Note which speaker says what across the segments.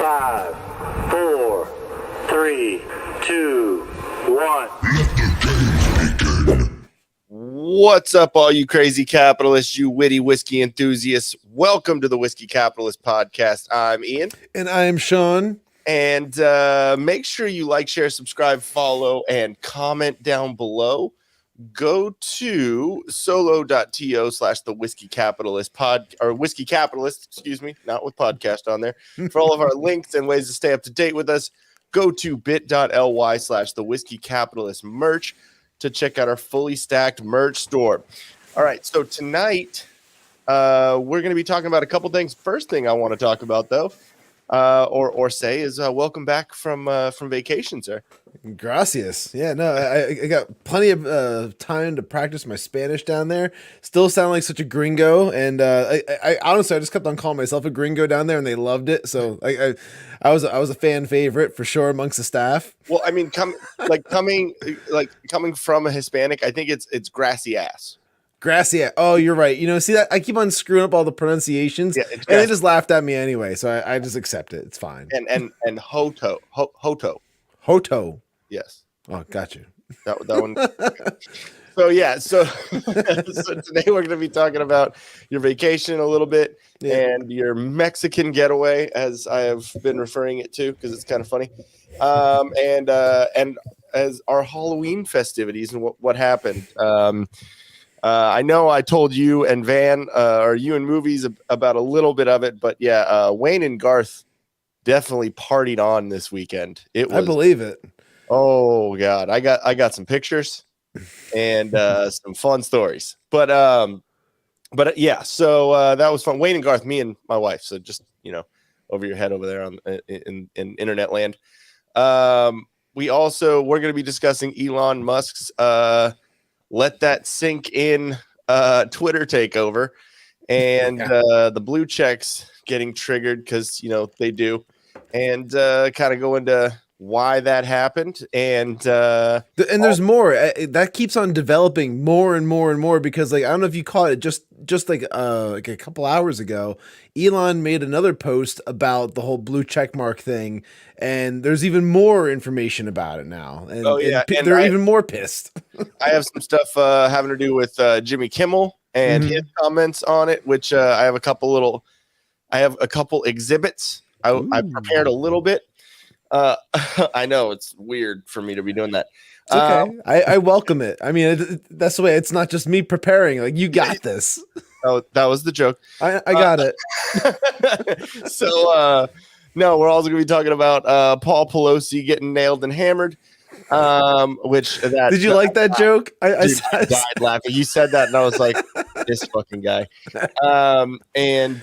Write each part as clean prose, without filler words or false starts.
Speaker 1: 5, 4, 3, 2, 1.
Speaker 2: What's up, all you crazy capitalists, you witty whiskey enthusiasts? Welcome to the Whiskey Capitalist Podcast. I'm Ian.
Speaker 3: And I'm Shawn.
Speaker 2: And make sure you like, share, subscribe, follow, and comment down below. Go to solo.to / the Whiskey Capitalist Whiskey Capitalist, excuse me, not with podcast on there. For all of our links and ways to stay up to date with us, go to bit.ly / the Whiskey Capitalist merch to check out our fully stacked merch store. All right, so tonight we're going to be talking about a couple things. First thing I want to talk about, though, or say is welcome back from vacation, sir.
Speaker 3: Gracias. Yeah, no, I got plenty of time to practice my Spanish down there. Still sound like such a gringo, and I honestly I just kept on calling myself a gringo down there, and they loved it. So I was a fan favorite for sure amongst the staff.
Speaker 2: Well, I mean, coming from a Hispanic, I think it's grassy ass.
Speaker 3: Grassy. Oh, you're right. You know, see that I keep on screwing up all the pronunciations, and they just laughed at me anyway. So I just accept it. It's fine.
Speaker 2: And hoto. Yes.
Speaker 3: Oh, got you.
Speaker 2: That one. So yeah. So today we're going to be talking about your vacation a little bit and your Mexican getaway, as I have been referring it to, because it's kind of funny. And as our Halloween festivities and what happened. I know I told you and Van, or you and Movies about a little bit of it, but yeah, Wayne and Garth definitely partied on this weekend. I believe it. Oh God, I got some pictures and some fun stories, but yeah, so that was fun. Wayne and Garth, me and my wife. So just over your head over there in internet land. We're going to be discussing Elon Musk's let that sink in Twitter takeover and the blue checks getting triggered because they do, and kind of go into why that happened, and there's more that keeps on developing more and more and more, because I don't know if you caught it just like a couple hours ago, Elon made another post about the whole blue check mark thing, and there's even more information about it now, and they're even more pissed. I have some stuff having to do with Jimmy Kimmel and his comments on it, which I have a couple exhibits. I prepared a little bit. I know it's weird for me to be doing that.
Speaker 3: It's okay. I welcome it. I mean, that's the way. It's not just me preparing. Like, you got this.
Speaker 2: Oh, that was the joke.
Speaker 3: I got it.
Speaker 2: So, no, we're also going to be talking about Paul Pelosi getting nailed and hammered.
Speaker 3: Did you like that joke? I
Speaker 2: died laughing. You said that, and I was like, this fucking guy. And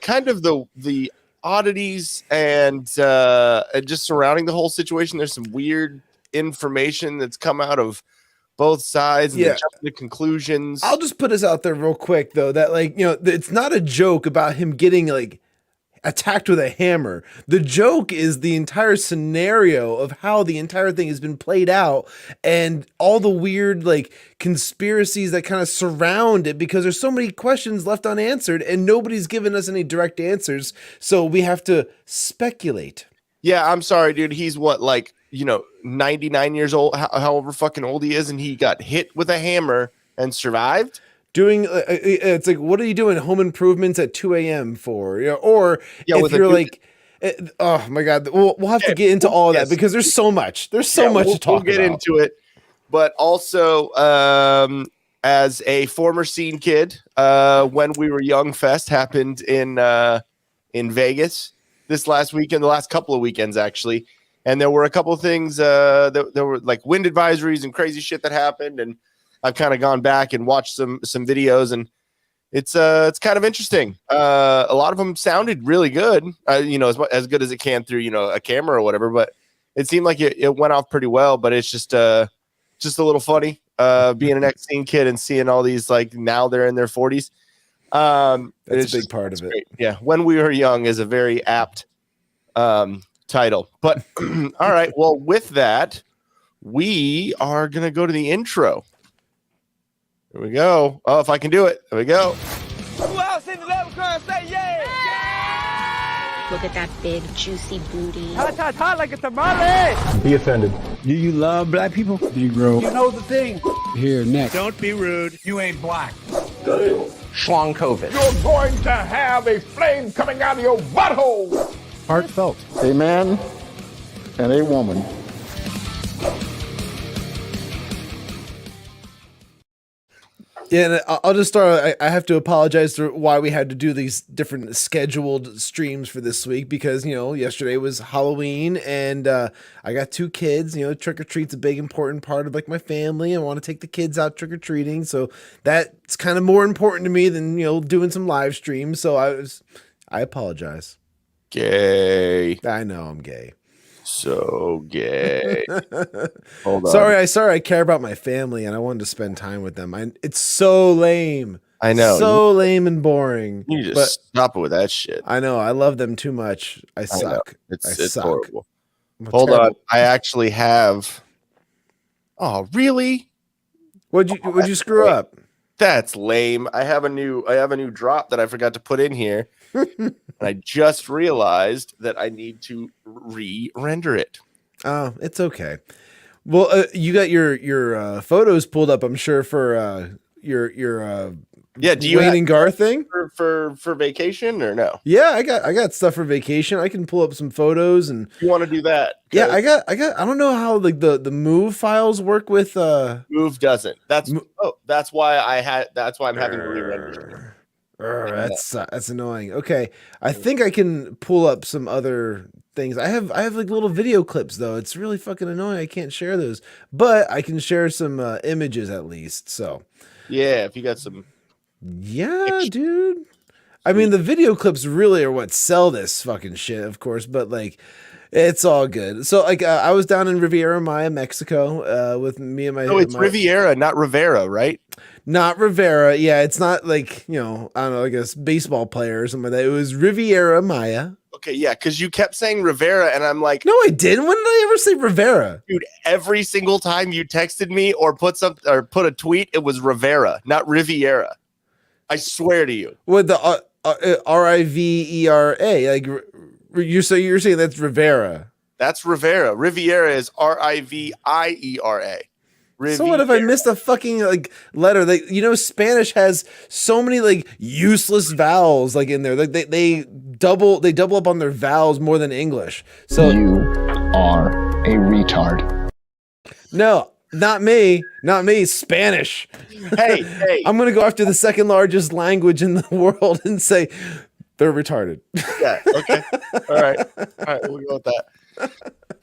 Speaker 2: kind of the oddities and just surrounding the whole situation. There's some weird information that's come out of both sides, and the conclusions.
Speaker 3: I'll just put this out there real quick, though, that it's not a joke about him getting attacked with a hammer. The joke is the entire scenario of how the entire thing has been played out, and all the weird conspiracies that kind of surround it, because there's so many questions left unanswered and nobody's given us any direct answers, so we have to speculate.
Speaker 2: Yeah, I'm sorry, dude. He's 99 years old, however fucking old he is, and he got hit with a hammer and survived.
Speaker 3: It's like, what are you doing home improvements at 2 a.m. for? Or if you're oh my God, we'll have to get into all of that, because there's so much. There's so much to talk about.
Speaker 2: We'll get into it. But also, as a former scene kid, when we were young fest happened in Vegas this last weekend, the last couple of weekends actually, and there were a couple of things. There were wind advisories and crazy shit that happened, and I've kind of gone back and watched some videos, and it's kind of interesting. A lot of them sounded really good, as good as it can through a camera or whatever. But it seemed like it went off pretty well. But it's just a little funny being an ex-scene kid and seeing all these now they're in their 40s.
Speaker 3: That's a big part of it.
Speaker 2: Great. Yeah, When We Were Young is a very apt title. But all right, well, with that, we are gonna go to the intro. Here we go. Oh, if I can do it. There we go.
Speaker 4: Who else in the level crime say yeah? Look at that big, juicy booty.
Speaker 5: Like a tamale.
Speaker 6: Be offended. Do you love black people? Negro.
Speaker 5: You know the thing.
Speaker 6: Here, next.
Speaker 5: Don't be rude. You ain't black.
Speaker 6: Shawn Cav.
Speaker 5: You're going to have a flame coming out of your butthole.
Speaker 6: Heartfelt. A man and a woman.
Speaker 3: Yeah, and I'll just start. I have to apologize for why we had to do these different scheduled streams for this week because, yesterday was Halloween and I got 2 kids. Trick or treat's a big important part of like my family. I want to take the kids out trick or treating, so that's kind of more important to me than doing some live streams. So I apologize.
Speaker 2: Gay.
Speaker 3: I know I'm gay.
Speaker 2: So gay. Hold on.
Speaker 3: Sorry, I care about my family and I wanted to spend time with them. It's so lame.
Speaker 2: I know.
Speaker 3: So lame and boring.
Speaker 2: You just stop it with that shit.
Speaker 3: I know. I love them too much. I suck.
Speaker 2: It's
Speaker 3: suck.
Speaker 2: horrible. Hold on. I actually have. Oh, really?
Speaker 3: What'd you screw up?
Speaker 2: That's lame. I have a new drop that I forgot to put in here. And I just realized that I need to re-render it.
Speaker 3: Oh, it's okay. Well, you got your photos pulled up, I'm sure, for your
Speaker 2: do you
Speaker 3: Wayne
Speaker 2: have
Speaker 3: and Garth thing
Speaker 2: for vacation or no?
Speaker 3: Yeah, I got stuff for vacation. I can pull up some photos and
Speaker 2: you want to do that?
Speaker 3: Yeah, I got. I don't know how like the move files work with
Speaker 2: Move doesn't. That's why I'm having to re-render.
Speaker 3: That's annoying. Okay, I think I can pull up some other things. I have like little video clips though. It's really fucking annoying. I can't share those, but I can share some images at least. So
Speaker 2: yeah, if you got some.
Speaker 3: Yeah, dude. I mean, the video clips really are what sell this fucking shit, of course. But like, it's all good. So like, I was down in Riviera Maya, Mexico, with me and my.
Speaker 2: No, it's Riviera, not Rivera, right?
Speaker 3: Not Rivera. Yeah, it's not like, I don't know, I guess baseball player or something like that. It was Riviera Maya.
Speaker 2: Okay, yeah, because you kept saying Rivera, and I'm like,
Speaker 3: no, I didn't. When did I ever say Rivera?
Speaker 2: Dude, every single time you texted me or put a tweet, it was Rivera, not Riviera. I swear to you.
Speaker 3: With the Rivera, like you're saying that's Rivera.
Speaker 2: That's Rivera. Riviera is Riviera.
Speaker 3: So what if I missed a fucking like letter? Like, Spanish has so many like useless vowels like in there. Like they double up on their vowels more than English. So
Speaker 6: you are a retard.
Speaker 3: No, not me. Spanish.
Speaker 2: Hey.
Speaker 3: I'm gonna go after the second largest language in the world and say they're retarded.
Speaker 2: Yeah. Okay. All right. We'll go with that.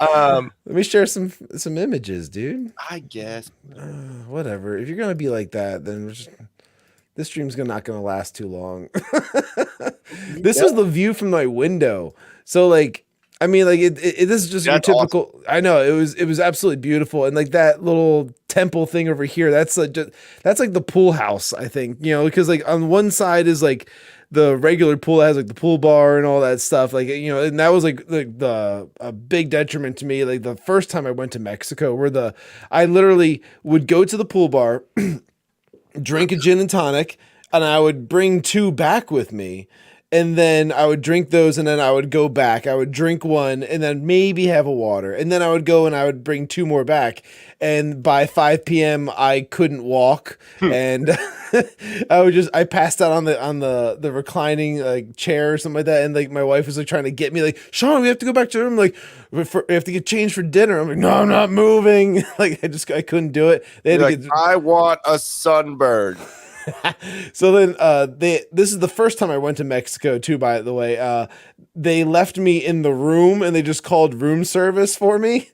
Speaker 3: Let me share some images, dude.
Speaker 2: I guess.
Speaker 3: Whatever. If you're gonna be like that, then this stream's not gonna last too long. This was the view from my window. So like, I mean, like this is just your typical. Awesome. I know it was absolutely beautiful, and like that little temple thing over here. That's like the pool house, I think. Because like on one side is like the regular pool that has like the pool bar and all that stuff, like and that was like a big detriment to me. Like the first time I went to Mexico, where I literally would go to the pool bar, drink a gin and tonic, and I would bring 2 back with me. And then I would drink those, and then I would go back. I would drink one, and then maybe have a water. And then I would go and I would bring 2 more back. And by 5 p.m., I couldn't walk, and I passed out on the reclining like chair or something like that. And like my wife was like trying to get me, like, Shawn, we have to go back to the room. Like, we have to get changed for dinner. I'm like, no, I'm not moving. Like I couldn't do it. They had
Speaker 2: I want a sunburn.
Speaker 3: So then this is the first time I went to Mexico too, by the way. They left me in the room and they just called room service for me.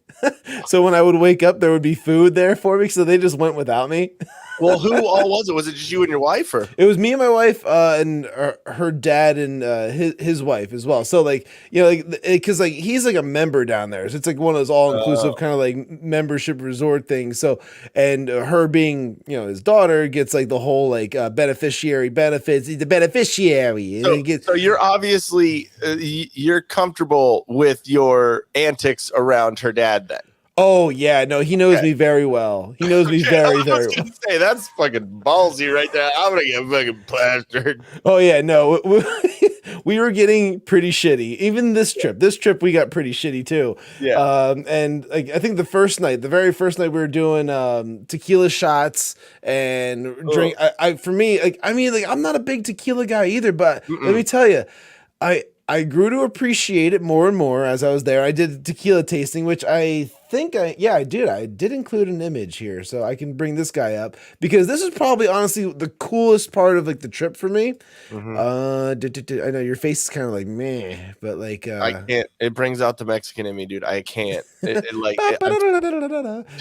Speaker 3: So when I would wake up, there would be food there for me. So they just went without me.
Speaker 2: Well, who all was it? Was it just you and your wife, or?
Speaker 3: It was me and my wife, and her dad and his wife as well. So like, because like he's like a member down there, so it's like one of those all inclusive kind of like membership resort things. So and her being his daughter gets like the whole like beneficiary benefits. He's the beneficiary.
Speaker 2: So you're obviously you're comfortable with your antics around her dad then.
Speaker 3: Oh yeah, no, he knows me very well. He knows me very, very well.
Speaker 2: Say that's fucking ballsy right there. I'm gonna get fucking plastered.
Speaker 3: Oh yeah, no, we were getting pretty shitty. Even this trip we got pretty shitty too.
Speaker 2: Yeah.
Speaker 3: And like I think the very first night we were doing tequila shots and drink. For me, like I mean, like I'm not a big tequila guy either, but let me tell you, I grew to appreciate it more and more as I was there. I did tequila tasting, which I think I did. I did include an image here, so I can bring this guy up because this is probably honestly the coolest part of like the trip for me. I know your face is kind of like meh, but like
Speaker 2: I can't. It brings out the Mexican in me, dude. I can't. Dude,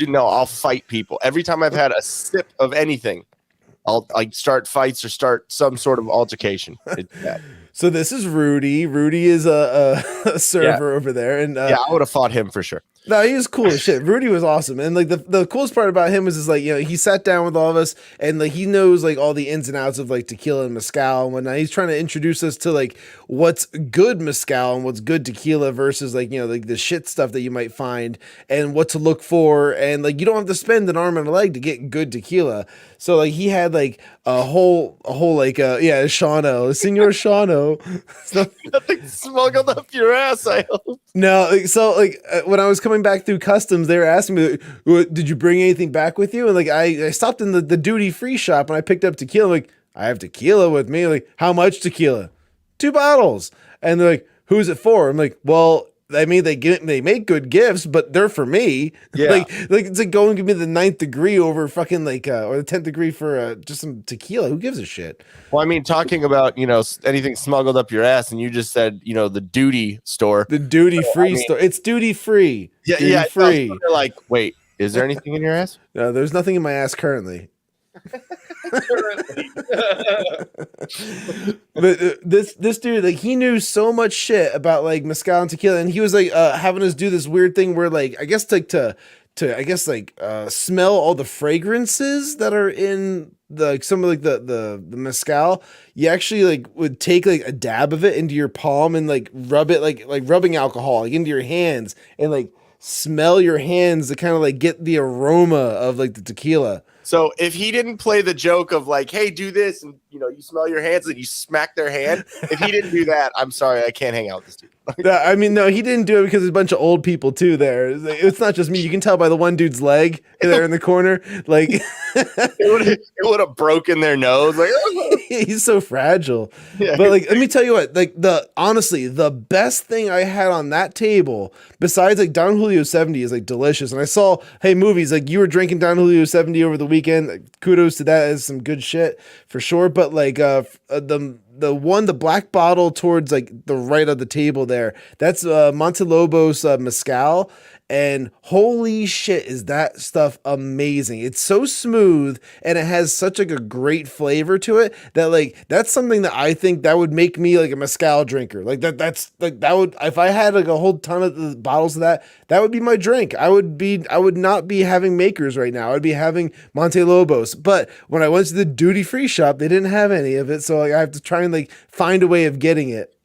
Speaker 2: no, I'll fight people every time I've had a sip of anything. I'll like start fights or start some sort of altercation. It's bad.
Speaker 3: So this is Rudy. Rudy is a server over there, and
Speaker 2: I would have fought him for sure.
Speaker 3: No, he was cool as shit. Rudy was awesome, and like the coolest part about him was is like he sat down with all of us, and like he knows like all the ins and outs of like tequila and mezcal and whatnot. He's trying to introduce us to like what's good mezcal and what's good tequila versus like like the shit stuff that you might find and what to look for, and like you don't have to spend an arm and a leg to get good tequila. So like he had like a whole like Shawno, Senor Shawno.
Speaker 2: Nothing smuggled up your ass, I hope.
Speaker 3: No, so like when I was coming back through customs, they were asking me, "Did you bring anything back with you?" And like I stopped in the duty free shop and I picked up tequila. I'm like, I have tequila with me. Like, how much tequila? 2 bottles. And they're like, who's it for? I'm like, well, I mean, they make good gifts, but they're for me.
Speaker 2: Yeah.
Speaker 3: Like it's like going to give me the 9th degree over fucking like or the 10th degree for just some tequila. Who gives a shit?
Speaker 2: Well, I mean, talking about anything smuggled up your ass, and you just said the duty store,
Speaker 3: The duty free store. It's duty free.
Speaker 2: yeah,
Speaker 3: free.
Speaker 2: They're like, wait, is there anything in your ass?
Speaker 3: No, there's nothing in my ass currently. But this dude, like, he knew so much shit about like mezcal and tequila, and he was like having us do this weird thing where like I guess like to smell all the fragrances that are in some of like the mezcal. You actually like would take like a dab of it into your palm and like rub it like rubbing alcohol like into your hands and like smell your hands to kind of like get the aroma of like the tequila.
Speaker 2: So if he didn't play the joke of like, hey, do this, and you smell your hands and you smack their hand, if he didn't do that, I'm sorry, I can't hang out with this dude.
Speaker 3: I mean, no, he didn't do it because there's a bunch of old people too there. It's not just me. You can tell by the one dude's leg there in the corner. Like
Speaker 2: it would have broken their nose. Like
Speaker 3: he's so fragile.
Speaker 2: Yeah.
Speaker 3: But like, let me tell you what, like honestly, the best thing I had on that table, besides like Don Julio 70 is like delicious. And I saw, hey, movies, like you were drinking Don Julio 70 over the weekend. Kudos to that. Is some good shit for sure. But like the black bottle towards like the right of the table there, that's Montelobos mezcal, and holy shit is that stuff amazing. It's so smooth and it has such like a great flavor to it that like that's something that I think that would make me like a mezcal drinker. Like that's like that would, if I had like a whole ton of the bottles of that would be my drink. I would not be having makers right now. I'd be having Montelobos. But when I went to the duty free shop, they didn't have any of it, so like I have to try and like find a way of getting it.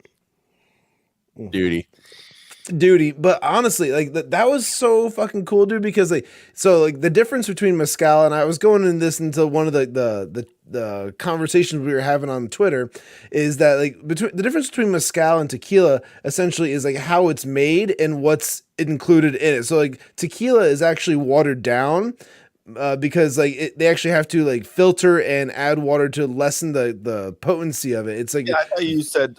Speaker 2: duty.
Speaker 3: But honestly, like that was so fucking cool, dude, because like the difference between mezcal, and I was going into one of the conversations we were having on Twitter, is that like the difference between mezcal and tequila essentially is like how it's made and what's included in it. So like tequila is actually watered down because like they actually have to like filter and add water to lessen the potency of it. It's like,
Speaker 2: yeah,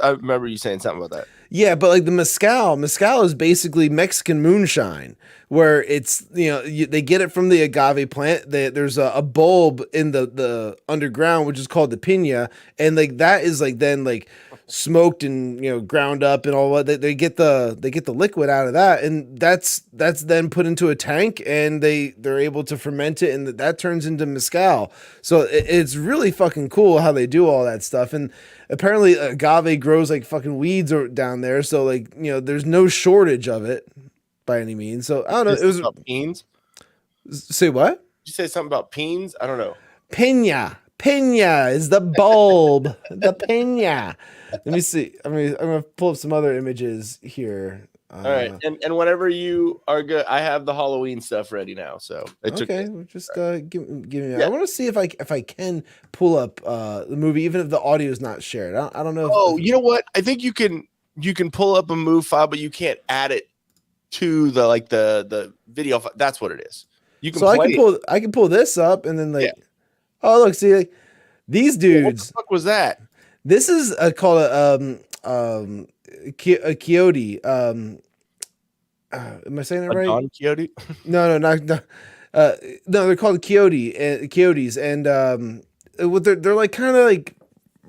Speaker 2: I remember you saying something about that.
Speaker 3: Yeah, but like the mezcal is basically Mexican moonshine, where it's, they get it from the agave plant. There's a bulb in the underground, which is called the piña, and like that is like then like smoked and ground up and all that. They get the liquid out of that, and that's then put into a tank, and they're able to ferment it, and that turns into mezcal. So it's really fucking cool how they do all that stuff. And apparently agave grows like fucking weeds down there, so like there's no shortage of it by any means. So I don't know. It was
Speaker 2: about peens.
Speaker 3: Say what?
Speaker 2: Did you say something about peens? I don't know.
Speaker 3: Piña is the bulb. The piña. Let me see. I'm gonna pull up some other images here.
Speaker 2: All right, and whenever you are good, I have the Halloween stuff ready now. So
Speaker 3: okay, just give me. I want to see if I can pull up the movie, even if the audio is not shared. I don't know.
Speaker 2: Oh, you know what? I think you can pull up a move file, but you can't add it to the video file. That's what it is. You can. So
Speaker 3: I can pull this up and then oh look, see these dudes.
Speaker 2: What the fuck was that?
Speaker 3: This is called a Quixote. Am I saying that right?
Speaker 2: Don Quixote?
Speaker 3: No, no, they're called Quixotes, and they're like kind of like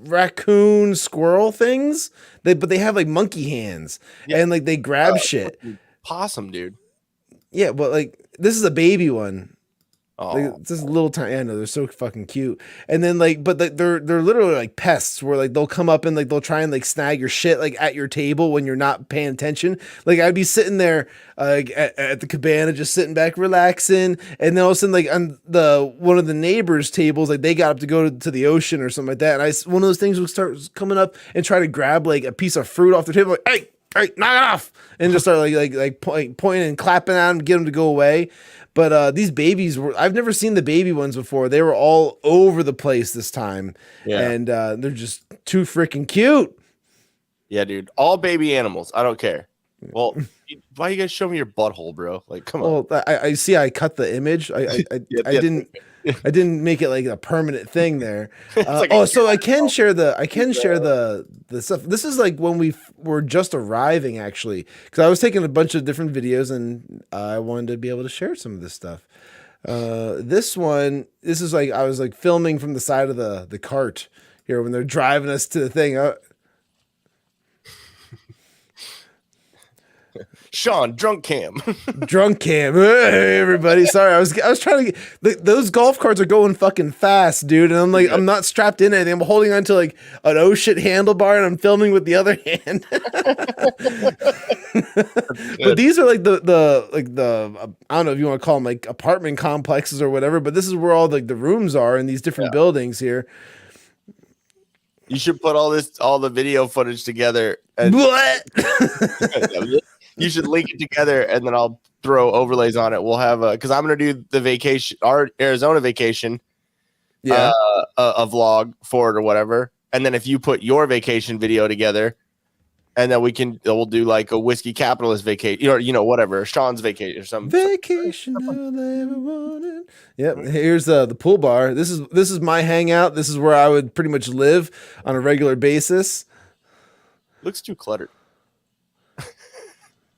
Speaker 3: raccoon squirrel things. But they have like monkey hands, and like they grab shit.
Speaker 2: Possum, dude.
Speaker 3: Yeah, but like this is a baby one.
Speaker 2: Oh,
Speaker 3: like, this is a little tiny. I know they're so fucking cute. And then but they're literally like pests, where like they'll come up and like they'll try and like snag your shit like at your table when you're not paying attention. Like I'd be sitting there at the cabana, just sitting back relaxing, and then all of a sudden like on one of the neighbors' tables, like they got up to go to the ocean or something like that, and one of those things would start coming up and try to grab like a piece of fruit off the table, like hey, knock it off, and just start like pointing and clapping at them, get them to go away. But these babies I've never seen the baby ones before. They were all over the place this time. Yeah. And they're just too freaking cute.
Speaker 2: Yeah, dude. All baby animals. I don't care. Well, why you guys show me your butthole, bro? Like, come on.
Speaker 3: Well, I see I cut the image. I didn't make it like a permanent thing there. So I can share the stuff. This is like when we were just arriving, actually, because I was taking a bunch of different videos and I wanted to be able to share some of this stuff. This is like I was like filming from the side of the cart here when they're driving us to the thing.
Speaker 2: Shawn, drunk cam.
Speaker 3: Hey, everybody. Sorry, I was trying to get those golf carts are going fucking fast, dude. And I'm like, I'm not strapped in anything. I'm holding onto like an oh shit handlebar and I'm filming with the other hand. But these are like the I don't know if you want to call them like apartment complexes or whatever, but this is where all the rooms are in these different buildings here.
Speaker 2: You should put all the video footage together. And you should link it together, and then I'll throw overlays on it. We'll have because I'm going to do the vacation, our Arizona vacation, a vlog for it or whatever. And then if you put your vacation video together, and then we'll do like a whiskey capitalist vacation, or whatever, Shawn's vacation or something.
Speaker 3: Vacation all I ever wanted. Yep. Here's the pool bar. This is my hangout. This is where I would pretty much live on a regular basis.
Speaker 2: Looks too cluttered.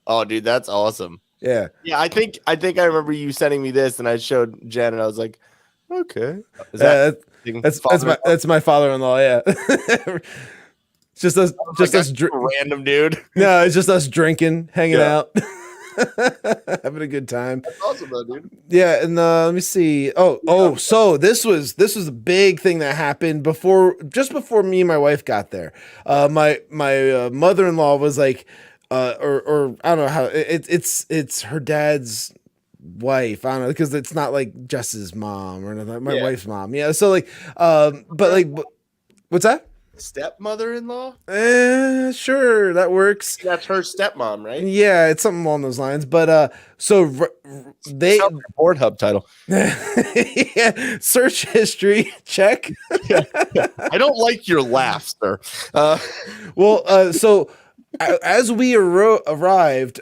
Speaker 2: Oh, dude, that's awesome.
Speaker 3: Yeah.
Speaker 2: Yeah, I think I remember you sending me this, and I showed Jen, and I was like, okay.
Speaker 3: That's my father-in-law. Yeah. Just us
Speaker 2: random dude.
Speaker 3: No, it's just us drinking, hanging out, having a good time.
Speaker 2: That's awesome, though, dude.
Speaker 3: Yeah, and let me see. So this was a big thing that happened just before me and my wife got there. My mother-in-law was like, or I don't know how it's her dad's wife. I don't know, because it's not like Jess's mom or anything. My wife's mom. Yeah. So like, but like, what's that?
Speaker 2: Stepmother-in-law?
Speaker 3: Sure, that works.
Speaker 2: That's her stepmom, right?
Speaker 3: Yeah, it's something along those lines. But so they
Speaker 2: Pornhub title.
Speaker 3: Yeah, search history check.
Speaker 2: I don't like your laugh, sir.
Speaker 3: Well, so as we arrived,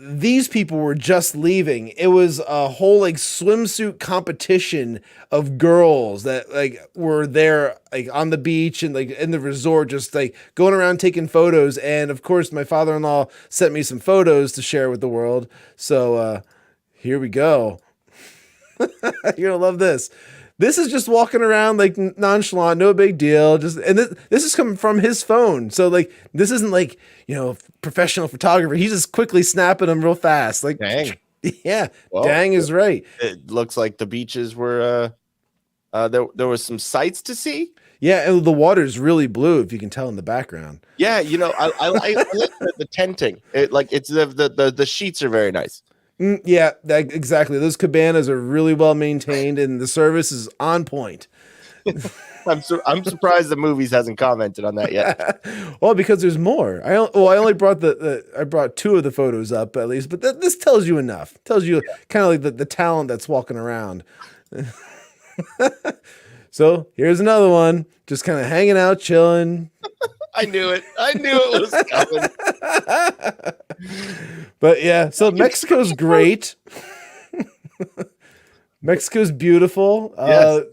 Speaker 3: these people were just leaving. It was a whole like swimsuit competition of girls that like were there like on the beach and like in the resort, just like going around taking photos. And of course, my father-in-law sent me some photos to share with the world. So here we go. You're gonna love this. This is just walking around like nonchalant, no big deal. And this is coming from his phone, so like this isn't like professional photographer. He's just quickly snapping them real fast. Like,
Speaker 2: dang,
Speaker 3: yeah, well, dang is right.
Speaker 2: It looks like the beaches were there was some sights to see.
Speaker 3: Yeah, and the water's really blue if you can tell in the background.
Speaker 2: Yeah, I like the tenting. It's the sheets are very nice.
Speaker 3: Yeah, exactly. Those cabanas are really well maintained, and the service is on point.
Speaker 2: I'm surprised the movies hasn't commented on that yet.
Speaker 3: Well, because there's more. I only brought I brought 2 of the photos up at least, but this tells you enough. Tells you kind of like the talent that's walking around. So here's another one, just kind of hanging out, chilling.
Speaker 2: I knew it was coming.
Speaker 3: But yeah, so Mexico's great. Mexico's beautiful.
Speaker 2: Yes,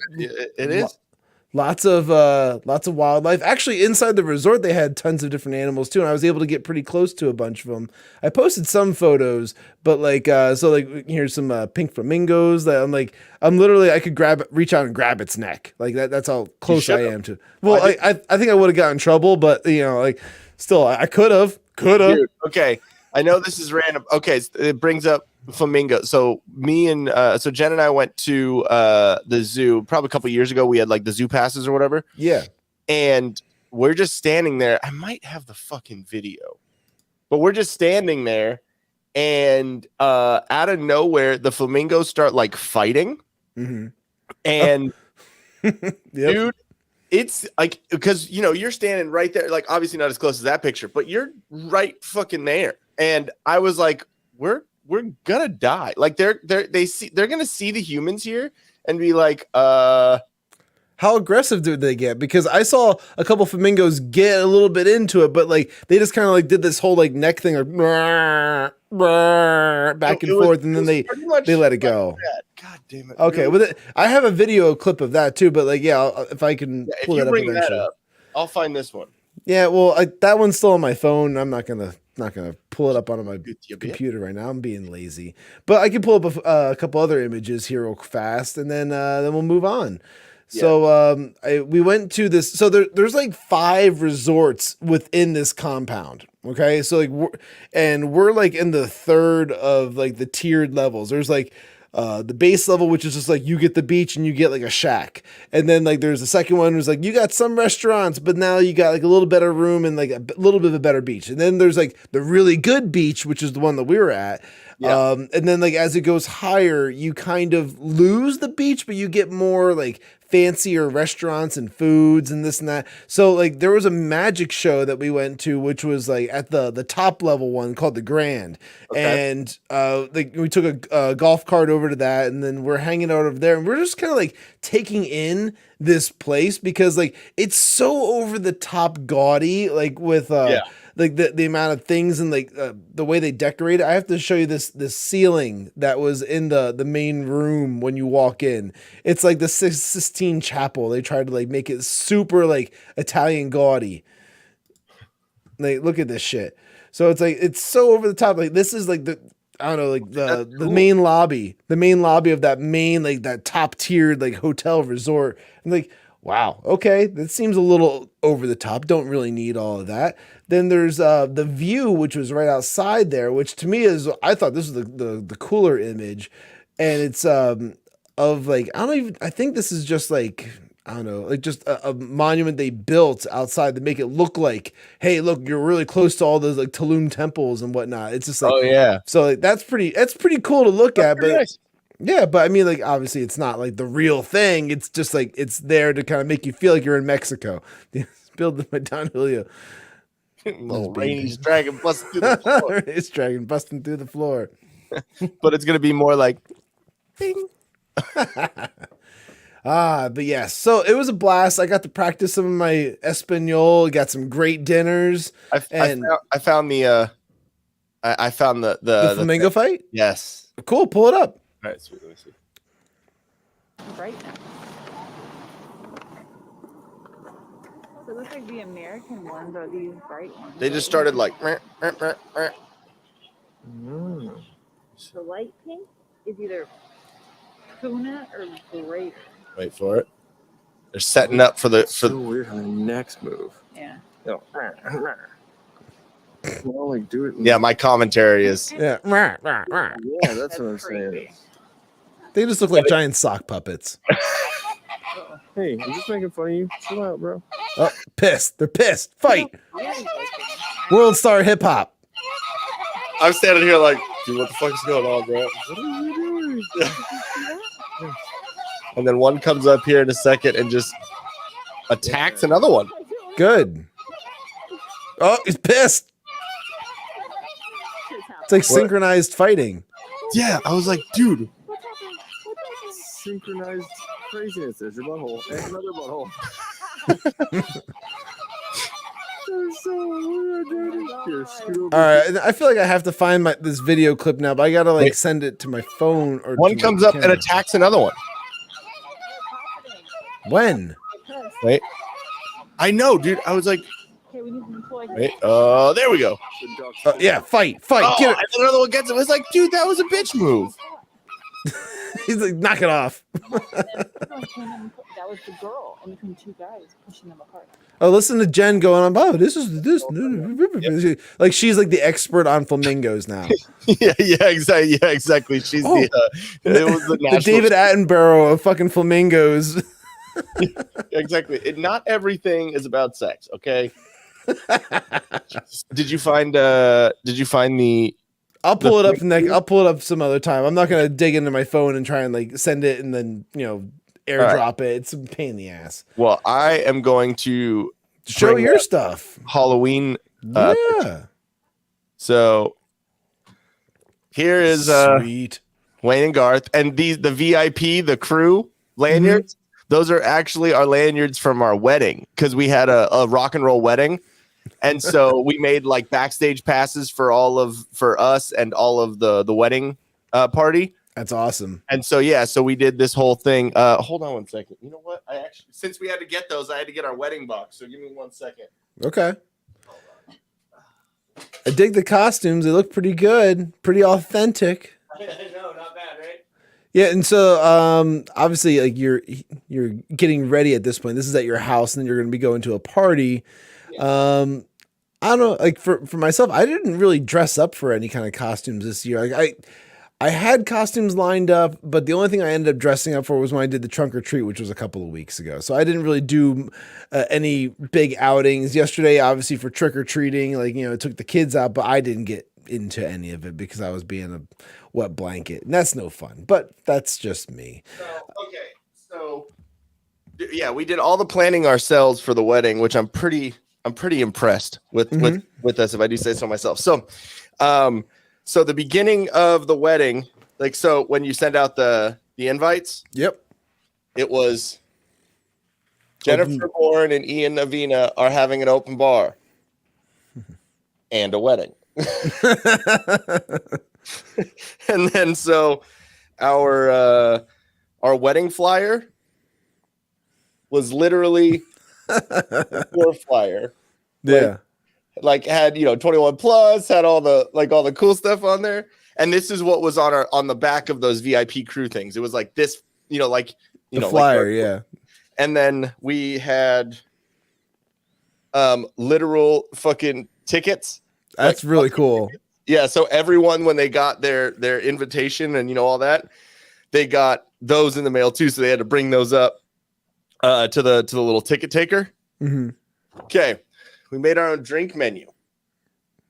Speaker 2: it is.
Speaker 3: Lots of wildlife. Actually, inside the resort, they had tons of different animals too, and I was able to get pretty close to a bunch of them. I posted some photos, but here's some pink flamingos that I'm literally I could reach out and grab its neck. Like that's how close I am to. Well, I think I would have gotten in trouble, but still I could have.
Speaker 2: Dude, okay, I know this is random. Okay, it brings up flamingo. So me and Jen and I went to the zoo probably a couple years ago. We had like the zoo passes or whatever.
Speaker 3: Yeah.
Speaker 2: And we're just standing there. I might have the fucking video, but we're just standing there, and out of nowhere, the flamingos start like fighting.
Speaker 3: Mm-hmm.
Speaker 2: And
Speaker 3: Yep.
Speaker 2: dude, it's like because you're standing right there, like obviously not as close as that picture, but you're right fucking there. And I was like, we're gonna die. Like they're gonna see the humans here and be like, how
Speaker 3: aggressive did they get? Because I saw a couple flamingos get a little bit into it, but like they just kind of like did this whole like neck thing, like back and forth, and then they let it go.
Speaker 2: God damn it.
Speaker 3: Okay,
Speaker 2: really?
Speaker 3: I have a video clip of that too, but like if I can pull
Speaker 2: if
Speaker 3: that up
Speaker 2: bring
Speaker 3: eventually.
Speaker 2: that up, I'll find this one.
Speaker 3: Yeah, well, that one's still on my phone. I'm not gonna pull it up on my computer right now. I'm being lazy, but I can pull up a couple other images here real fast, and then we'll move on. Yeah. So we went to this. So there's like 5 resorts within this compound. Okay, so like we're like in the 3rd of like the tiered levels. There's like the base level, which is just like you get the beach and you get like a shack, and then like there's the second one who's like you got some restaurants, but now you got like a little better room and like a little bit of a better beach, and then there's like the really good beach, which is the one that we were at. Yeah. And then like as it goes higher, you kind of lose the beach, but you get more like fancier restaurants and foods and this and that. So like there was a magic show that we went to, which was like at the top level one called the Grand. Okay. And like we took a golf cart over to that, and then we're hanging out over there, and we're just kind of like taking in this place because like it's so over the top gaudy, like with like the amount of things and like the way they decorate it. I have to show you this ceiling that was in the main room when you walk in. It's like the Sistine Chapel. They tried to like make it super like Italian gaudy. Like look at this shit. So it's like it's so over the top. Like this is like the main lobby of that main like that top tiered like hotel resort. And like wow, okay, that seems a little over the top. Don't really need all of that. Then there's the view, which was right outside there, which to me I thought this was the cooler image, and it's of like I think this is just like just a monument they built outside to make it look like, hey, look, you're really close to all those like Tulum temples and whatnot. It's just like, oh yeah, so like, that's pretty cool to look at, but. Nice. Yeah, but I mean, like, obviously it's not like the real thing. It's just like, it's there to kind of make you feel like you're in Mexico. Build by Don Julio.
Speaker 2: Little Rainey's dragon busting through the floor.
Speaker 3: It's dragon busting through the floor.
Speaker 2: But it's going to be more like, bing.
Speaker 3: But yes, so it was a blast. I got to practice some of my Espanol, got some great dinners. I
Speaker 2: found the
Speaker 3: flamingo fight?
Speaker 2: Yes.
Speaker 3: Cool, pull it up.
Speaker 2: All right, sweet. Let me see.
Speaker 7: Right now. So it looks like the American ones are these bright ones.
Speaker 2: They just started like.
Speaker 7: The light pink is either tuna or greater.
Speaker 2: Wait for it. They're setting up for the.
Speaker 8: So weird how the next move.
Speaker 7: Yeah.
Speaker 8: Well, like do it.
Speaker 2: Yeah, my commentary is.
Speaker 3: Yeah.
Speaker 8: Yeah, that's what I'm saying.
Speaker 3: They just look like giant sock puppets.
Speaker 8: Hey, I'm just making fun of you. Chill out, bro.
Speaker 3: Oh, pissed. They're pissed. Fight. World star hip hop.
Speaker 2: I'm standing here like, dude, what the fuck is going on, bro?
Speaker 8: What are you doing?
Speaker 2: And then one comes up here in a second and just attacks another one.
Speaker 3: Good. Oh, he's pissed. It's like synchronized fighting.
Speaker 2: Yeah, I was like, dude.
Speaker 8: Synchronized craziness. There's your butthole. And another butthole. So weird, dude. Here, scoot over.
Speaker 3: All right, I feel like I have to find this video clip now, but I gotta like send it to my phone or
Speaker 2: one
Speaker 3: to
Speaker 2: comes
Speaker 3: my
Speaker 2: up and
Speaker 3: camera.
Speaker 2: attacks another one.
Speaker 3: When?
Speaker 2: Wait. I know, dude. I was like,
Speaker 7: Okay, we need to deploy.
Speaker 2: wait. There we go.
Speaker 3: Yeah, fight,
Speaker 2: Oh,
Speaker 3: get it.
Speaker 2: and then another one gets him. It's like, dude, that was a bitch move.
Speaker 3: He's like, knock it off.
Speaker 7: That was the girl in between two guys pushing them apart.
Speaker 3: Oh, listen to Jen going on. Oh, this. Like she's like the expert on flamingos now.
Speaker 2: yeah, exactly. Yeah, exactly. She's it was the
Speaker 3: The
Speaker 2: national.
Speaker 3: David Attenborough of fucking flamingos.
Speaker 2: Exactly. Not everything is about sex. Okay. Did you find the?
Speaker 3: I'll pull it up next. I'll pull it up some other time. I'm not gonna dig into my phone and try and like send it and then airdrop it. It's a pain in the ass.
Speaker 2: Well, I am going to
Speaker 3: Show
Speaker 2: bring
Speaker 3: your
Speaker 2: up
Speaker 3: stuff.
Speaker 2: Halloween.
Speaker 3: Yeah.
Speaker 2: So here is
Speaker 3: Sweet.
Speaker 2: Wayne and Garth, and the VIP, the crew lanyards. Those are actually our lanyards from our wedding because we had a rock and roll wedding. And so we made like backstage passes for us and all of the wedding party.
Speaker 3: That's awesome.
Speaker 2: And so, so we did this whole thing. Hold on one second. You know what? Since we had to get those, I had to get our wedding box. So give me 1 second.
Speaker 3: Okay. I dig the costumes. They look pretty good. Pretty authentic.
Speaker 2: I know, not bad, right?
Speaker 3: Yeah, and so obviously like you're getting ready at this point. This is at your house, and then you're gonna be going to a party. Yeah. I don't know, like for myself, I didn't really dress up for any kind of costumes this year. Like I had costumes lined up, but the only thing I ended up dressing up for was when I did the trunk or treat, which was a couple of weeks ago. So I didn't really do any big outings. Yesterday, obviously for trick or treating, like took the kids out, but I didn't get into any of it because I was being a wet blanket, and that's no fun. But that's just me.
Speaker 2: So we did all the planning ourselves for the wedding, which I'm pretty impressed with us, if I do say so myself. So so the beginning of the wedding, like, so when you send out the invites,
Speaker 3: Yep.
Speaker 2: it was Jennifer Bourne and Ian Avina are having an open bar and a wedding. And then so our wedding flyer was literally a floor flyer.
Speaker 3: Yeah.
Speaker 2: Like had 21 plus, had all the cool stuff on there. And this is what was on the back of those VIP crew things. It was like this, the
Speaker 3: flyer,
Speaker 2: like,
Speaker 3: yeah.
Speaker 2: And then we had literal fucking tickets.
Speaker 3: That's really cool.
Speaker 2: Yeah, so everyone, when they got their invitation and all that, they got those in the mail too. So they had to bring those up to the little ticket taker.
Speaker 3: Mm-hmm.
Speaker 2: Okay, we made our own drink menu,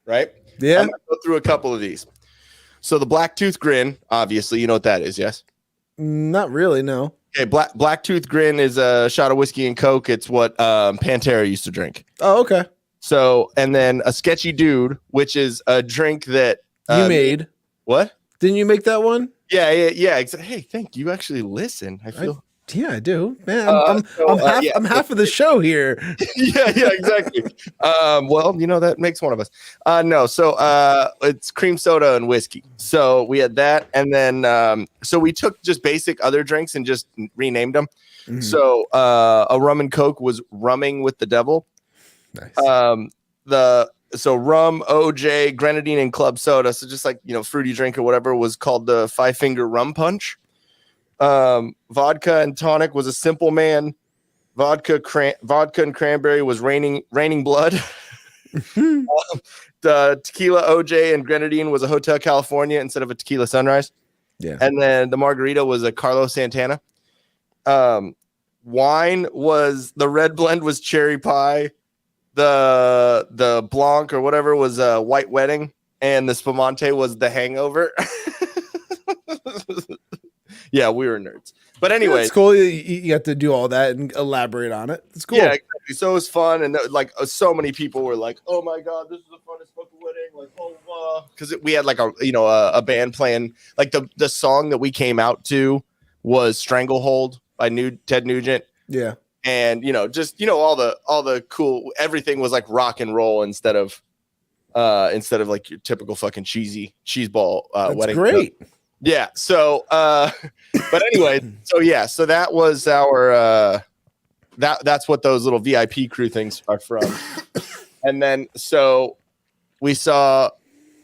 Speaker 2: right?
Speaker 3: Yeah.
Speaker 2: I'm gonna go through a couple of these. So the Black Tooth Grin, obviously, you know what that is, yes?
Speaker 3: Not really, no.
Speaker 2: Okay, Black Tooth Grin is a shot of whiskey and Coke. It's what Pantera used to drink.
Speaker 3: Oh, okay.
Speaker 2: So, and then a Sketchy Dude, which is a drink that
Speaker 3: You made.
Speaker 2: What?
Speaker 3: Didn't you make that one?
Speaker 2: Yeah. Hey, thank you. Actually listen. I feel.
Speaker 3: Yeah, I do. Man, I'm half of the show here.
Speaker 2: yeah, exactly. Well, that makes one of us. No, so it's cream soda and whiskey. So we had that, and then so we took just basic other drinks and just renamed them. Mm-hmm. So a rum and Coke was Rumming with the Devil.
Speaker 3: Nice.
Speaker 2: So rum, OJ, grenadine, and club soda. So just like fruity drink or whatever was called the 5-Finger Rum Punch. Vodka and tonic was a Simple Man. Vodka and cranberry was Raining Blood. The tequila, OJ, and grenadine was a Hotel California instead of a Tequila Sunrise.
Speaker 3: Yeah.
Speaker 2: And then the margarita was a Carlos Santana. Wine was the red blend was Cherry Pie. The Blanc or whatever was White Wedding, and the Spumante was the Hangover. Yeah, we were nerds. But anyway,
Speaker 3: it's cool. You have to do all that and elaborate on it. It's cool.
Speaker 2: Yeah, exactly. So it was fun, and like so many people were like, "Oh my god, this is the funnest fucking wedding!" Like, because we had like a band playing. Like the song that we came out to was "Stranglehold" by Ted Nugent.
Speaker 3: Yeah,
Speaker 2: and just all the cool, everything was like rock and roll instead of like your typical fucking cheesy cheeseball wedding.
Speaker 3: Great.
Speaker 2: Yeah. So, but anyway, so that was our that's what those little VIP crew things are from. And then so we saw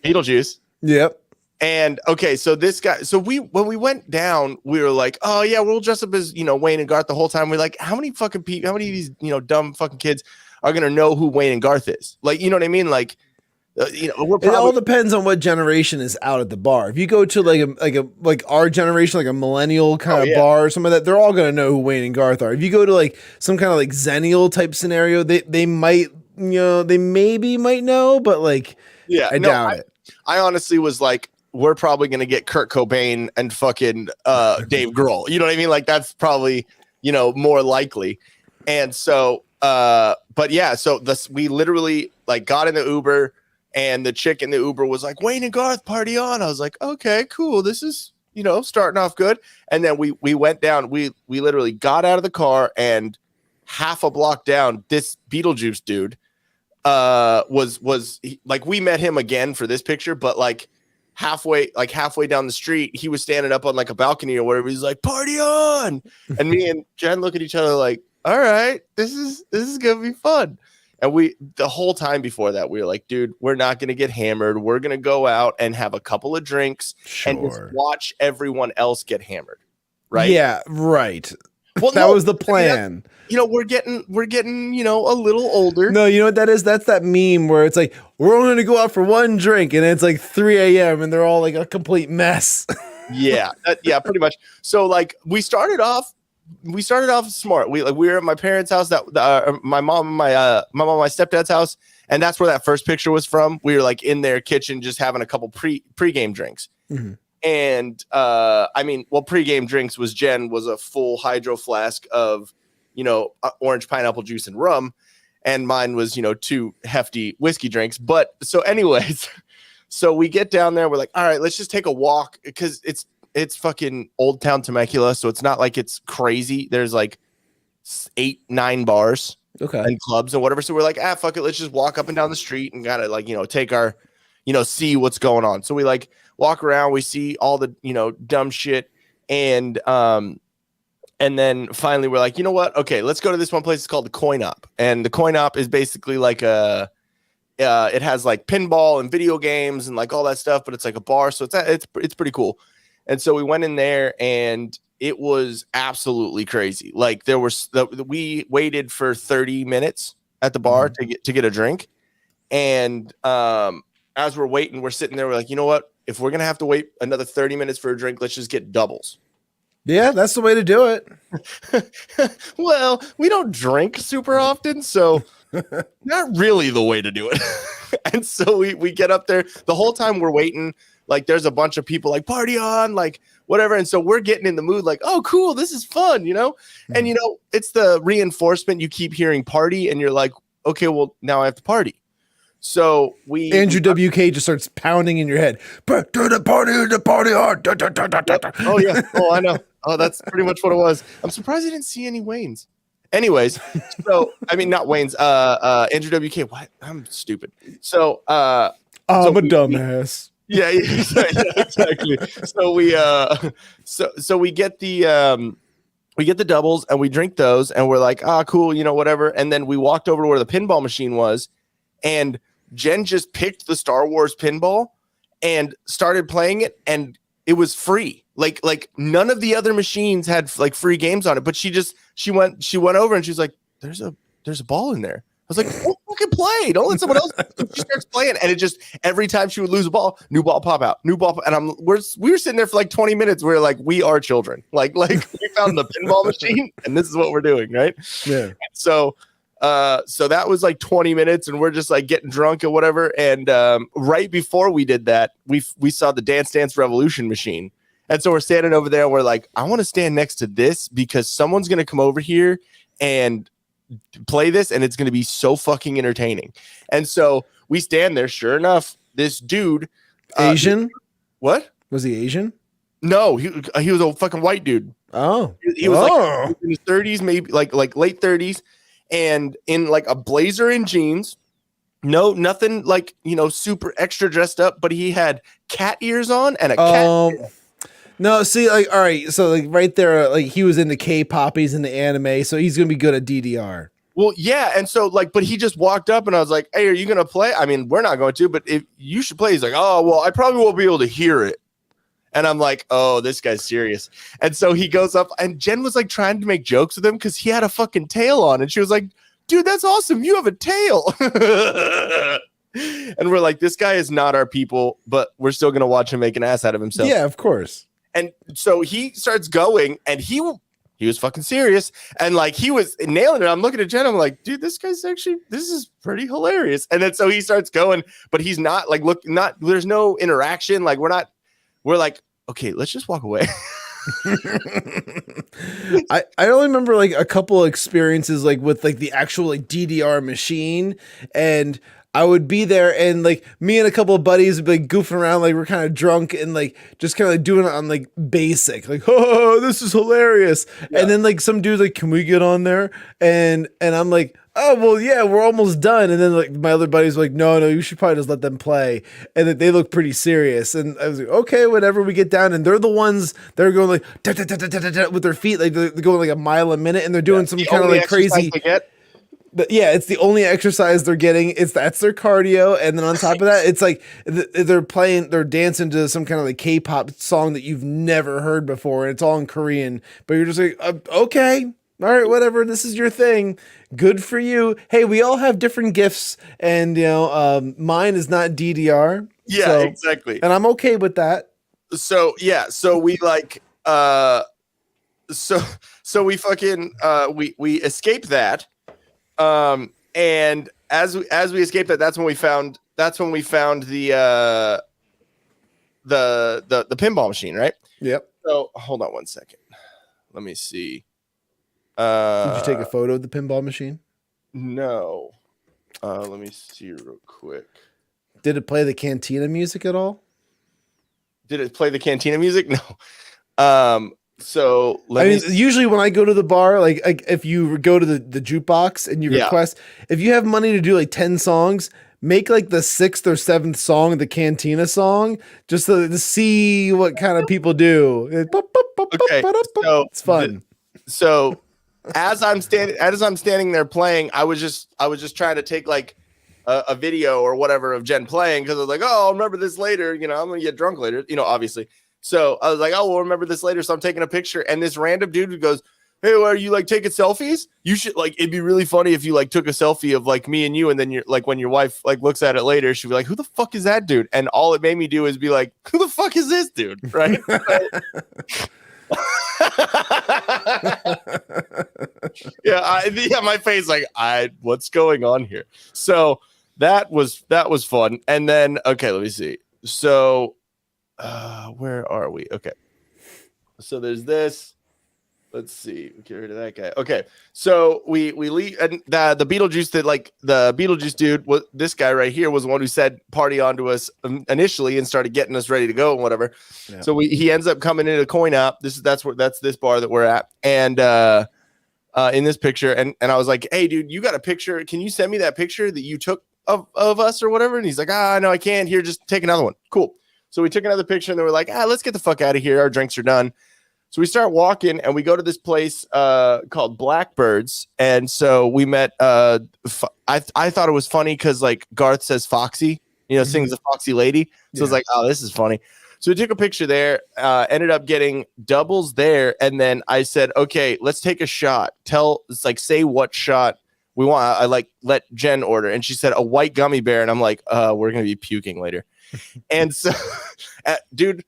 Speaker 2: Beetlejuice.
Speaker 3: Yep.
Speaker 2: And okay, so this guy, when we went down, we were like, oh yeah, we'll dress up as Wayne and Garth the whole time. We're like, how many of these dumb fucking kids are gonna know who Wayne and Garth is? Like, you know what I mean? Like, it all
Speaker 3: depends on what generation is out at the bar. If you go to like our generation, like a millennial kind of bar or something like that, they're all gonna know who Wayne and Garth are. If you go to like some kind of like Zennial type scenario, they might they maybe might know, but like I doubt it.
Speaker 2: I honestly was like, we're probably gonna get Kurt Cobain and fucking Dave Grohl. You know what I mean? Like that's probably more likely. And so but yeah, so we literally like got in the Uber. And the chick in the Uber was like, Wayne and Garth, party on. I was like, okay, cool. This is, starting off good. And then we went down. We literally got out of the car, and half a block down, this Beetlejuice dude was like, we met him again for this picture, but like halfway down the street, he was standing up on like a balcony or whatever. He's like, party on. And me and Jen look at each other like, all right, this is gonna be fun. And the whole time before that, we were like, dude, we're not going to get hammered. We're going to go out and have a couple of drinks and just watch everyone else get hammered. Right.
Speaker 3: Yeah. Right.
Speaker 2: Well,
Speaker 3: that was the plan.
Speaker 2: We're getting, a little older.
Speaker 3: No, you know what that is? That's that meme where it's like, we're only going to go out for one drink, and it's like 3 a.m. and they're all like a complete mess.
Speaker 2: Yeah. Pretty much. So like we started off smart. We were at my parents' house, my mom and my stepdad's house, and that's where that first picture was from. We were like in their kitchen just having a couple pre-game drinks. Mm-hmm. And pre-game drinks was a full hydro flask of orange pineapple juice and rum, and mine was 2 hefty whiskey drinks. But so anyways, so we get down there, we're like, all right, let's just take a walk, because it's fucking Old Town Temecula, so it's not like it's crazy. There's like 8-9 bars and clubs and whatever. So we're like, fuck it, let's just walk up and down the street and gotta like take our see what's going on. So we like walk around, we see all the dumb shit, and then finally we're like, you know what? Okay, let's go to this one place. It's called the Coin Op, and the Coin Op is basically like it has like pinball and video games and like all that stuff, but it's like a bar, so it's pretty cool. And so we went in there, and it was absolutely crazy. Like we waited for 30 minutes at the bar to get a drink. And as we're waiting, we're sitting there. We're like, you know what? If we're going to have to wait another 30 minutes for a drink, let's just get doubles.
Speaker 3: Yeah, that's the way to do it.
Speaker 2: Well, we don't drink super often, so not really the way to do it. And so we get up there. The whole time we're waiting, like there's a bunch of people like party on, like whatever. And so we're getting in the mood like, oh, cool, this is fun, And, it's the reinforcement. You keep hearing party, and you're like, okay, well, now I have to party. So
Speaker 3: Andrew WK just starts pounding in your head. Back to the party hard.
Speaker 2: Oh, yeah. Oh, I know. Oh, that's pretty much what it was. I'm surprised I didn't see any Waynes. Anyways, so I mean, not Wayne's, Andrew WK. What? I'm stupid. So
Speaker 3: I'm a dumbass.
Speaker 2: Yeah, exactly. So we get the doubles, and we drink those, and we're like, cool, whatever. And then we walked over to where the pinball machine was, and Jen just picked the Star Wars pinball and started playing it, and it was free. Like none of the other machines had like free games on it, but she went over, and she's like, there's a ball in there. I was like, don't fucking play. Don't let someone else. She starts playing, and it just, every time she would lose a ball, new ball pop out, new ball. And we were sitting there for like 20 minutes. We're like, we are children. Like we found the pinball machine, and this is what we're doing, right?
Speaker 3: Yeah.
Speaker 2: So that was like 20 minutes, and we're just like getting drunk or whatever. And right before we did that, we saw the Dance Dance Revolution machine, And so we're standing over there and we're like, I want to stand next to this because someone's going to come over here and play this and it's going to be so fucking entertaining. And so we stand there. Sure enough, this dude.
Speaker 3: Asian?
Speaker 2: What?
Speaker 3: Was he Asian?
Speaker 2: No, he was a fucking white dude.
Speaker 3: Oh.
Speaker 2: He was like in his 30s, maybe like late 30s, and in like a blazer and jeans. No, nothing like, super extra dressed up, but he had cat ears on and a cat.
Speaker 3: No, see, like, all right, so like right there, like he was into K-pop, he's into anime, so he's gonna be good at DDR.
Speaker 2: Well, yeah, and so like, but he just walked up and I was like, "Hey, are you gonna play?" I mean, we're not going to, but if you should play, he's like, "Oh, well, I probably won't be able to hear it." And I'm like, "Oh, this guy's serious." And so he goes up, and Jen was like trying to make jokes with him because he had a fucking tail on, and she was like, "Dude, that's awesome! You have a tail." And we're like, "This guy is not our people, but we're still gonna watch him make an ass out of himself."
Speaker 3: Yeah, of course.
Speaker 2: And so he starts going, and he was fucking serious, and like he was nailing it. I'm looking at Jen, I'm like, dude, this is pretty hilarious. And then so he starts going, but he's not like there's no interaction. Like we're like, okay, let's just walk away.
Speaker 3: I only remember like a couple of experiences like with like the actual like DDR machine, and I would be there and like me and a couple of buddies would be like goofing around, like we're kind of drunk and like just kind of like doing it on like basic, like, oh, this is hilarious. Yeah. And then like some dude's like, can we get on there? And I'm like, oh, well, yeah, we're almost done. And then like my other buddies were like, no, you should probably just let them play. And they look pretty serious. And I was like, okay, whatever. We get down and they're the ones that are going like with their feet, like they're going like a mile a minute and they're doing some kind of like crazy. But yeah, it's the only exercise they're getting. That's their cardio, and then on top of that, it's like they're dancing to some kind of like K-pop song that you've never heard before, and it's all in Korean. But you're just like, okay, all right, whatever. This is your thing. Good for you. Hey, we all have different gifts, and mine is not DDR.
Speaker 2: Yeah,
Speaker 3: so,
Speaker 2: exactly.
Speaker 3: And I'm okay with that.
Speaker 2: So yeah, so we like so we fucking we escaped that. And as we escaped that, that's when we found the pinball machine, right?
Speaker 3: Yep.
Speaker 2: So hold on one second. Let me see.
Speaker 3: Did you take a photo of the pinball machine?
Speaker 2: No. Let me see real quick.
Speaker 3: Did it play the Cantina music at all?
Speaker 2: Did it play the Cantina music? No. So
Speaker 3: usually when I go to the bar, like if you go to the jukebox and you request, if you have money to do like 10 songs, make like the 6th or 7th song the Cantina song, just to see what kind of people do.
Speaker 2: Okay, so
Speaker 3: it's fun.
Speaker 2: So as I'm standing there playing, I was just trying to take like a video or whatever of Jen playing because I was like, oh, I'll remember this later. I'm gonna get drunk later. Obviously. So I was like, oh, we'll remember this later. So I'm taking a picture, and this random dude who goes, hey, are you like taking selfies? You should like, it'd be really funny if you like took a selfie of like me and you, and then you're like, when your wife like looks at it later, she'll be like, who the fuck is that dude? And all it made me do is be like, who the fuck is this dude? Right? My face like, what's going on here? So that was fun. And then okay, let me see. So where are we? Okay. So there's this. Let's see. Get rid of that guy. Okay. So we leave, and the Beetlejuice dude was this guy right here was the one who said party on to us initially and started getting us ready to go and whatever. Yeah. So he ends up coming into Coin Op. That's this bar that we're at. And in this picture, and I was like, hey dude, you got a picture? Can you send me that picture that you took of us or whatever? And he's like, no, I can't. Here, just take another one. Cool. So we took another picture and they were like, let's get the fuck out of here. Our drinks are done. So we start walking and we go to this place called Blackbirds. And so we met, I thought it was funny because like Garth says Foxy, sings the Foxy Lady. So it's like, oh, this is funny. So we took a picture there, ended up getting doubles there. And then I said, okay, let's take a shot. Say what shot we want. I like let Jen order. And she said a white gummy bear. And I'm like, we're going to be puking later. And so, dude,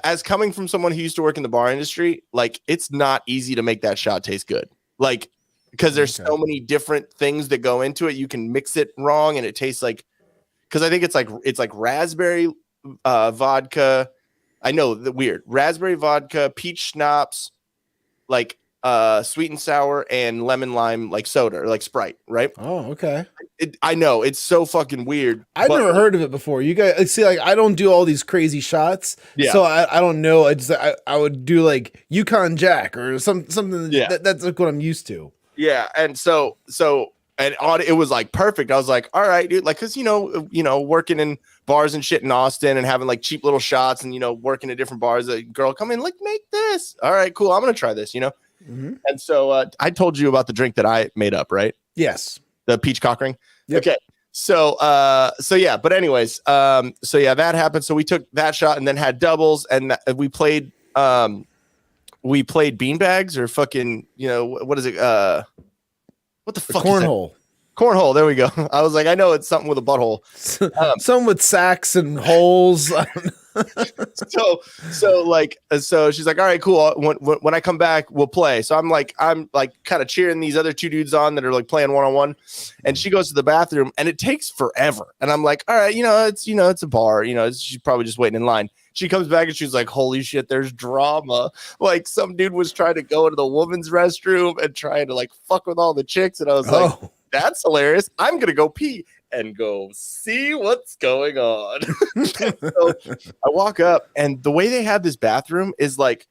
Speaker 2: as coming from someone who used to work in the bar industry, like it's not easy to make that shot taste good. Like, because there's so many different things that go into it. You can mix it wrong and it tastes like, because I think it's like raspberry vodka, I know the weird raspberry vodka, peach schnapps, like sweet and sour, and lemon lime like soda or like Sprite, right?
Speaker 3: Oh, okay.
Speaker 2: I know it's so fucking weird.
Speaker 3: I've never heard of it before. You guys see, like, I don't do all these crazy shots,
Speaker 2: Yeah.
Speaker 3: so I don't know. I would do like Yukon Jack or something.
Speaker 2: Yeah.
Speaker 3: That's like what I'm used to.
Speaker 2: Yeah, and so it was like perfect. I was like, all right, dude, like, cause you know, working in bars and shit in Austin and having like cheap little shots and working at different bars. A girl come in like, make this. All right, cool. I'm gonna try this.
Speaker 3: Mm-hmm.
Speaker 2: And so I told you about the drink that I made up, right?
Speaker 3: Yes.
Speaker 2: The peach cock ring.
Speaker 3: Yep.
Speaker 2: Okay. So yeah, but anyways, so yeah, that happened. So we took that shot and then had doubles, and we played beanbags or fucking, what is it? What the fuck?
Speaker 3: Cornhole.
Speaker 2: Cornhole. There we go. I was like, I know it's something with a butthole.
Speaker 3: Some with sacks and holes.
Speaker 2: So she's like, all right, cool. When I come back, we'll play. So I'm like kind of cheering these other two dudes on that are like playing one-on-one. And she goes to the bathroom and it takes forever. And I'm like, all right, it's a bar, she's probably just waiting in line. She comes back and she's like, holy shit, there's drama. Like some dude was trying to go into the woman's restroom and trying to like fuck with all the chicks. And I was like, that's hilarious. I'm going to go pee and go see what's going on. So I walk up, and the way they have this bathroom is like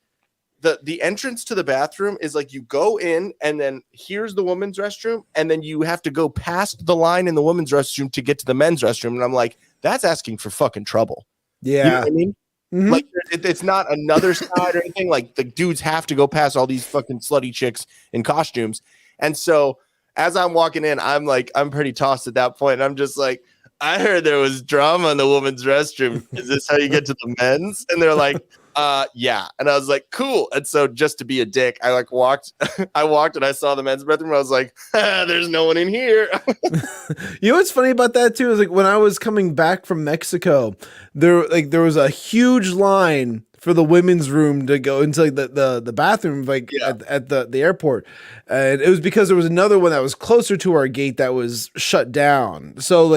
Speaker 2: the entrance to the bathroom is like you go in, and then here's the woman's restroom, and then you have to go past the line in the woman's restroom to get to the men's restroom. And I'm like, that's asking for fucking trouble.
Speaker 3: Yeah.
Speaker 2: You know what I mean?
Speaker 3: Mm-hmm.
Speaker 2: Like it's not another side or anything. Like the dudes have to go past all these fucking slutty chicks in costumes. And so as I'm walking in, I'm pretty tossed at that point. And I'm just like, I heard there was drama in the woman's restroom. Is this how you get to the men's? And they're like, yeah. And I was like, cool. And so just to be a dick, I walked and I saw the men's bathroom. I was like, there's no one in here.
Speaker 3: You know what's funny about that too is like when I was coming back from Mexico, there was a huge line for the women's room to go into like the bathroom at the airport, and it was because there was another one that was closer to our gate that was shut down. So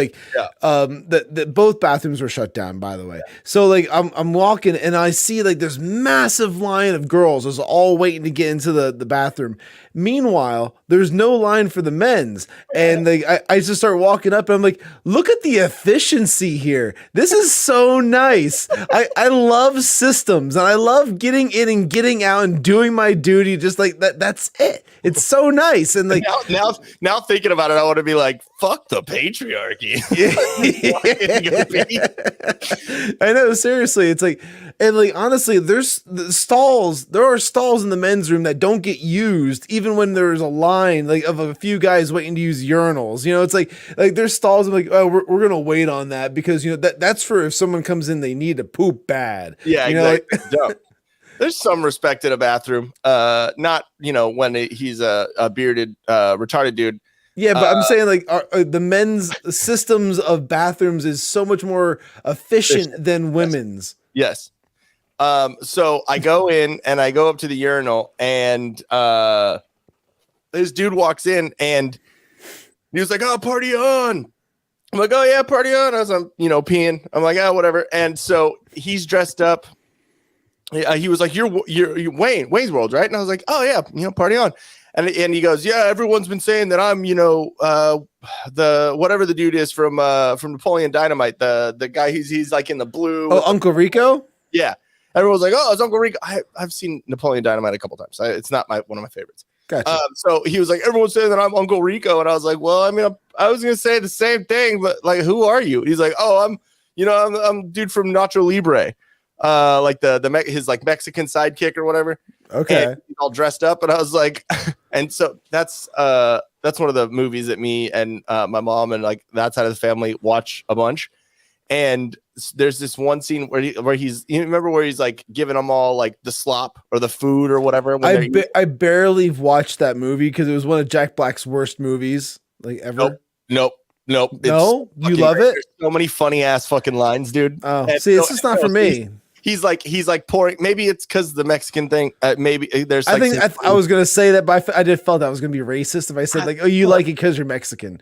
Speaker 3: both bathrooms were shut down, by the way. So like I'm walking and I see like this massive line of girls was all waiting to get into the bathroom. Meanwhile, there's no line for the men's, and like I just start walking up and I'm like, look at the efficiency here. This is so nice. I love systems. And I love getting in and getting out and doing my duty just like that. That's it. It's so nice. And like
Speaker 2: now thinking about it, I want to be like, fuck the patriarchy.
Speaker 3: I know, seriously. It's like, and like honestly, there are stalls in the men's room that don't get used even when there's a line like of a few guys waiting to use urinals. It's like there's stalls. I'm like, oh, we're gonna wait on that because that's for if someone comes in, they need to poop bad.
Speaker 2: Yeah, exactly. There's some respect in a bathroom. Not when he's a bearded retarded dude.
Speaker 3: Yeah, but I'm saying like the men's systems of bathrooms is so much more efficient than women's.
Speaker 2: Yes. So I go in and I go up to the urinal, and this dude walks in and he was like, "Oh, party on!" I'm like, "Oh yeah, party on!" As I'm peeing, I'm like, "Oh, whatever." And so he's dressed up. He was like, "You're Wayne's World, right?" And I was like, "Oh yeah, party on." And he goes, "Yeah, everyone's been saying that I'm, the whatever the dude is from Napoleon Dynamite, the guy he's like in the blue."
Speaker 3: Oh, Uncle Rico?
Speaker 2: Yeah. Everyone's like, "Oh, it's Uncle Rico." I've seen Napoleon Dynamite a couple times. It's not one of my favorites.
Speaker 3: Gotcha.
Speaker 2: So he was like, "Everyone's saying that I'm Uncle Rico," and I was like, "Well, I mean, I was gonna say the same thing, but like, who are you?" He's like, "Oh, I'm dude from Nacho Libre." Like his like Mexican sidekick or whatever.
Speaker 3: Okay.
Speaker 2: And he's all dressed up, and I was like, and so that's one of the movies that me and my mom and like that side of the family watch a bunch. And there's this one scene where he's you remember where he's like giving them all like the slop or the food or whatever.
Speaker 3: I barely watched that movie because it was one of Jack Black's worst movies like ever.
Speaker 2: Nope.
Speaker 3: No, you love it.
Speaker 2: There's so many funny ass fucking lines, dude.
Speaker 3: Oh, and see, it's just not for me.
Speaker 2: He's like pouring. Maybe it's because the Mexican thing. Maybe there's.
Speaker 3: I think I was gonna say that, but I did felt that was gonna be racist if I said like, "Oh, you like it because you're Mexican."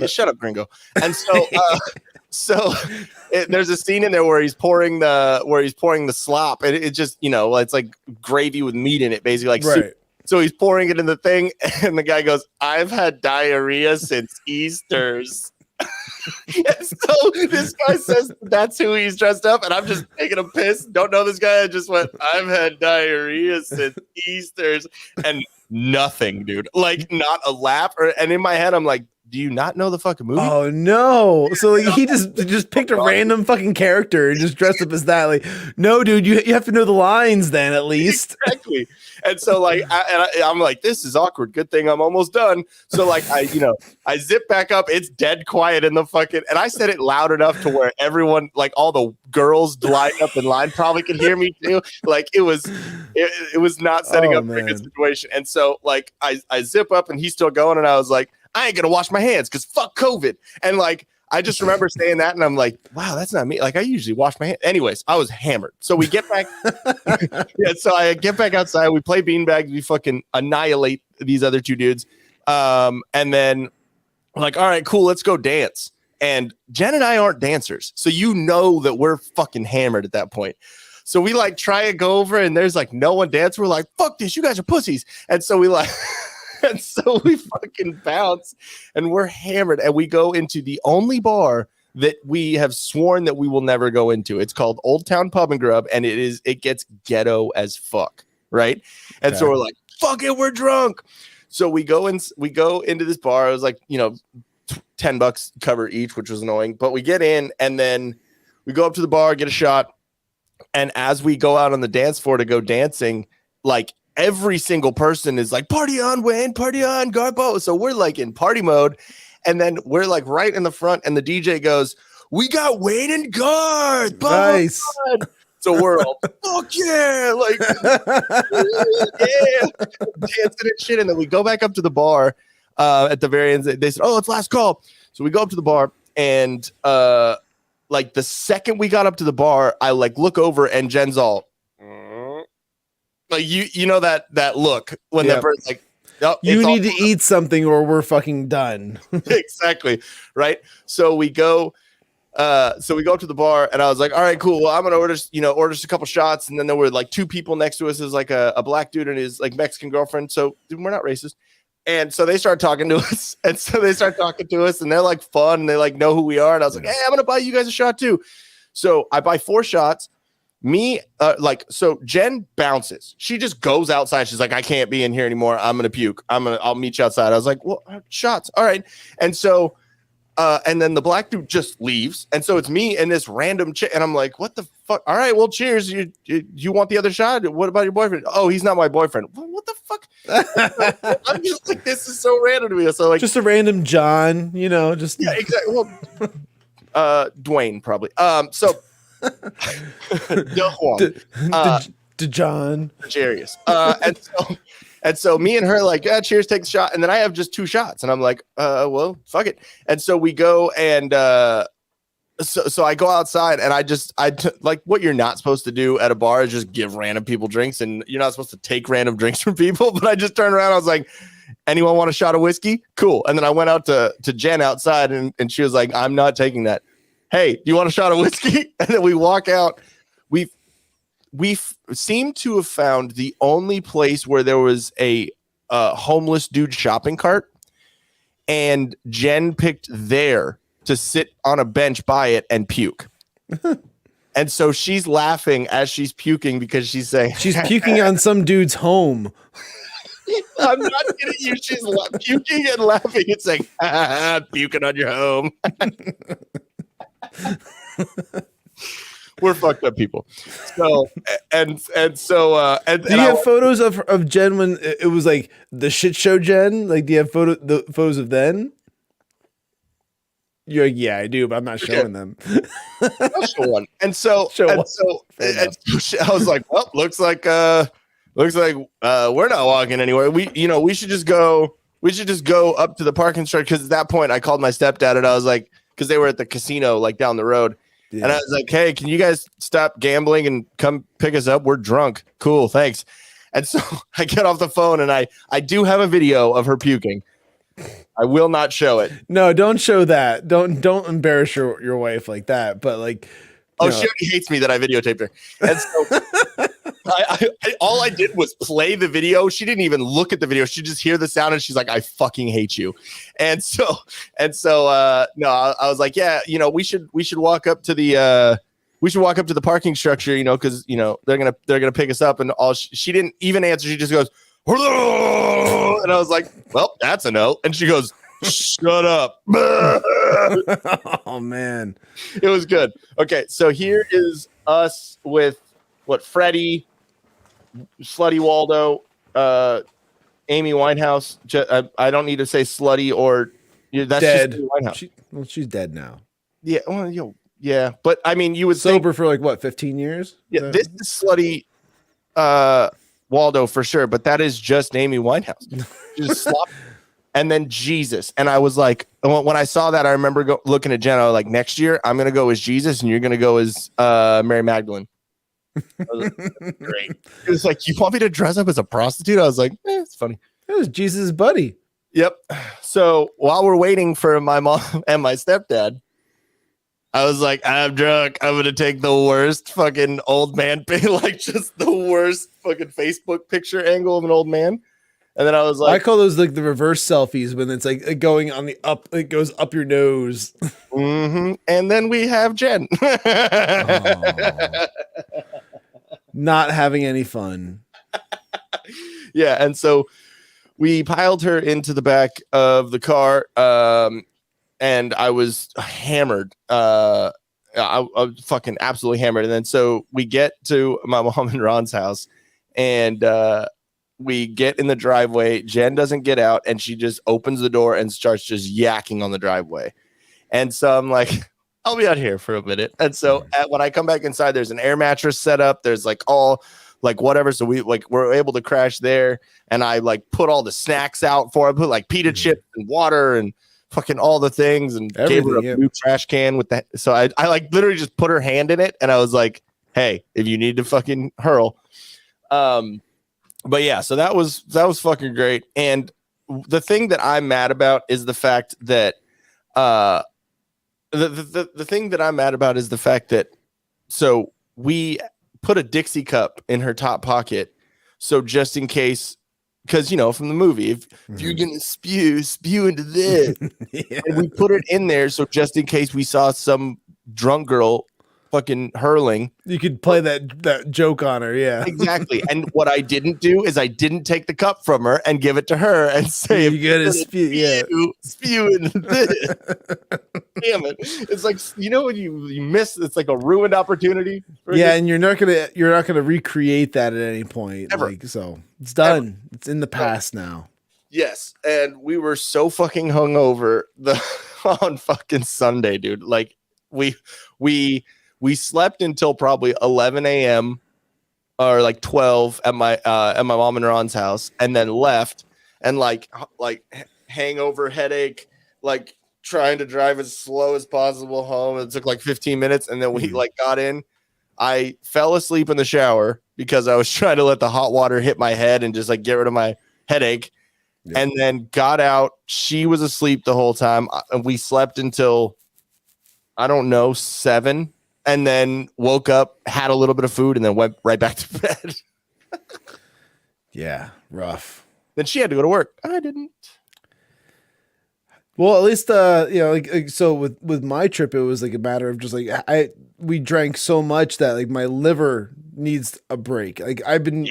Speaker 2: Shut up, gringo. And so, So there's a scene in there where he's pouring the slop, and it just, it's like gravy with meat in it, basically, like soup. So he's pouring it in the thing, and the guy goes, "I've had diarrhea since Easter's." And so this guy says that's who he's dressed up, and I'm just taking a piss. Don't know this guy. I just went, "I've had diarrhea since Easter's," and nothing, dude. Like, not a laugh. And in my head, I'm like, do you not know the fucking movie?
Speaker 3: Oh no! So like he just picked a random fucking character and just dressed up as that. Like, no, dude, you have to know the lines then at least.
Speaker 2: Exactly. And so like I'm like, this is awkward. Good thing I'm almost done. So like I zip back up. It's dead quiet in the fucking, and I said it loud enough to where everyone, like all the girls lined up in line, probably could hear me too. Like it was not setting up for a good situation. And so like I zip up and he's still going, and I was like, I ain't gonna wash my hands because fuck COVID. And like, I just remember saying that, and I'm like, wow, that's not me. Like, I usually wash my hands. Anyways, I was hammered. So we get back. So I get back outside. We play beanbags. We fucking annihilate these other two dudes. And then we're like, all right, cool, let's go dance. And Jen and I aren't dancers, so that we're fucking hammered at that point. So we like try to go over, and there's like no one dance. We're like, fuck this, you guys are pussies. And so we like. And so we fucking bounce, and we're hammered, and we go into the only bar that we have sworn that we will never go into. It's called Old Town Pub and Grub, and it gets ghetto as fuck, right? And so we're like, fuck it, we're drunk. So we go into this bar. It was like, $10 cover each, which was annoying. But we get in, and then we go up to the bar, get a shot, and as we go out on the dance floor to go dancing, like, every single person is like, party on, Wayne, party on, Garbo. So we're like in party mode. And then we're like right in the front, and the DJ goes, we got Wayne and Garth.
Speaker 3: Nice.
Speaker 2: So we're all, fuck yeah. Like, yeah. Dancing and shit. And then we go back up to the bar at the very end. They said, oh, it's last call. So we go up to the bar, and like the second we got up to the bar, I like look over, and Jen's all, like you know that look when that person's like, oh,
Speaker 3: you need to eat something or we're fucking done.
Speaker 2: Exactly, right? So we go up to the bar, and I was like, all right, cool. Well, I'm gonna order just a couple shots, and then there were like two people next to us. Is like a black dude and his like Mexican girlfriend. So we're not racist. And so they start talking to us, and they're like fun, and they like know who we are. And I was like, hey, I'm gonna buy you guys a shot too. So I buy 4 shots. So Jen bounces. She just goes outside. She's like, I can't be in here anymore. I'm going to puke. I'll meet you outside. I was like, well, shots. All right. And so, and then the black dude just leaves. And so it's me and this random chick. And I'm like, what the fuck? All right, well, cheers. You want the other shot? What about your boyfriend? Oh, he's not my boyfriend. What the fuck? I'm just like, this is so random to me. So like,
Speaker 3: just a random John, just. Yeah,
Speaker 2: exactly. Well, Dwayne probably. So.
Speaker 3: John
Speaker 2: Jarius. And so me and her like, cheers, take the shot, and then I have just 2 shots, and I'm like, well, fuck it. And so we go, and so I go outside, and like what you're not supposed to do at a bar is just give random people drinks, and you're not supposed to take random drinks from people. But I just turned around, I was like, anyone want a shot of whiskey? Cool. And then I went out to Jen outside, and she was like, I'm not taking that. Hey, do you want a shot of whiskey? And then we walk out. We seem to have found the only place where there was a homeless dude shopping cart, and Jen picked there to sit on a bench by it and puke. And so she's laughing as she's puking because she's saying
Speaker 3: she's puking on some dude's home.
Speaker 2: I'm not kidding you. She's puking and laughing. It's like, puking on your home. We're fucked up people. So and do
Speaker 3: you have photos of Jen when it was like the shit show Jen? Like, do you have photos of then? You're like, yeah, I do, but I'm not showing them.
Speaker 2: I'll show one. And so I was like, well, looks like we're not walking anywhere. We should just go up to the parking structure, because at that point I called my stepdad, and I was like, because they were at the casino like down the road. Yeah. And I was like, hey, can you guys stop gambling and come pick us up? We're drunk. Cool, thanks. And so I get off the phone, and I do have a video of her puking. I will not show it.
Speaker 3: No, don't show that. Don't embarrass your wife like that. But like,
Speaker 2: oh, she already hates me that I videotaped her. And so all I did was play the video. She didn't even look at the video. She just hear the sound and she's like, I fucking hate you. And so no, I was like, yeah, we should walk up to the parking structure, because they're gonna pick us up. And all she didn't even answer. She just goes, hello! And I was like, well, that's a no. And she goes, shut up.
Speaker 3: Oh man,
Speaker 2: it was good. Okay, so here is us with Freddie, Slutty Waldo, Amy Winehouse. I don't need to say slutty or that's
Speaker 3: dead.
Speaker 2: Just Amy Winehouse.
Speaker 3: She's dead now.
Speaker 2: Yeah, well, yeah, but I mean, you would
Speaker 3: sober for like what, 15 years?
Speaker 2: Yeah, this is slutty Waldo for sure, but that is just Amy Winehouse. Just slop. And then Jesus. And I was like, when I saw that, I remember looking at Jenna, like, next year, I'm going to go as Jesus and you're going to go as Mary Magdalene. I was like, great. It was like, you want me to dress up as a prostitute? I was like, it's funny.
Speaker 3: That was Jesus' buddy.
Speaker 2: Yep. So while we're waiting for my mom and my stepdad, I was like, I'm drunk. I'm going to take the worst fucking old man, like just the worst fucking Facebook picture angle of an old man. And then I was like,
Speaker 3: I call those like the reverse selfies when it's like going on the up, it goes up your nose.
Speaker 2: Mm-hmm. And then we have Jen.
Speaker 3: Not having any fun.
Speaker 2: Yeah. And so we piled her into the back of the car. And I was hammered. I was fucking absolutely hammered. And then so we get to my mom and Ron's house and, we get in the driveway. Jen doesn't get out and she just opens the door and starts just yakking on the driveway. And so I'm like, I'll be out here for a minute. And so when I come back inside, there's an air mattress set up. There's like all like whatever. So we're able to crash there. And I like put all the snacks out for her, put like pita chips and water and fucking all the things and gave her a blue trash can with that. So I like literally just put her hand in it. And I was like, hey, if you need to fucking hurl, but yeah, so that was fucking great. And the thing that I'm mad about is the fact that the thing that I'm mad about is the fact that so we put a Dixie cup in her top pocket. So just in case, because from the movie, if you're gonna spew into this, yeah. And we put it in there. So just in case we saw some drunk girl fucking hurling,
Speaker 3: you could play that joke on her. Yeah,
Speaker 2: exactly. And what I didn't do is I didn't take the cup from her and give it to her and say,
Speaker 3: you gotta spew
Speaker 2: into this. Damn it. It's like, when you miss, it's like a ruined opportunity.
Speaker 3: Yeah. And you're not gonna recreate that at any point.
Speaker 2: Ever.
Speaker 3: Like, so it's done. Ever. It's in the past now.
Speaker 2: Yes. And we were so fucking hungover on fucking Sunday, dude. Like we slept until probably 11 a.m. or like 12 at my mom and Ron's house, and then left and like hangover, headache, like trying to drive as slow as possible home. It took like 15 minutes, and then we like got in. I fell asleep in the shower because I was trying to let the hot water hit my head and just like get rid of my headache. Yeah. And then got out. She was asleep the whole time, and we slept until I don't know 7. And then woke up, had a little bit of food, and then went right back to bed.
Speaker 3: Yeah, rough.
Speaker 2: Then she had to go to work. I didn't.
Speaker 3: Well, at least like so with my trip, it was like a matter of just like we drank so much that like my liver needs a break. Like I've been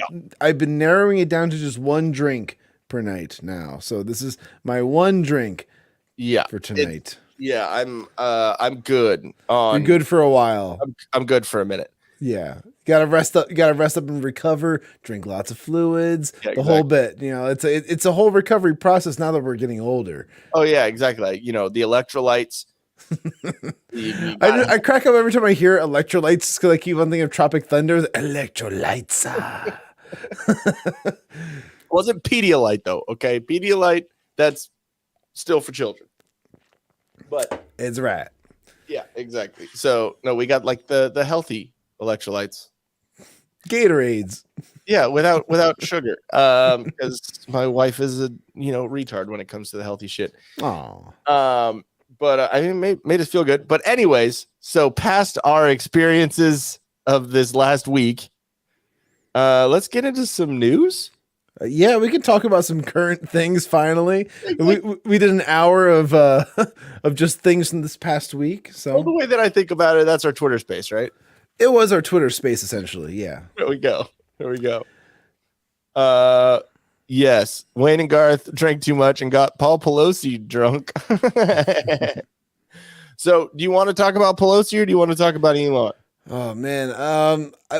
Speaker 3: narrowing it down to just one drink per night now. So this is my one drink.
Speaker 2: Yeah,
Speaker 3: for tonight.
Speaker 2: Yeah, I'm good.
Speaker 3: You're good for a while.
Speaker 2: I'm good for a minute.
Speaker 3: Yeah, gotta rest up. You gotta rest up and recover. Drink lots of fluids. Yeah, the whole bit. It's a whole recovery process now that we're getting older.
Speaker 2: Oh yeah, exactly. The electrolytes.
Speaker 3: I crack up every time I hear electrolytes because I keep on thinking of Tropic Thunder. Electrolytes.
Speaker 2: Wasn't Pedialyte though? Okay, Pedialyte. That's still for children. But
Speaker 3: it's right.
Speaker 2: Yeah, exactly. So no, we got like the healthy electrolytes.
Speaker 3: Gatorades.
Speaker 2: Yeah, without sugar. Because my wife is a retard when it comes to the healthy shit.
Speaker 3: Oh.
Speaker 2: But I think made us feel good. But anyways, so past our experiences of this last week, let's get into some news.
Speaker 3: Yeah, we can talk about some current things. Finally, we did an hour of of just things from this past week. So
Speaker 2: the way that I think about it, that's our Twitter space, right?
Speaker 3: It was our Twitter space, essentially. Yeah.
Speaker 2: There we go. Yes, Wayne and Garth drank too much and got Paul Pelosi drunk. So, do you want to talk about Pelosi or do you want to talk about Elon?
Speaker 3: Oh man,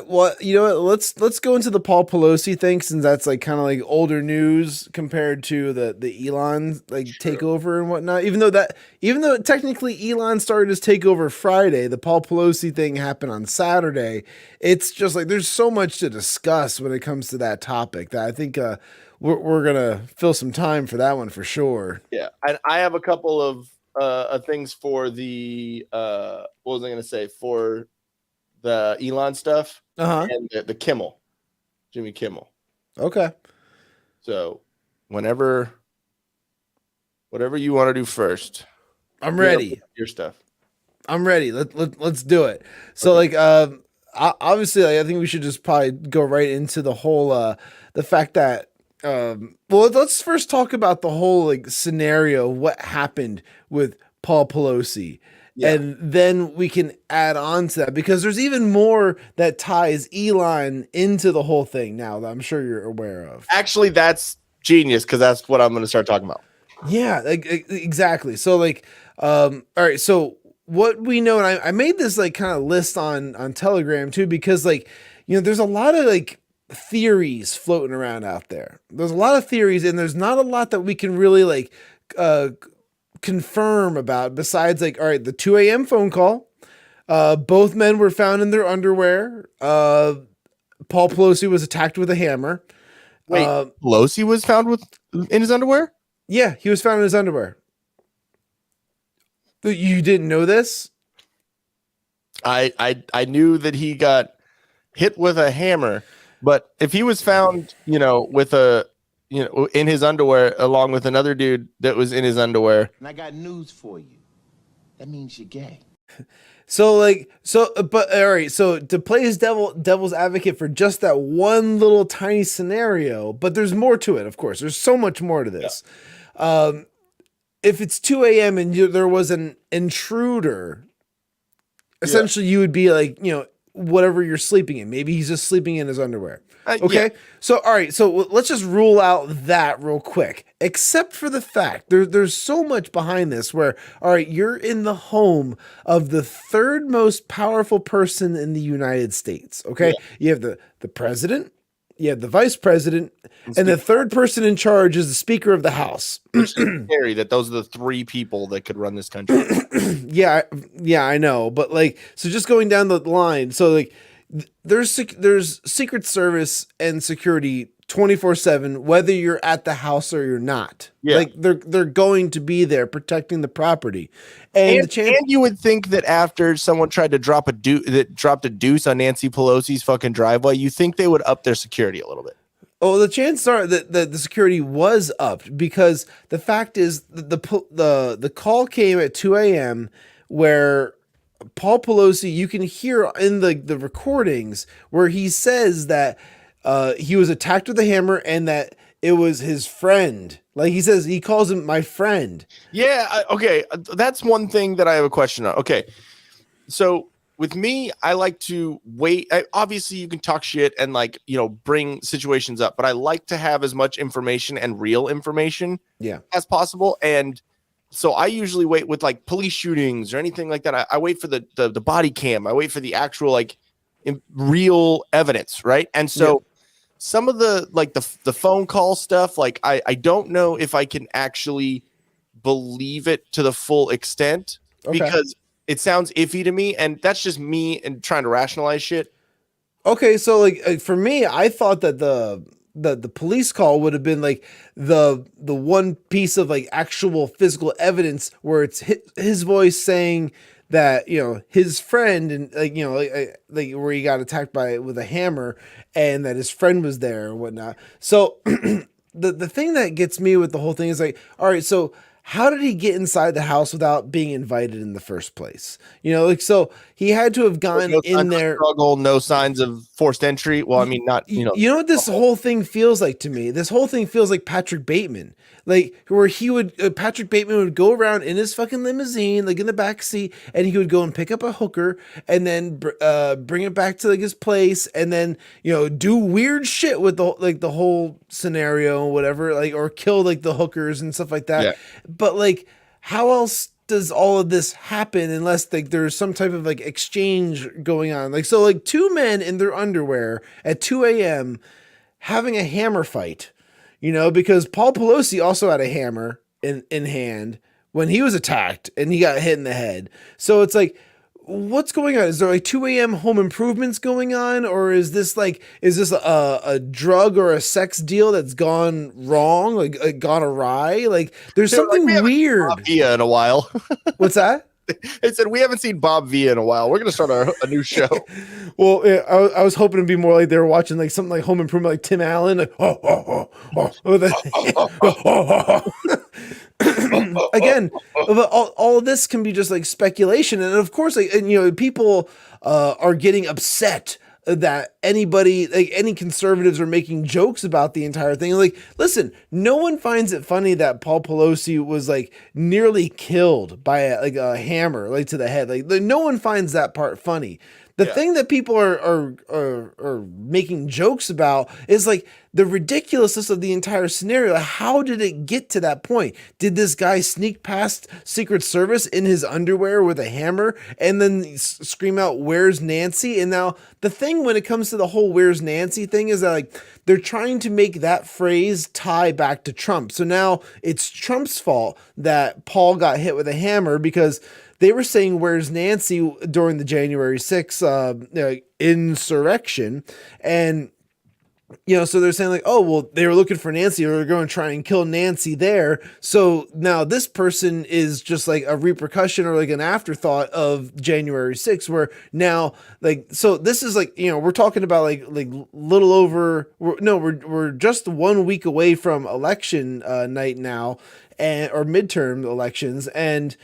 Speaker 3: well, you know what? Let's go into the Paul Pelosi thing, since that's like kind of like older news compared to the Elon takeover and whatnot. Even though technically Elon started his takeover Friday, the Paul Pelosi thing happened on Saturday. It's just like there's so much to discuss when it comes to that topic that I think we're gonna fill some time for that one for sure.
Speaker 2: Yeah, and I have a couple of things for the what was I gonna say for the Elon stuff and the Kimmel, Jimmy Kimmel.
Speaker 3: Okay.
Speaker 2: So whatever you want to do first.
Speaker 3: I'm ready.
Speaker 2: Your stuff.
Speaker 3: I'm ready. Let's do it. So obviously I think we should just probably go right into the whole the fact that well, let's first talk about the whole scenario, what happened with Paul Pelosi. Yeah. And then we can add on to that, because there's even more that ties Elon into the whole thing now that I'm sure you're aware of.
Speaker 2: Actually, that's genius, because that's what I'm going to start talking about.
Speaker 3: Yeah, exactly. So all right. So what we know, and I made this kind of list on Telegram too, because there's a lot of theories floating around out there. There's a lot of theories, and there's not a lot that we can really confirm about, besides all right, the 2 a.m. phone call, both men were found in their underwear. Paul Pelosi was attacked with a hammer.
Speaker 2: Wait, Pelosi was found in his underwear?
Speaker 3: Yeah, he was found in his underwear. You didn't know this?
Speaker 2: I knew that he got hit with a hammer, but if he was found with a in his underwear, along with another dude that was in his underwear.
Speaker 9: And I got news for you. That means you're gay.
Speaker 3: But all right. So to play his devil's advocate for just that one little tiny scenario, but there's more to it. Of course, there's so much more to this. Yeah. If it's 2 a.m. and there was an intruder, essentially you would be whatever you're sleeping in. Maybe he's just sleeping in his underwear. Okay. Yeah. So, all right. So let's just rule out that real quick, except for the fact there's so much behind this where, all right, you're in the home of the third most powerful person in the United States. Okay. Yeah. You have the president, you have the vice president, and the third person in charge is the Speaker of the House.
Speaker 2: It's scary that those are the three people that could run this country.
Speaker 3: Yeah, I know. But so just going down the line. So there's Secret Service and security 24/7, whether you're at the house or you're not. Yeah. They're going to be there protecting the property. And
Speaker 2: you would think that after someone tried to dropped a deuce on Nancy Pelosi's fucking driveway, you think they would up their security a little bit.
Speaker 3: Oh, the chances are that the security was upped, because the fact is the call came at 2 a.m. where Paul Pelosi, you can hear in the recordings where he says that he was attacked with a hammer and that it was his friend. He says he calls him my friend. Yeah.
Speaker 2: Okay. That's one thing that I have a question on. Okay. So with me, I like to wait. Obviously, you can talk shit and bring situations up, but I like to have as much information and real information as possible. And so I usually wait with police shootings or anything like that. I wait for the body cam. I wait for the actual real evidence, right? And so some of the phone call stuff, I don't know if I can actually believe it to the full extent, because it sounds iffy to me, and that's just me and trying to rationalize shit.
Speaker 3: Okay, so for me, I thought that the police call would have been the one piece of actual physical evidence where it's his voice saying that, you know, his friend and like, you know, like where he got attacked with a hammer, and that his friend was there and whatnot. So the thing that gets me with the whole thing is like, all right, so how did he get inside the house without being invited in the first place? You know, like, so he had to have gone in there.
Speaker 2: Struggle, no signs of forced entry. Well, I mean, not, you know.
Speaker 3: You know what this whole thing feels like to me? This whole thing feels like Patrick Bateman. Like, where he would, Patrick Bateman would go around in his fucking limousine, like in the back seat, and he would go and pick up a hooker and then bring it back to like his place, and then, you know, do weird shit with the whole scenario or whatever, like, or kill like the hookers and stuff like that. Yeah. But like, how else does all of this happen unless like there's some type of like exchange going on? Like, so like two men in their underwear at 2 a.m. having a hammer fight. You know, because Paul Pelosi also had a hammer in hand when he was attacked and he got hit in the head. So it's like, what's going on? Is there like 2 a.m. home improvements going on? Or is this a drug or a sex deal that's gone wrong? Like gone awry? Like there's something weird.
Speaker 2: Bob Villa in a while.
Speaker 3: What's that?
Speaker 2: It said, we haven't seen Bob Villa in a while. We're going to start a new show.
Speaker 3: Well, I was hoping to be more like they were watching like something like Home Improvement, like Tim Allen. Like, again, all of this can be just like speculation. And of course, like, and, you know, people are getting upset that anybody, like any conservatives, are making jokes about the entire thing. Like, listen, no one finds it funny that Paul Pelosi was like nearly killed by a hammer, like to the head. Like, no one finds that part funny. The thing that people are making jokes about is like the ridiculousness of the entire scenario. How did it get to that point? Did this guy sneak past Secret Service in his underwear with a hammer and then scream out, "Where's Nancy?" And now the thing when it comes to the whole "Where's Nancy" thing is that like they're trying to make that phrase tie back to Trump. So now it's Trump's fault that Paul got hit with a hammer because they were saying "Where's Nancy" during the January 6th insurrection. And, you know, so they're saying like, oh, well, they were looking for Nancy, or they're going to try and kill Nancy there. So now this person is just like a repercussion or like an afterthought of January 6th, where now like, so this is like, you know, we're talking about like little over, we're just 1 week away from election night now, or midterm elections. And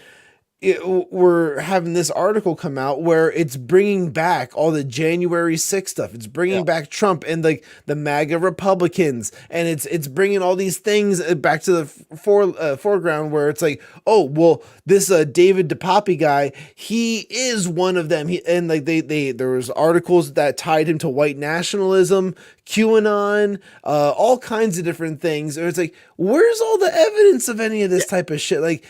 Speaker 3: we're having this article come out where it's bringing back all the January 6th stuff. It's bringing back Trump and like the MAGA Republicans, and it's bringing all these things back to the foreground, where it's like, oh, well, this David DePapi guy, he is one of them. And like there was articles that tied him to white nationalism, QAnon, all kinds of different things. And it's like, where's all the evidence of any of this type of shit? Like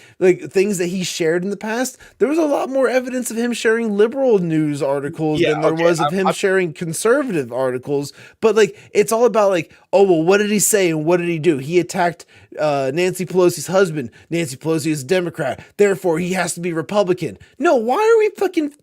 Speaker 3: things that he shared in the past. There was a lot more evidence of him sharing liberal news articles than there was of him sharing conservative articles. But like, it's all about like, oh, well, what did he say and what did he do? He attacked Nancy Pelosi's husband. Nancy Pelosi is a Democrat, therefore he has to be Republican. No, why are we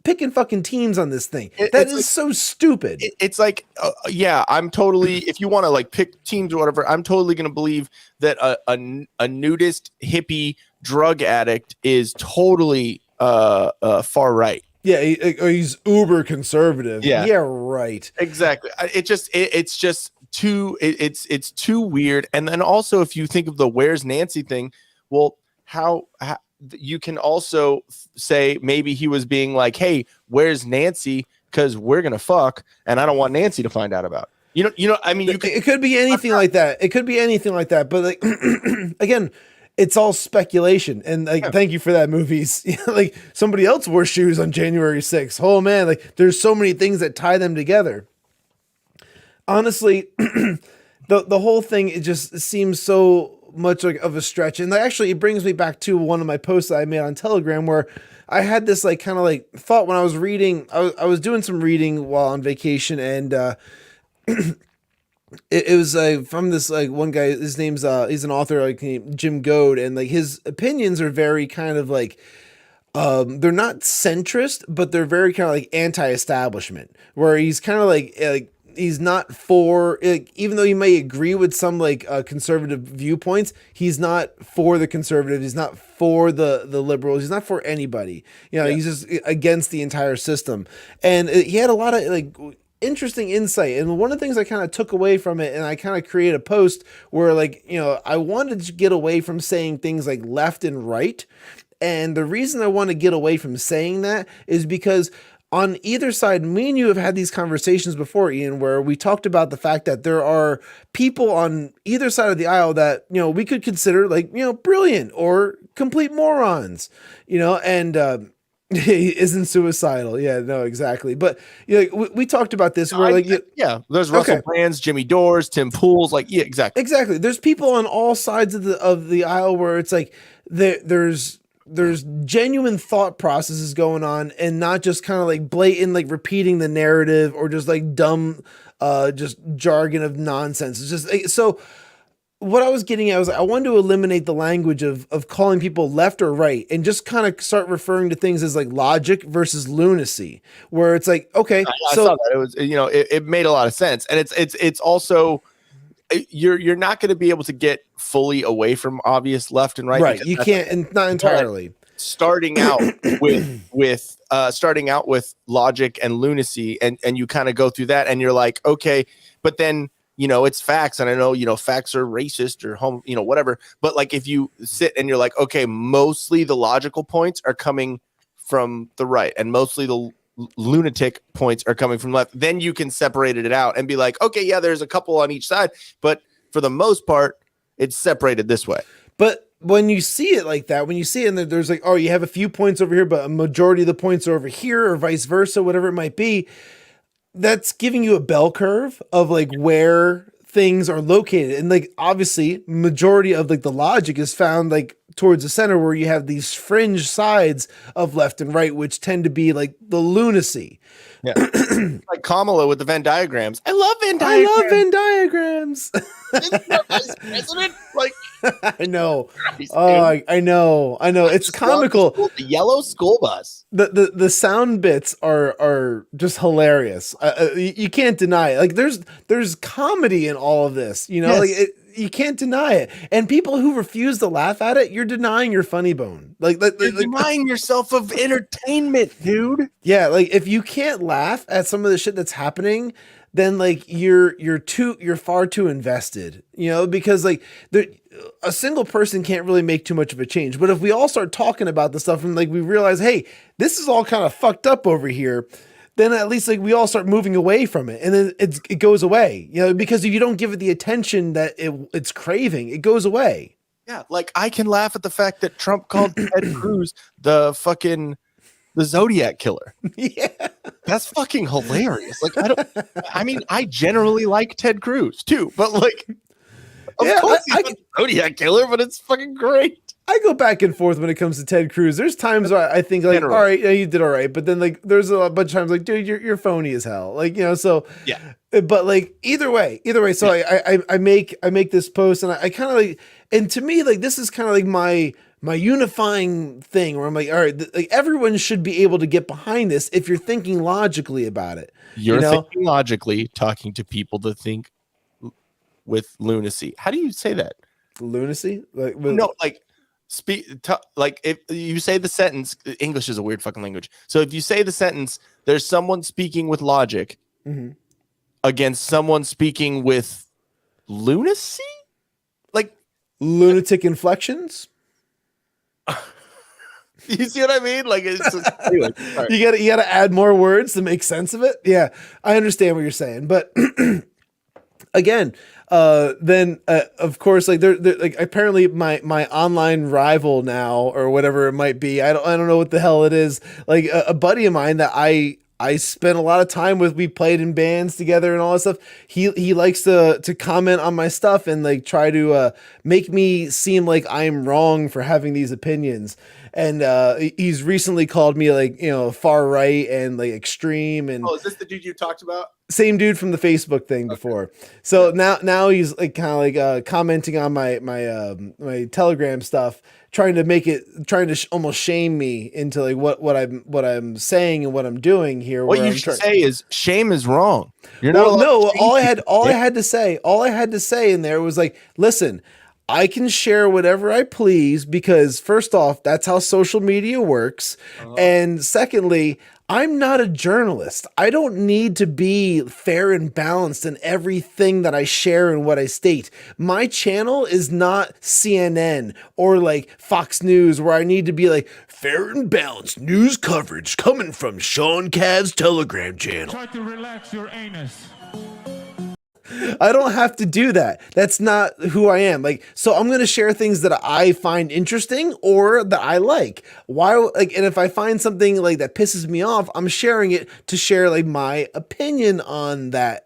Speaker 3: picking fucking teams on this thing? That is like, so stupid.
Speaker 2: It's like, I'm totally, if you want to like pick teams or whatever, I'm totally going to believe that a nudist hippie drug addict is totally far right.
Speaker 3: Yeah, he's uber conservative. Yeah, right.
Speaker 2: Exactly. It's just too weird. And then also, if you think of the "Where's Nancy" thing, well, how you can also say maybe he was being like, "Hey, where's Nancy? Because we're gonna fuck, and I don't want Nancy to find out about." You know. I mean,
Speaker 3: it could be anything like that. It could be anything like that. But like, again, it's all speculation. And like, thank you for that, movies. Like, somebody else wore shoes on January 6th. Oh man, like there's so many things that tie them together. Honestly, the whole thing, it just seems so much like of a stretch. And actually, it brings me back to one of my posts that I made on Telegram, where I had this like kind of like thought when I was reading. I was doing some reading while on vacation, and it was from this like one guy. His name's he's an author like Jim Goad, and like his opinions are very kind of like they're not centrist, but they're very kind of like anti-establishment, where he's kind of like he's not for, like, even though you may agree with some like conservative viewpoints, he's not for the conservatives. He's not for the liberals. He's not for anybody. You know, he's just against the entire system. And he had a lot of like interesting insight. And one of the things I kind of took away from it, and I kind of created a post where, like, you know, I wanted to get away from saying things like left and right. And the reason I want to get away from saying that is because on either side, me and you have had these conversations before, Ian, where we talked about the fact that there are people on either side of the aisle that, you know, we could consider like, you know, brilliant or complete morons, you know, and he isn't suicidal. Yeah, no, exactly. But you know, we talked about this where like,
Speaker 2: there's Russell Brand's, Jimmy Dore's, Tim Pool's, like, yeah, exactly.
Speaker 3: There's people on all sides of the aisle where it's like there's genuine thought processes going on, and not just kind of like blatant, like repeating the narrative or just like dumb, just jargon of nonsense. It's just so. What I was getting at was I wanted to eliminate the language of calling people left or right and just kind of start referring to things as like logic versus lunacy, where it's like, okay,
Speaker 2: I saw that. It was, you know, it made a lot of sense, and it's also. You're not going to be able to get fully away from obvious left and right.
Speaker 3: Right. You can't, and not entirely.
Speaker 2: Starting out with logic and lunacy, and you kind of go through that, and you're like, okay, but then, you know, it's facts, and I know, you know, facts are racist or you know, whatever. But like, if you sit and you're like, okay, mostly the logical points are coming from the right, and mostly the lunatic points are coming from left, then you can separate it out and be like, okay, yeah, there's a couple on each side, but for the most part, it's separated this way.
Speaker 3: But when you see it like that, when you see it and there's like, oh, you have a few points over here, but a majority of the points are over here, or vice versa, whatever it might be, that's giving you a bell curve of like where things are located. And like, obviously, majority of like the logic is found like towards the center, where you have these fringe sides of left and right, which tend to be like the lunacy.
Speaker 2: Yeah. Like Kamala with the Venn diagrams. I love Venn diagrams. Isn't it? Like,
Speaker 3: I know. Oh, I know. It's comical.
Speaker 2: The yellow school bus.
Speaker 3: The sound bits are just hilarious. You can't deny it. Like there's comedy in all of this, you know, yes. You can't deny it. And people who refuse to laugh at it, you're denying your funny bone. Like
Speaker 2: you're denying yourself of entertainment, dude.
Speaker 3: Yeah, like if you can't laugh at some of the shit that's happening, then like you're far too invested, you know, because like a single person can't really make too much of a change. But if we all start talking about the stuff and like we realize, hey, this is all kind of fucked up over here, then at least like we all start moving away from it, and then it goes away, you know, because if you don't give it the attention that it's craving, it goes away.
Speaker 2: Yeah, like I can laugh at the fact that Trump called Ted Cruz the Zodiac killer.
Speaker 3: Yeah,
Speaker 2: that's fucking hilarious. Like I generally like Ted Cruz too, but like, of course he's the Zodiac killer, but it's fucking great.
Speaker 3: I go back and forth when it comes to Ted Cruz. There's times where I think like, all right, yeah, you did all right. But then like, there's a bunch of times like, dude, you're phony as hell. Like, you know, so
Speaker 2: yeah,
Speaker 3: but like either way. So yeah. I make this post, and I kind of like, and to me, like, this is kind of like my unifying thing where I'm like, all right, like everyone should be able to get behind this if you're thinking logically about it.
Speaker 2: You're thinking logically, talking to people to think with lunacy. How do you say that?
Speaker 3: Lunacy? Like
Speaker 2: no, like like if you say the sentence, English is a weird fucking language. So if you say the sentence, there's someone speaking with logic against someone speaking with lunacy, like
Speaker 3: lunatic inflections.
Speaker 2: You see what I mean? Like it's just, anyway, right.
Speaker 3: You gotta add more words to make sense of it. Yeah, I understand what you're saying, but again, then of course, like they're like apparently my online rival now, or whatever it might be. I don't know what the hell it is. Like a buddy of mine that I spent a lot of time with. We played in bands together and all that stuff. He likes to comment on my stuff and like try to make me seem like I'm wrong for having these opinions. And he's recently called me like, you know, far right and like extreme. And
Speaker 2: oh, is this the dude you talked about?
Speaker 3: Same dude from the Facebook thing before. So now he's like kind of like commenting on my Telegram stuff, trying to almost shame me into like what I'm saying and what I'm doing here.
Speaker 2: What you should say is shame is wrong. You're not
Speaker 3: well, no. All I
Speaker 2: Yeah.
Speaker 3: had to say in there was like, listen, I can share whatever I please because first off, that's how social media works, and secondly, I'm not a journalist. I don't need to be fair and balanced in everything that I share and what I state. My channel is not CNN or like Fox News where I need to be like fair and balanced news coverage coming from Shawn Cav's Telegram channel.
Speaker 5: Try to relax your anus.
Speaker 3: I don't have to do that. That's not who I am. Like, so I'm going to share things that I find interesting or that I like. Why? Like, and if I find something like that pisses me off, I'm sharing it to share like my opinion on that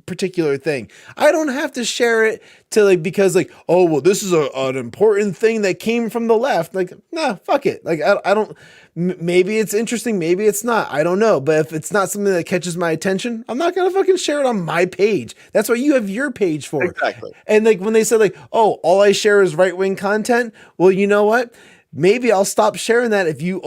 Speaker 3: particular thing. I don't have to share it to like, because like, oh, well, this is an important thing that came from the left. Like, nah, fuck it. Like, I don't, maybe it's interesting. Maybe it's not. I don't know. But if it's not something that catches my attention, I'm not going to fucking share it on my page. That's what you have your page for.
Speaker 2: Exactly.
Speaker 3: And like when they said like, oh, all I share is right-wing content. Well, you know what? Maybe I'll stop sharing that if you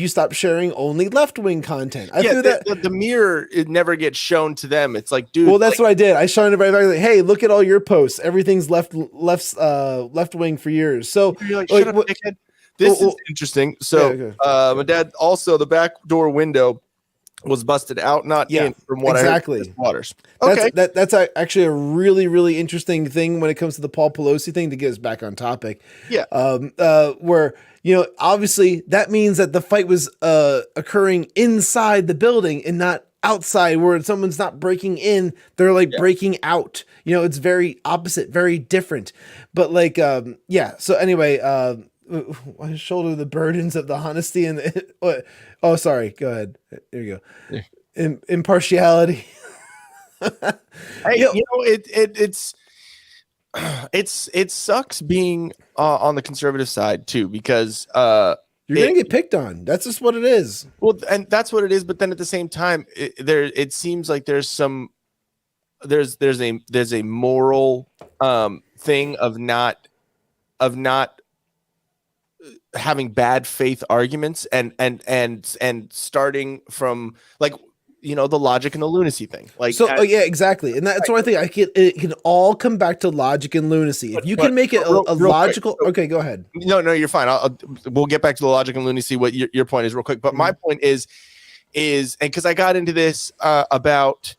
Speaker 3: stop sharing only left-wing content. I threw that.
Speaker 2: The mirror, it never gets shown to them. It's like, dude.
Speaker 3: Well, that's what I did. I shone it right back. Like, hey, look at all your posts. Everything's left wing for years. So
Speaker 2: you're like, shut up, dickhead. This is interesting. So, my dad also the back door window was busted out, not in, from what I heard. Waters. Okay,
Speaker 3: that's actually a really, really interesting thing when it comes to the Paul Pelosi thing. To get us back on topic, where obviously that means that the fight was occurring inside the building and not outside, where someone's not breaking in, they're like breaking out. It's very opposite, very different. But like, So anyway, I shoulder the burdens of the honesty and what? Oh, sorry. Go ahead. There you go. Yeah. Impartiality.
Speaker 2: Hey, it sucks being on the conservative side too, because you're
Speaker 3: gonna get picked on. That's just what it is.
Speaker 2: Well, and that's what it is. But then at the same time, it seems like there's a moral thing of not having bad faith arguments and starting from like the logic and the lunacy thing. Like,
Speaker 3: so yeah, exactly. And that's what I think it can all come back to logic and lunacy. If you can make it a logical, okay, go ahead.
Speaker 2: No, you're fine. We'll get back to the logic and lunacy. What your point is real quick. But my point is, and because I got into this about,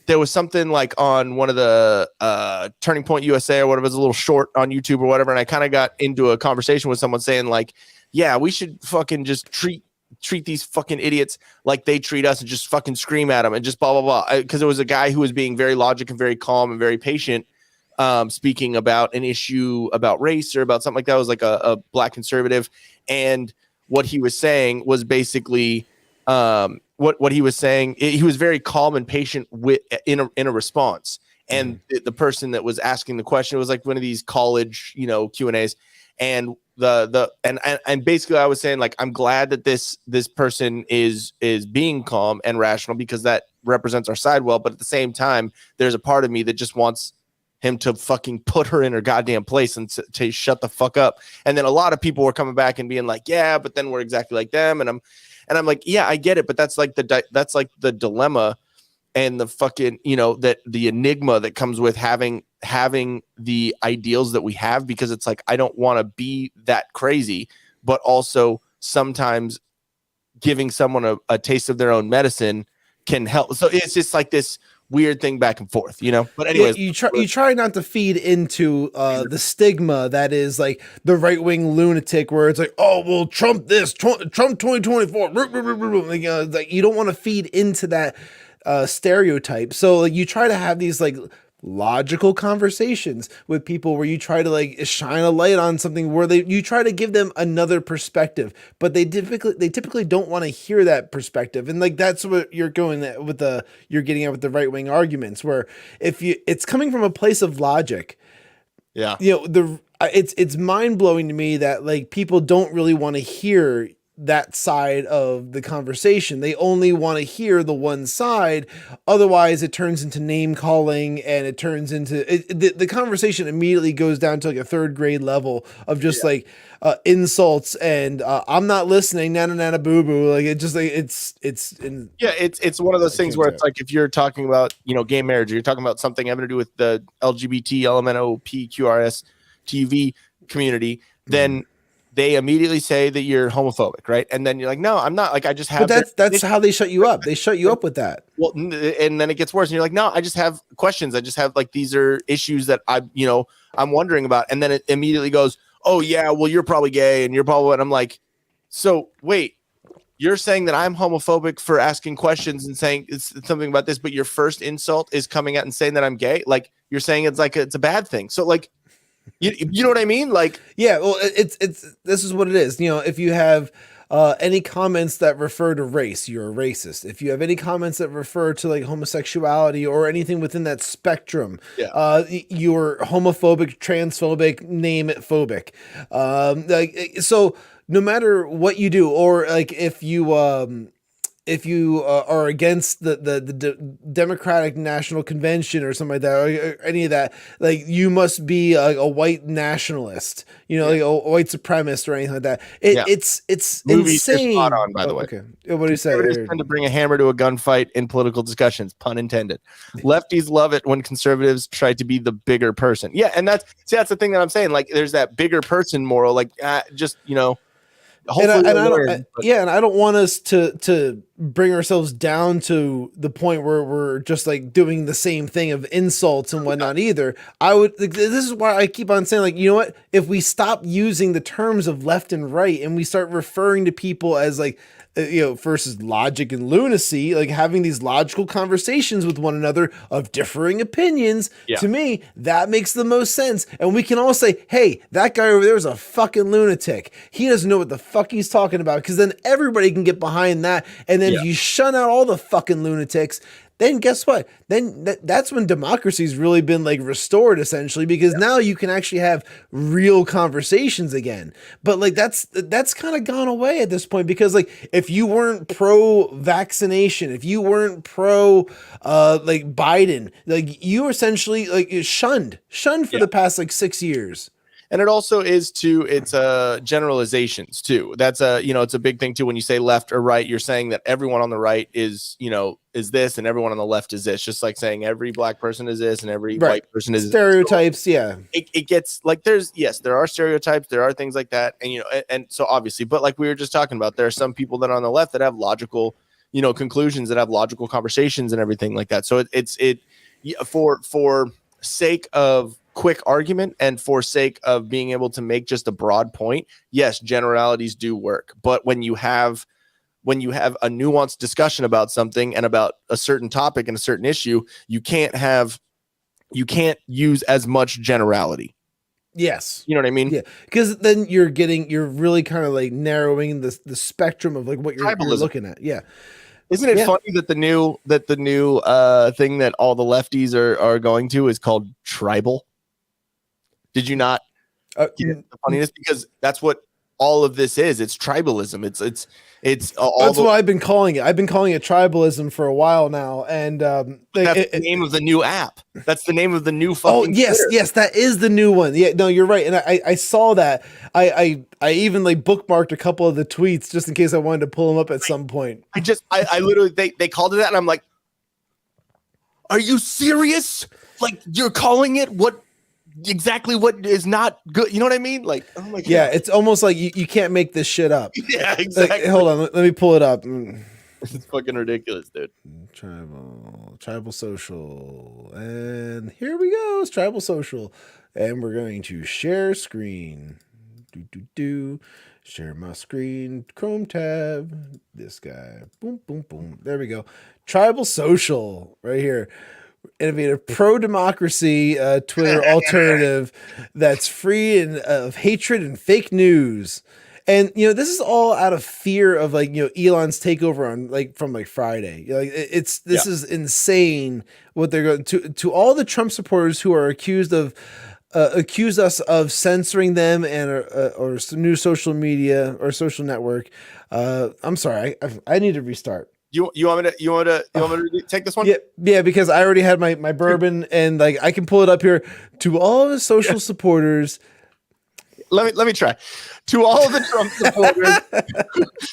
Speaker 2: there was something like on one of the Turning Point USA or whatever, it was a little short on YouTube or whatever. And I kind of got into a conversation with someone saying like, yeah, we should fucking just treat these fucking idiots like they treat us and just fucking scream at them and just blah, blah, blah. Because it was a guy who was being very logic and very calm and very patient, speaking about an issue about race or about something like that. It was like a black conservative. And what he was saying was basically, what he was saying, he was very calm and patient in a response. And the person that was asking the question, it was like one of these college, Q&As. And and basically I was saying like, I'm glad that this person is being calm and rational because that represents our side well. But at the same time, there's a part of me that just wants him to fucking put her in her goddamn place and to shut the fuck up. And then a lot of people were coming back and being like, yeah, but then we're exactly like them. And I'm like, yeah, I get it. But that's like the dilemma and the fucking, that the enigma that comes with having the ideals that we have, because it's like, I don't want to be that crazy, but also sometimes giving someone a taste of their own medicine can help. So it's just like this weird thing back and forth, but anyways,
Speaker 3: you try not to feed into the stigma that is like the right-wing lunatic where it's like, oh, well, Trump 2024, like you don't want to feed into that stereotype. So like you try to have these like logical conversations with people where you try to like shine a light on something where you try to give them another perspective, but they typically don't want to hear that perspective. And like that's what you're going with you're getting at with the right-wing arguments, where it's coming from a place of logic.
Speaker 2: Yeah.
Speaker 3: It's mind-blowing to me that like people don't really want to hear that side of the conversation. They only want to hear the one side. Otherwise, it turns into name calling, and it turns into the conversation immediately goes down to like a third grade level of just like insults and I'm not listening, nana nana boo boo. Like it just like it's
Speaker 2: one of those things where it's like if you're talking about gay marriage, or you're talking about something having to do with the LGBT LMNOPQRS TV community, then they immediately say that you're homophobic, right? And then you're like, no, I'm not. Like, I just have.
Speaker 3: But that's how they shut you up. They shut you up with that.
Speaker 2: Well, and then it gets worse, and you're like, no, I just have questions. I just have like these are issues that I'm wondering about, and then it immediately goes, oh yeah, well you're probably gay, and you're probably. And I'm like, so wait, you're saying that I'm homophobic for asking questions and saying it's something about this, but your first insult is coming out and saying that I'm gay. Like you're saying it's like it's a bad thing. So like. You know what I mean? Like,
Speaker 3: yeah, well, it's this is what it is. If you have any comments that refer to race, you're a racist. If you have any comments that refer to like homosexuality or anything within that spectrum, you're homophobic, transphobic, name it phobic. So no matter what you do, or like if you are against the Democratic National Convention or something like that, or any of that, like you must be a white nationalist, like a white supremacist or anything like that. It's insane.
Speaker 2: Spot on, by the way.
Speaker 3: Okay, what do you say?
Speaker 2: Just trying to bring a hammer to a gunfight in political discussions, pun intended. Lefties love it when conservatives try to be the bigger person. Yeah, and that's the thing that I'm saying. Like, there's that bigger person moral. Like,
Speaker 3: And I don't want us to bring ourselves down to the point where we're just like doing the same thing of insults and whatnot either. This is why I keep on saying, like, you know what? If we stop using the terms of left and right and we start referring to people as like, versus logic and lunacy, like having these logical conversations with one another of differing opinions, to me, that makes the most sense. And we can all say, hey, that guy over there is a fucking lunatic. He doesn't know what the fuck he's talking about. Because then everybody can get behind that. And then if you shut out all the fucking lunatics, then guess what? Then that's when democracy's really been like restored, essentially, because now you can actually have real conversations again. But like that's kind of gone away at this point, because like if you weren't pro vaccination, if you weren't pro like Biden, like you were essentially like shunned for the past like 6 years.
Speaker 2: And it also is it's generalizations too. That's it's a big thing too. When you say left or right, you're saying that everyone on the right is this and everyone on the left is this, just like saying every black person is this and every white person is
Speaker 3: stereotypes.
Speaker 2: So it gets like there are stereotypes, there are things like that. And, and so obviously, but like we were just talking about, there are some people that are on the left that have logical, conclusions, that have logical conversations and everything like that. So for sake of quick argument and for sake of being able to make just a broad point, yes, generalities do work. But when you have a nuanced discussion about something and about a certain topic and a certain issue, you can't use as much generality.
Speaker 3: Yes.
Speaker 2: You know what I mean?
Speaker 3: Yeah. Because then you're really kind of like narrowing the spectrum of like what you're looking at. Yeah.
Speaker 2: Isn't it funny that the new thing that all the lefties are going to is called tribal? Did you not get the funniness? Because that's what all of this is. It's tribalism. It's all
Speaker 3: that's what I've been calling it. I've been calling it tribalism for a while now. And
Speaker 2: that's the name of the new app. That's the name of the new fucking
Speaker 3: yes,
Speaker 2: Twitter.
Speaker 3: yes, that is the new one. Yeah, no, you're right. And I saw that. I even like bookmarked a couple of the tweets just in case I wanted to pull them up at some point.
Speaker 2: I literally they called it that, and I'm like, are you serious? Like, you're calling it exactly what is not good? You know what I mean? Like, oh my God.
Speaker 3: Yeah, it's almost like you can't make this shit up.
Speaker 2: Yeah, exactly.
Speaker 3: Like, hold on, let me pull it up.
Speaker 2: It's fucking ridiculous, dude.
Speaker 3: Tribal social, and here we go. It's tribal social, and we're going to share screen. Share my screen. Chrome tab. This guy. Boom, boom, boom. There we go. Tribal social right here. Innovative pro-democracy Twitter alternative that's free of hatred and fake news. And this is all out of fear of like Elon's takeover on from Friday. This is insane what they're going to all the Trump supporters who are accused of accuse us of censoring them and or new social media or social network. I'm sorry, I need to restart.
Speaker 2: You want me to take this one?
Speaker 3: Yeah, because I already had my bourbon and like I can pull it up here. To all the social supporters.
Speaker 2: Let me try. To all the Trump supporters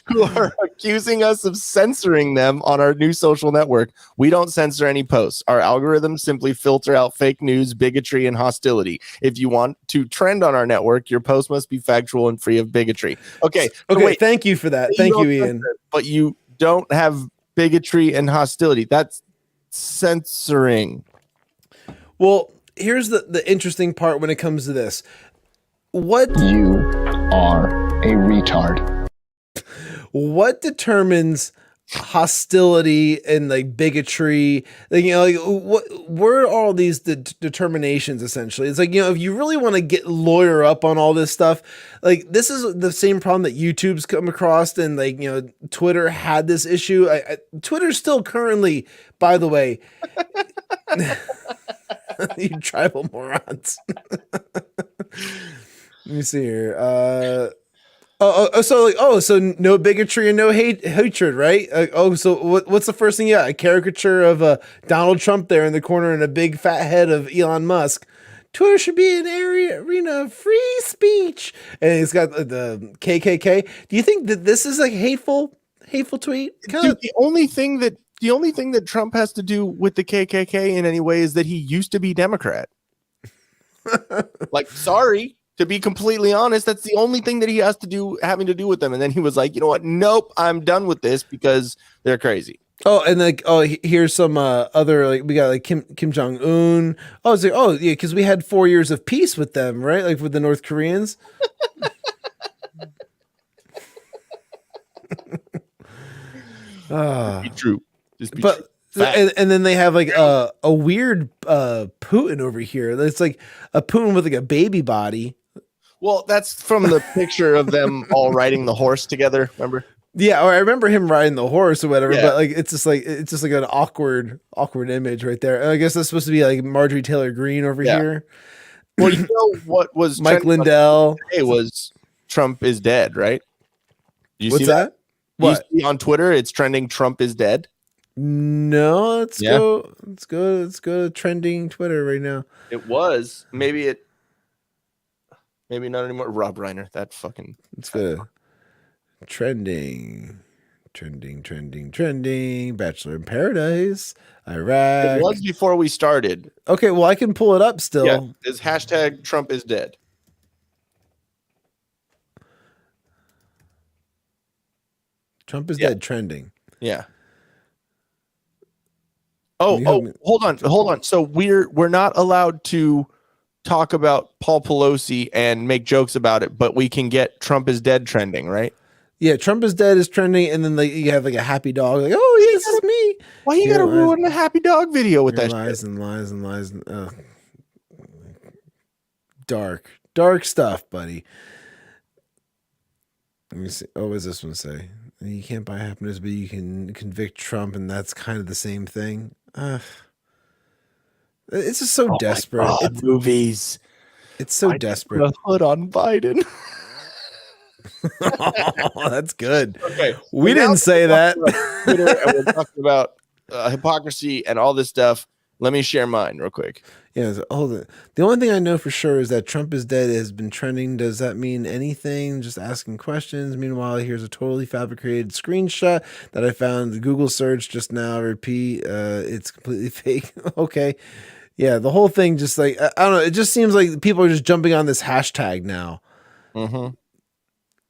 Speaker 2: who are accusing us of censoring them on our new social network, we don't censor any posts. Our algorithms simply filter out fake news, bigotry, and hostility. If you want to trend on our network, your post must be factual and free of bigotry. Okay.
Speaker 3: Wait, thank you for that. Thank you, Ian.
Speaker 2: But you don't have bigotry and hostility. That's censoring.
Speaker 3: Well, here's the interesting part when it comes to this. What
Speaker 6: You are a retard.
Speaker 3: What determines hostility and like bigotry? Like, you know, like where are all these determinations essentially? It's like, you know, if you really want to lawyer up on all this stuff, like this is the same problem that YouTube's come across, and like, you know, Twitter had this issue. Twitter's still currently, by the way, you tribal morons. Let me see here. So no bigotry and no hatred, right? So what's the first thing? Yeah, a caricature of Donald Trump there in the corner and a big fat head of Elon Musk. Twitter should be an arena of free speech, and it's got the KKK. Do you think that this is like hateful tweet?
Speaker 2: Dude, the only thing that Trump has to do with the KKK in any way is that he used to be Democrat. Like, sorry. To be completely honest, that's the only thing that he has to do, having to do with them. And then he was like, you know what? Nope, I'm done with this because they're crazy.
Speaker 3: Oh, and like, here's some other, like, we got like Kim Jong Un. Oh, it's like, yeah, because we had 4 years of peace with them, right? Like with the North Koreans.
Speaker 2: Be true. Just be
Speaker 3: but
Speaker 2: true.
Speaker 3: And then they have like a weird Putin over here. It's like a Putin with like a baby body.
Speaker 2: Well, that's from the picture of them all riding the horse together. Remember?
Speaker 3: Yeah, or I remember him riding the horse or whatever.
Speaker 2: Yeah.
Speaker 3: But like it's just like an awkward image right there. And I guess that's supposed to be like Marjorie Taylor Greene over here.
Speaker 2: Well, you know what was
Speaker 3: Mike Lindell?
Speaker 2: It was Trump is dead, right? You
Speaker 3: What's
Speaker 2: see that?
Speaker 3: What?
Speaker 2: You see on Twitter, it's trending. Trump is dead.
Speaker 3: No, let's go to trending Twitter right now.
Speaker 2: It was maybe not anymore. Rob Reiner, that fucking.
Speaker 3: Let's go to trending. Bachelor in Paradise, Iraq.
Speaker 2: It was before we started.
Speaker 3: Okay, well I can pull it up still.
Speaker 2: Yeah, it's hashtag Trump is dead.
Speaker 3: Trump is dead trending.
Speaker 2: Yeah. Oh, hold on. So we're not allowed to talk about Paul Pelosi and make jokes about it, but we can get Trump is dead trending, right?
Speaker 3: Yeah, Trump is dead is trending, and then like you have like a happy dog, like, oh yeah, this is me.
Speaker 2: Why you gotta ruin the happy dog video with that
Speaker 3: lies
Speaker 2: shit?
Speaker 3: and lies. Dark stuff, buddy. Let me see. Oh, what does this one say? You can't buy happiness, but you can convict Trump, and that's kind of the same thing. It's just so desperate.
Speaker 2: Movies.
Speaker 3: It's so desperate.
Speaker 2: The hood on Biden.
Speaker 3: Oh, that's good.
Speaker 2: Okay,
Speaker 3: we didn't say that.
Speaker 2: Twitter, and we're talking about hypocrisy and all this stuff. Let me share mine real quick.
Speaker 3: Yeah. The only thing I know for sure is that Trump is dead has been trending. Does that mean anything? Just asking questions. Meanwhile, here's a totally fabricated screenshot that I found the Google search just now. Repeat. It's completely fake. Okay. Yeah. The whole thing just like, I don't know. It just seems like people are just jumping on this hashtag now.
Speaker 2: Mm-hmm.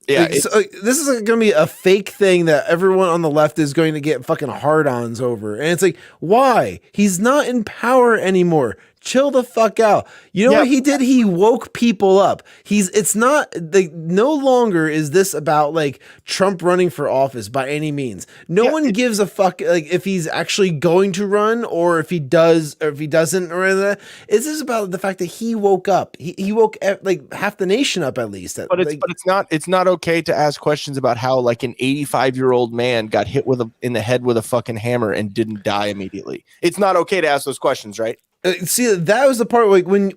Speaker 2: Yeah,
Speaker 3: like, this is going to be a fake thing that everyone on the left is going to get fucking hard-ons over. And it's like, why? He's not in power anymore. Chill the fuck out. You know what he did? He woke people up. It's not like no longer is this about like Trump running for office by any means. No one gives a fuck like if he's actually going to run or if he does or if he doesn't or that. It's just about the fact that he woke up. He woke like half the nation up at least.
Speaker 2: But it's not okay to ask questions about how like an 85-year-old man got hit in the head with a fucking hammer and didn't die immediately. It's not okay to ask those questions, right?
Speaker 3: See, that was the part like when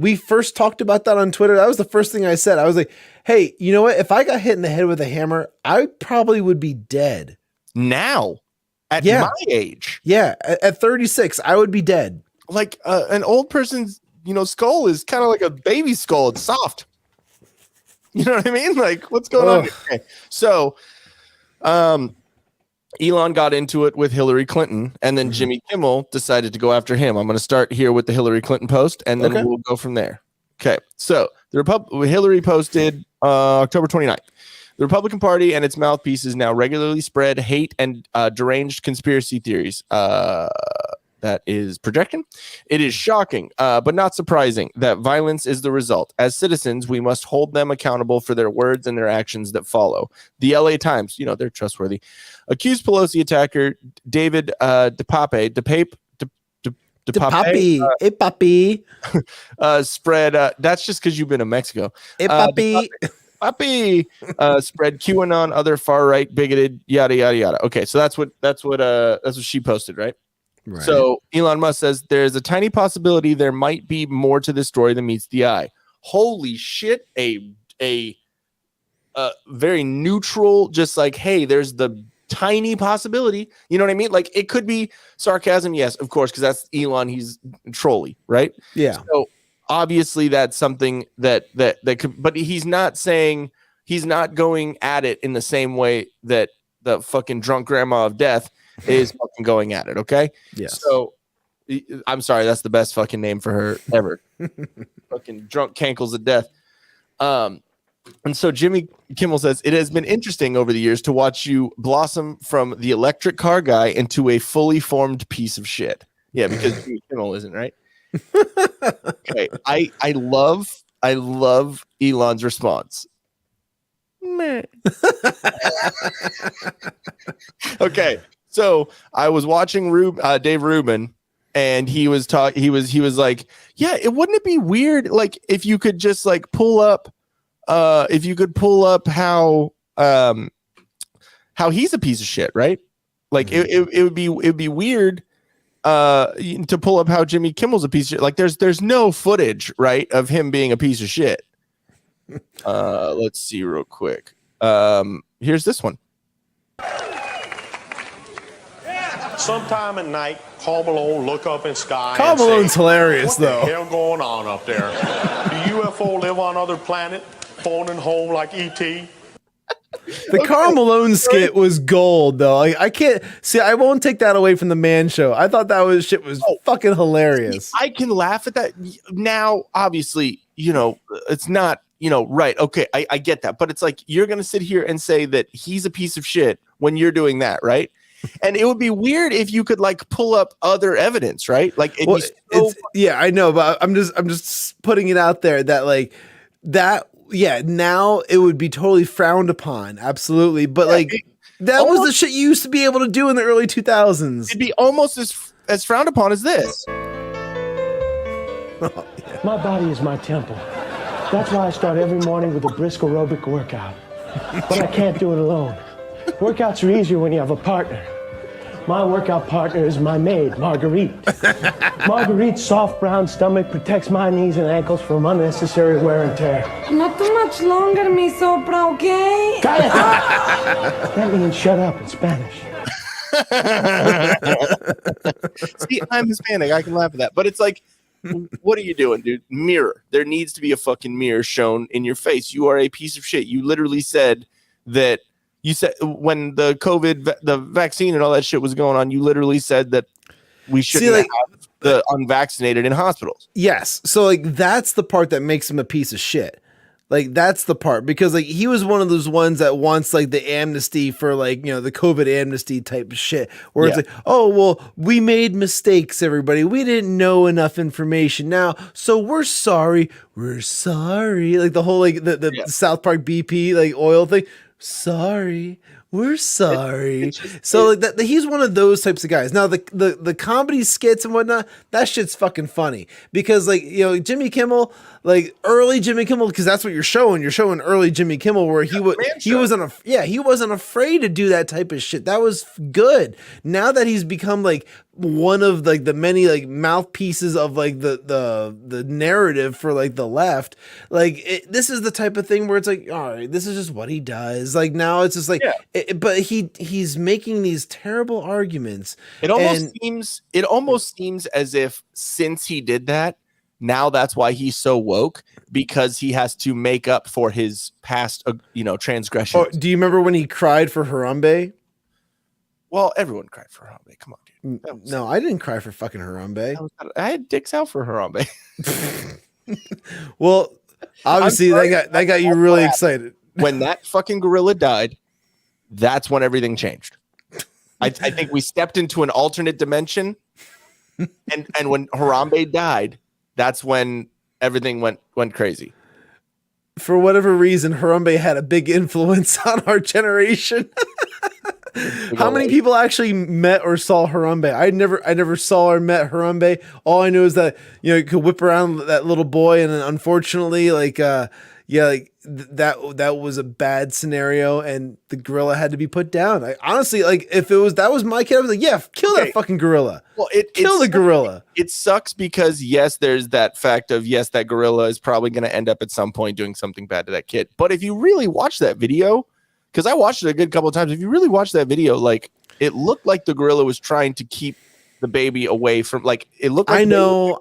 Speaker 3: we first talked about that on Twitter. That was the first thing I said. I was like, "Hey, you know what? If I got hit in the head with a hammer, I probably would be dead
Speaker 2: now at my age.
Speaker 3: Yeah, at 36, I would be dead.
Speaker 2: Like an old person's, skull is kind of like a baby skull. It's soft. You know what I mean? Like, what's going on here? So, Elon got into it with Hillary Clinton, and then Jimmy Kimmel decided to go after him. I'm going to start here with the Hillary Clinton post, and then we'll go from there. Okay. So Hillary posted October 29th. The Republican Party and its mouthpieces now regularly spread hate and deranged conspiracy theories. That is projection. It is shocking, but not surprising that violence is the result. As citizens, we must hold them accountable for their words and their actions that follow. The LA Times, they're trustworthy, accused Pelosi attacker David DePape spread. That's just because you've been to Mexico. Papi spread QAnon, other far right, bigoted, yada yada yada. Okay, so that's what she posted, right? Right. So Elon Musk says there's a tiny possibility there might be more to this story than meets the eye. Holy shit! A very neutral, just like, hey, there's the tiny possibility. You know what I mean? Like, it could be sarcasm, yes, of course, because that's Elon. He's trolly, right?
Speaker 3: Yeah.
Speaker 2: So obviously that's something that could, but he's not going at it in the same way that the fucking drunk grandma of death is fucking going at it. Okay.
Speaker 3: Yeah.
Speaker 2: So I'm sorry, that's the best fucking name for her ever. Fucking drunk cankles of death. And so Jimmy Kimmel says it has been interesting over the years to watch you blossom from the electric car guy into a fully formed piece of shit. Yeah, because Jimmy Kimmel isn't, right? Okay. I love Elon's response. Okay. So I was watching Dave Rubin, and he was like, yeah, wouldn't it be weird, like, if you could just like pull up how he's a piece of shit, right? Like it would be weird to pull up how Jimmy Kimmel's a piece of shit. Like there's no footage, right, of him being a piece of shit. Let's see real quick. Here's this one.
Speaker 10: Sometime at night, Carl Malone look up in sky.
Speaker 3: Carl Malone's hilarious, though.
Speaker 10: What the hell going on up there? Do UFO live on other planet, phoning home like E.T.?
Speaker 3: The Carl Malone skit was gold, though. I can't see. I won't take that away from the Man Show. I thought that was fucking hilarious.
Speaker 2: I can laugh at that now. Obviously, it's not, right. Okay, I get that, but it's like you're gonna sit here and say that he's a piece of shit when you're doing that, right? And it would be weird if you could like pull up other evidence, right? Like,
Speaker 3: yeah, I know, but I'm just putting it out there that like that. Yeah, now it would be totally frowned upon, absolutely. But that was the shit you used to be able to do in the early 2000s.
Speaker 2: It'd be almost as frowned upon as this.
Speaker 11: Oh, yeah. My body is my temple. That's why I start every morning with a brisk aerobic workout. But I can't do it alone. Workouts are easier when you have a partner. My workout partner is my maid, Marguerite. Marguerite's soft brown stomach protects my knees and ankles from unnecessary wear and tear.
Speaker 12: Not too much longer, mi sopra, okay?
Speaker 11: That means shut up in Spanish.
Speaker 2: See, I'm Hispanic. I can laugh at that. But it's like, what are you doing, dude? Mirror. There needs to be a fucking mirror shown in your face. You are a piece of shit. You literally said that. You said when the COVID, the vaccine and all that shit was going on, you literally said that we shouldn't have the unvaccinated in hospitals.
Speaker 3: Yes. So like, that's the part that makes him a piece of shit. Like, that's the part, because like he was one of those ones that wants like the amnesty for like, the COVID amnesty type of shit where it's like, oh, well, we made mistakes, everybody. We didn't know enough information now. So we're sorry. We're sorry. Like the whole, like the South Park BP, like oil thing. Sorry, we're sorry. So like that, he's one of those types of guys. Now the comedy skits and whatnot, that shit's fucking funny because like Jimmy Kimmel, like early Jimmy Kimmel, because that's what you're showing. You're showing early Jimmy Kimmel where he wasn't afraid to do that type of shit. That was good. Now that he's become like one of like the many like mouthpieces of like the narrative for like the left. Like this is the type of thing where it's like, all right, this is just what he does. Like now it's just like, but he's making these terrible arguments.
Speaker 2: It almost seems as if since he did that, now that's why he's so woke, because he has to make up for his past, transgressions.
Speaker 3: Oh, do you remember when he cried for Harambe?
Speaker 2: Well, everyone cried for Harambe. Come on, dude.
Speaker 3: No, I didn't cry for fucking Harambe.
Speaker 2: I had dicks out for Harambe.
Speaker 3: Well, obviously that got you really excited.
Speaker 2: When that fucking gorilla died, that's when everything changed. I think we stepped into an alternate dimension, and when Harambe died, that's when everything went crazy.
Speaker 3: For whatever reason, Harambe had a big influence on our generation. How many people actually met or saw Harambe? I never saw or met Harambe. All I knew is that you could whip around that little boy, and then unfortunately, that was a bad scenario, and the gorilla had to be put down. Honestly, if that was my kid, I was like, yeah, kill that fucking gorilla.
Speaker 2: Well,
Speaker 3: kill the gorilla.
Speaker 2: It sucks because yes, there's that fact of yes, that gorilla is probably going to end up at some point doing something bad to that kid. But if you really watch that video, because I watched it a good couple of times, if you really watch that video, like it looked like the gorilla was trying to keep the baby away from, like it looked like
Speaker 3: I know.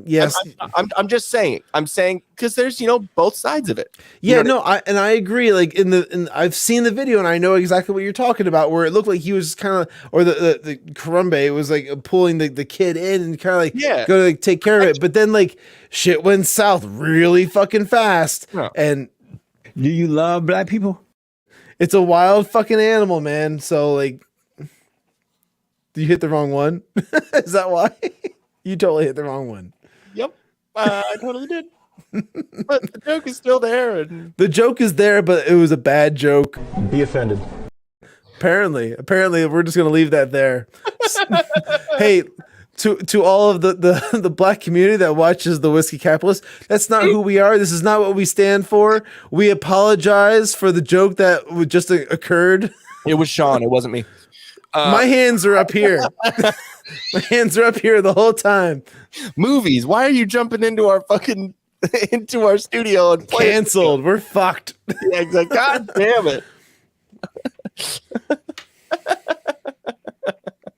Speaker 3: Yes.
Speaker 2: I'm just saying. I'm saying because there's both sides of it.
Speaker 3: Yeah, I agree. Like I've seen the video and I know exactly what you're talking about, where it looked like he was kind of, or the Harambe was like pulling the kid in and kind of like go to take care of it. But then like shit went south really fucking fast. Yeah. And
Speaker 8: do you love black people?
Speaker 3: It's a wild fucking animal, man. So like, you hit the wrong one. Is that why? You totally hit the wrong one.
Speaker 2: Yep, I totally did. But the joke is still there. And
Speaker 3: the joke is there, but it was a bad joke.
Speaker 8: Be offended.
Speaker 3: Apparently, we're just gonna leave that there. Hey, to all of the black community that watches the Whiskey Capitalist, that's not who we are. This is not what we stand for. We apologize for the joke that just occurred.
Speaker 2: It was Shawn. It wasn't me.
Speaker 3: My hands are up here. My hands are up here the whole time.
Speaker 2: Movies. Why are you jumping into our studio and playing?
Speaker 3: Canceled. We're fucked.
Speaker 2: Yeah, exactly. God damn it.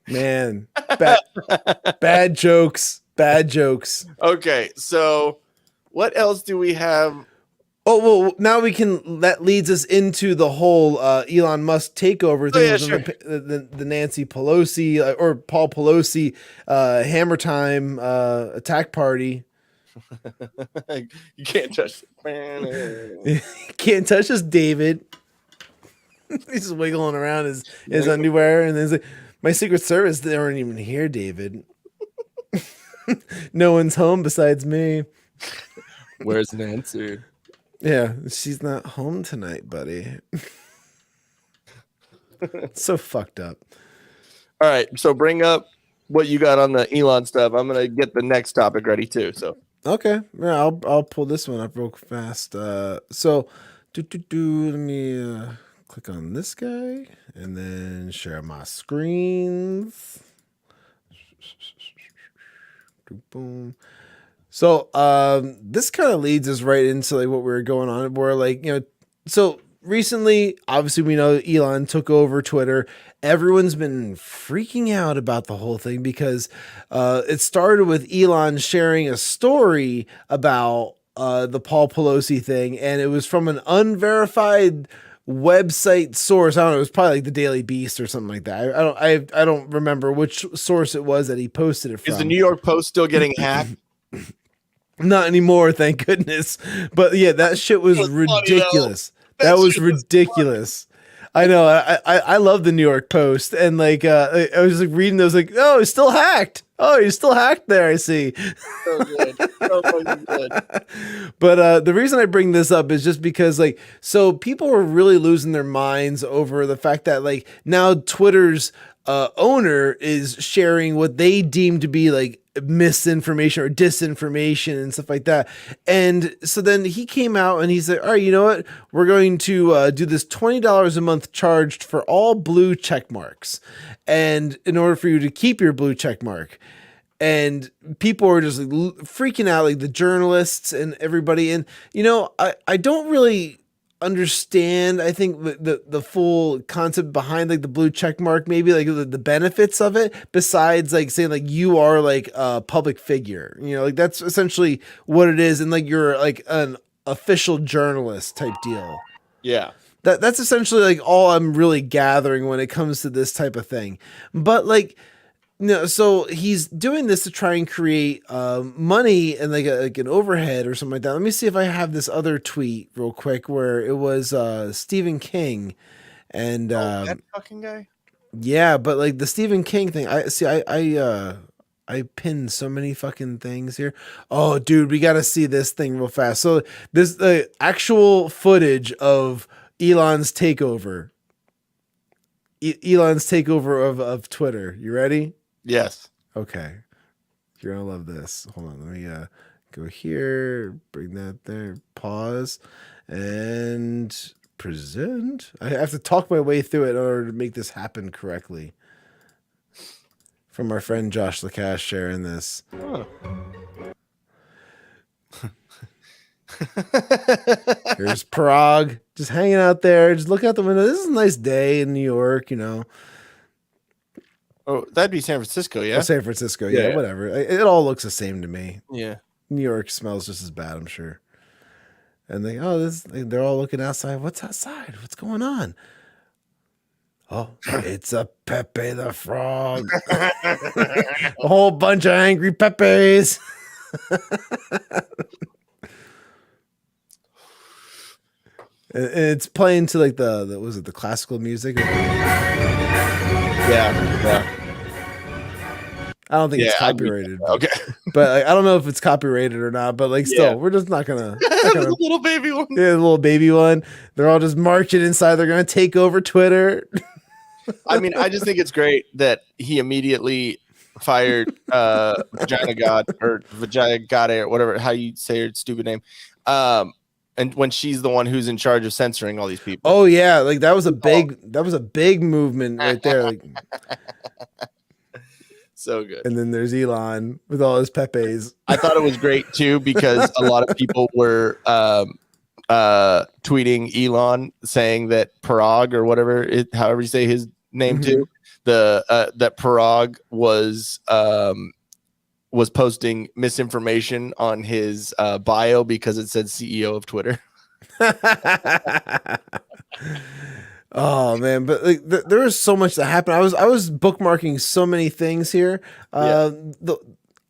Speaker 3: Man, bad jokes. Bad jokes.
Speaker 2: Okay, so what else do we have?
Speaker 3: Oh, well, now that leads us into the whole Elon Musk takeover thing.
Speaker 2: Oh, yeah, sure.
Speaker 3: The Nancy Pelosi or Paul Pelosi Hammer Time attack party.
Speaker 2: You can't touch it.
Speaker 3: You can't touch this, David. He's just wiggling around his underwear, and there's like, my Secret Service, they aren't even here, David. No one's home besides me.
Speaker 2: Where's Nancy?
Speaker 3: Yeah, she's not home tonight, buddy. It's so fucked up.
Speaker 2: All right, so bring up what you got on the Elon stuff. I'm gonna get the next topic ready too. So
Speaker 3: okay, yeah, I'll pull this one up real fast. So let me click on this guy and then share my screens. Boom. So this kind of leads us right into like what we were going on. Where like so recently, obviously we know Elon took over Twitter. Everyone's been freaking out about the whole thing because it started with Elon sharing a story about the Paul Pelosi thing, and it was from an unverified website source. I don't know, it was probably like the Daily Beast or something like that. I don't remember which source it was that he posted it from.
Speaker 2: Is the New York Post still getting hacked?
Speaker 3: Not anymore, thank goodness. But yeah, that shit was ridiculous. That was ridiculous. I know. I love the New York Post, and like I was like reading those, like, oh, it's still hacked. Oh, you're still hacked there. I see.
Speaker 2: So good. So fucking good.
Speaker 3: But the reason I bring this up is just because like, so people were really losing their minds over the fact that like now Twitter's owner is sharing what they deem to be like misinformation or disinformation and stuff like that. And so then he came out and he's like, all right, you know what? We're going to do this $20 a month charged for all blue check marks. And in order for you to keep your blue check mark. And people are just like freaking out, like the journalists and everybody. And, you know, I don't really understand, I think, the full concept behind like the blue check mark, maybe like the benefits of it, besides like saying like you are like a public figure, you know, like that's essentially what it is. And like you're like an official journalist type deal.
Speaker 2: Yeah.
Speaker 3: That's essentially like all I'm really gathering when it comes to this type of thing. But like, no, so he's doing this to try and create money and like an overhead or something like that. Let me see if I have this other tweet real quick where it was Stephen King and
Speaker 2: that fucking guy.
Speaker 3: Yeah, but like the Stephen King thing, I pinned so many fucking things here. Oh, dude, we got to see this thing real fast. So this actual footage of Elon's takeover. Elon's takeover of Twitter. You ready?
Speaker 2: Yes.
Speaker 3: Okay. You're gonna love this. Hold on. Let me go here, bring that there, pause, and present. I have to talk my way through it in order to make this happen correctly. From our friend Josh Lacash sharing this.
Speaker 2: Oh.
Speaker 3: Here's Prague, just hanging out there. Just look out the window. This is a nice day in New York, you know.
Speaker 2: Oh, that'd be San Francisco, yeah?
Speaker 3: San Francisco, yeah, whatever. It all looks the same to me.
Speaker 2: Yeah.
Speaker 3: New York smells just as bad, I'm sure. And they're all looking outside. What's outside? What's going on? Oh, it's a Pepe the Frog. A whole bunch of angry Pepes. And it's playing to like the classical music.
Speaker 2: Yeah.
Speaker 3: I don't think it's copyrighted.
Speaker 2: Okay.
Speaker 3: But like, I don't know if it's copyrighted or not, but like still, we're just not gonna
Speaker 2: the little baby one.
Speaker 3: Yeah, the little baby one. They're all just marching inside. They're gonna take over Twitter.
Speaker 2: I mean, I just think it's great that he immediately fired Vagina God or Vagina God or whatever, how you say her stupid name. And when she's the one who's in charge of censoring all these people.
Speaker 3: Oh yeah, like that was a big movement right there. Like,
Speaker 2: so good.
Speaker 3: And then there's Elon with all his Pepes.
Speaker 2: I thought it was great too because a lot of people were tweeting Elon saying that Parag or whatever, however you say his name too, that Parag was posting misinformation on his bio because it said CEO of Twitter.
Speaker 3: Oh man, but like there was so much that happened. I was bookmarking so many things here. I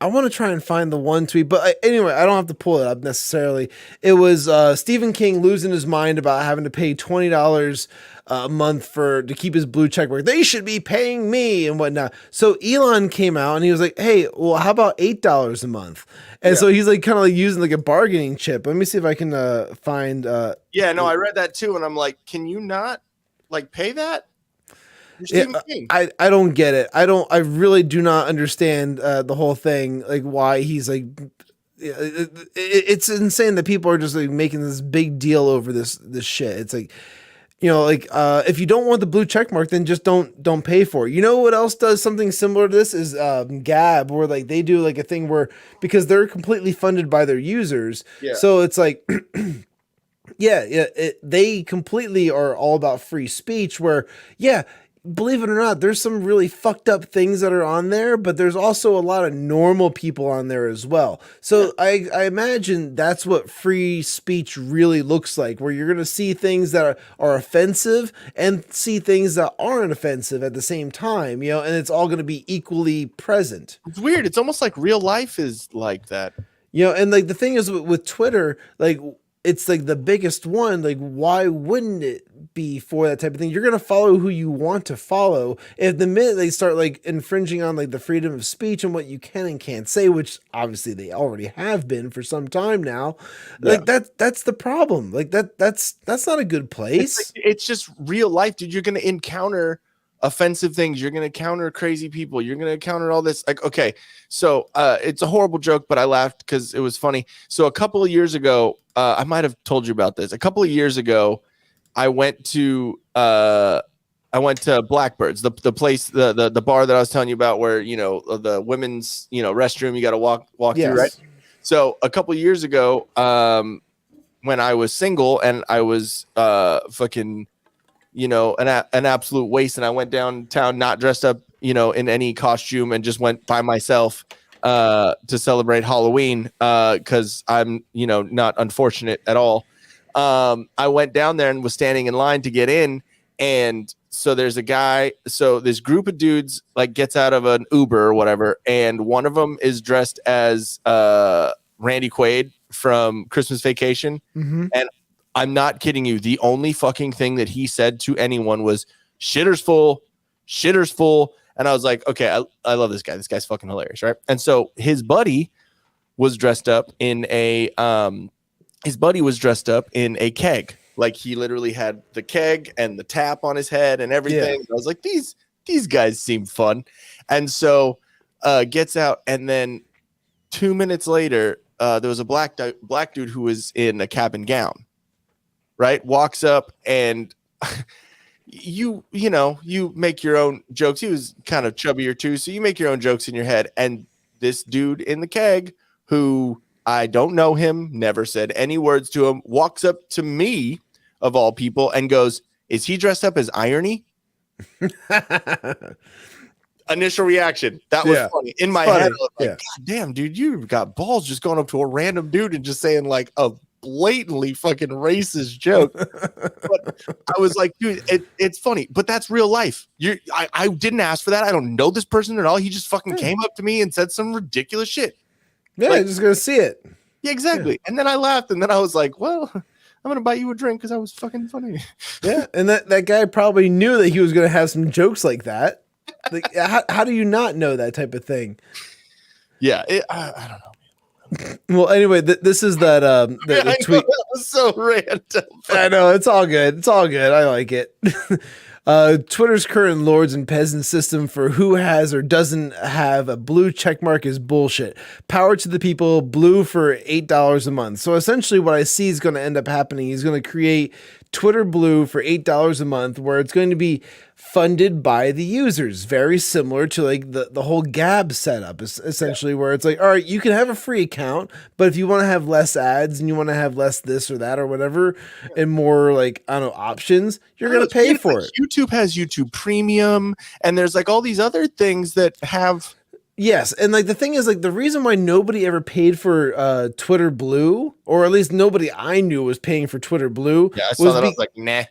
Speaker 3: want to try and find the one tweet, but anyway, I don't have to pull it up necessarily. It was Stephen King losing his mind about having to pay $20 a month to keep his blue check mark. They should be paying me and whatnot. So Elon came out and he was like, "Hey, well, how about $8 a month?" And so he's like kind of like using like a bargaining chip. Let me see if I can find.
Speaker 2: Yeah, no, I read that too, and I'm like, can you not like pay that?
Speaker 3: I don't get it. I really do not understand the whole thing. Like why he's like, it's insane that people are just like making this big deal over this shit. It's like, you know, like if you don't want the blue check mark, then just don't pay for it. You know what else does something similar to this is Gab, where like they do like a thing where because they're completely funded by their users, so it's like. They completely are all about free speech where, believe it or not, there's some really fucked up things that are on there, but there's also a lot of normal people on there as well. So I imagine that's what free speech really looks like, where you're going to see things that are offensive and see things that aren't offensive at the same time, you know, and it's all going to be equally present.
Speaker 2: It's weird. It's almost like real life is like that.
Speaker 3: You know, and like the thing is with Twitter, like, it's like the biggest one. Like, why wouldn't it be for that type of thing? You're going to follow who you want to follow. If the minute they start like infringing on like the freedom of speech and what you can and can't say, which obviously they already have been for some time now, like that's the problem. Like that's not a good place.
Speaker 2: It's just real life, dude. You're going to encounter offensive things. You're going to counter crazy people. You're going to counter all this. Like, okay, so it's a horrible joke, but I laughed because it was funny. So a couple of years ago, I might have told you about this. A couple of years ago, I went to Blackbird's, the place, the bar that I was telling you about, where the women's restroom you got to walk through, right? So a couple of years ago, when I was single and I was fucking an absolute waste, and I went downtown not dressed up in any costume and just went by myself to celebrate Halloween because I'm not unfortunate at all. I went down there and was standing in line to get in, and so there's a guy. So this group of dudes like gets out of an Uber or whatever, and one of them is dressed as Randy Quaid from Christmas Vacation, and I'm not kidding you. The only fucking thing that he said to anyone was "shitter's full," and I was like, okay, I love this guy. This guy's fucking hilarious, right? And so his buddy was dressed up in a keg. Like, he literally had the keg and the tap on his head and everything. Yeah. I was like, these guys seem fun. And so gets out, and then 2 minutes later, there was a black dude who was in a cap and gown, right? Walks up, and you make your own jokes. He was kind of chubbier too, so you make your own jokes in your head. And this dude in the keg, who I don't know him, never said any words to him, walks up to me, of all people, and goes, "Is he dressed up as Irony?" Initial reaction. That was funny. In my head, I was like, God damn, dude, you got balls just going up to a random dude and just saying like a blatantly fucking racist joke. But I was like, dude, it's funny, but that's real life. I didn't ask for that. I don't know this person at all. He just fucking came up to me and said some ridiculous shit.
Speaker 3: Yeah, like, I'm just gonna see it.
Speaker 2: Yeah, exactly. Yeah. And then I laughed, and then I was like, well, I'm gonna buy you a drink because I was fucking funny.
Speaker 3: Yeah, and that guy probably knew that he was gonna have some jokes like that. Like, how do you not know that type of thing?
Speaker 2: Yeah, I don't know.
Speaker 3: Well, anyway, this is that the tweet.
Speaker 2: That was so random.
Speaker 3: I know, it's all good. It's all good. I like it. Twitter's current lords and peasants system for who has or doesn't have a blue checkmark is bullshit. Power to the people, blue for $8 a month. So essentially what I see is going to end up happening. He's going to create Twitter Blue for $8 a month, where it's going to be funded by the users, very similar to like the whole Gab setup, is essentially where it's like, all right, you can have a free account, but if you want to have less ads and you want to have less this or that or whatever, and more like, I don't know, options, you're going to pay for it.
Speaker 2: YouTube has YouTube Premium, and there's like all these other things that have.
Speaker 3: Yes, and like the thing is, like, the reason why nobody ever paid for Twitter Blue, or at least nobody I knew was paying for Twitter Blue,
Speaker 2: I saw that. I was like, nah.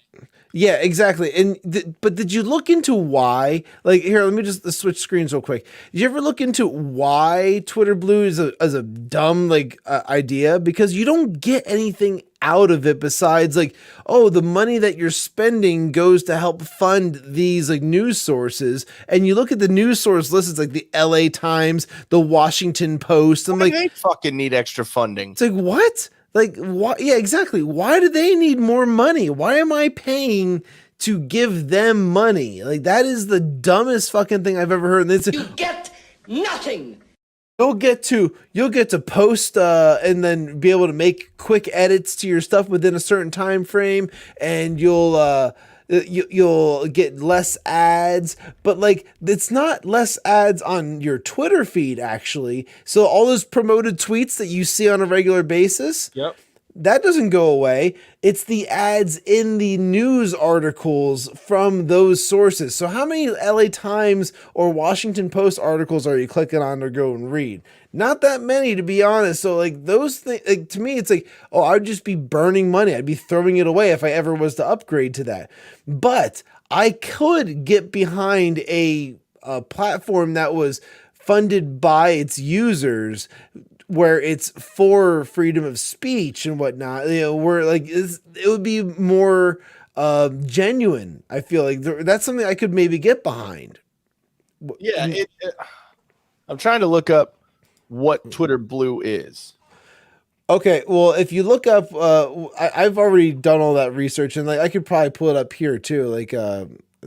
Speaker 3: Yeah, exactly. And but did you look into why? Like, here, let me just switch screens real quick. Did you ever look into why Twitter Blue is a dumb idea? Because you don't get anything out of it besides like, oh, the money that you're spending goes to help fund these like news sources. And you look at the news source list, it's like the LA Times, the Washington Post. I'm like,
Speaker 2: they fucking need extra funding.
Speaker 3: It's like, what? Like, why? Yeah, exactly. Why do they need more money? Why am I paying to give them money? Like, that is the dumbest fucking thing I've ever heard. And
Speaker 12: you get nothing.
Speaker 3: You'll get to post and then be able to make quick edits to your stuff within a certain time frame, and you'll get less ads, but like, it's not less ads on your Twitter feed, actually. So all those promoted tweets that you see on a regular basis, that doesn't go away. It's the ads in the news articles from those sources. So how many LA Times or Washington Post articles are you clicking on to go and read? Not that many, to be honest. So like, those things, like, to me, it's like, oh, I'd just be burning money. I'd be throwing it away if I ever was to upgrade to that. But I could get behind a platform that was funded by its users, where it's for freedom of speech and whatnot, where like it would be more genuine. I feel like that's something I could maybe get behind.
Speaker 2: Yeah, I'm trying to look up what Twitter Blue is.
Speaker 3: Okay, well, if you look up, I've already done all that research, and like I could probably pull it up here too. Like,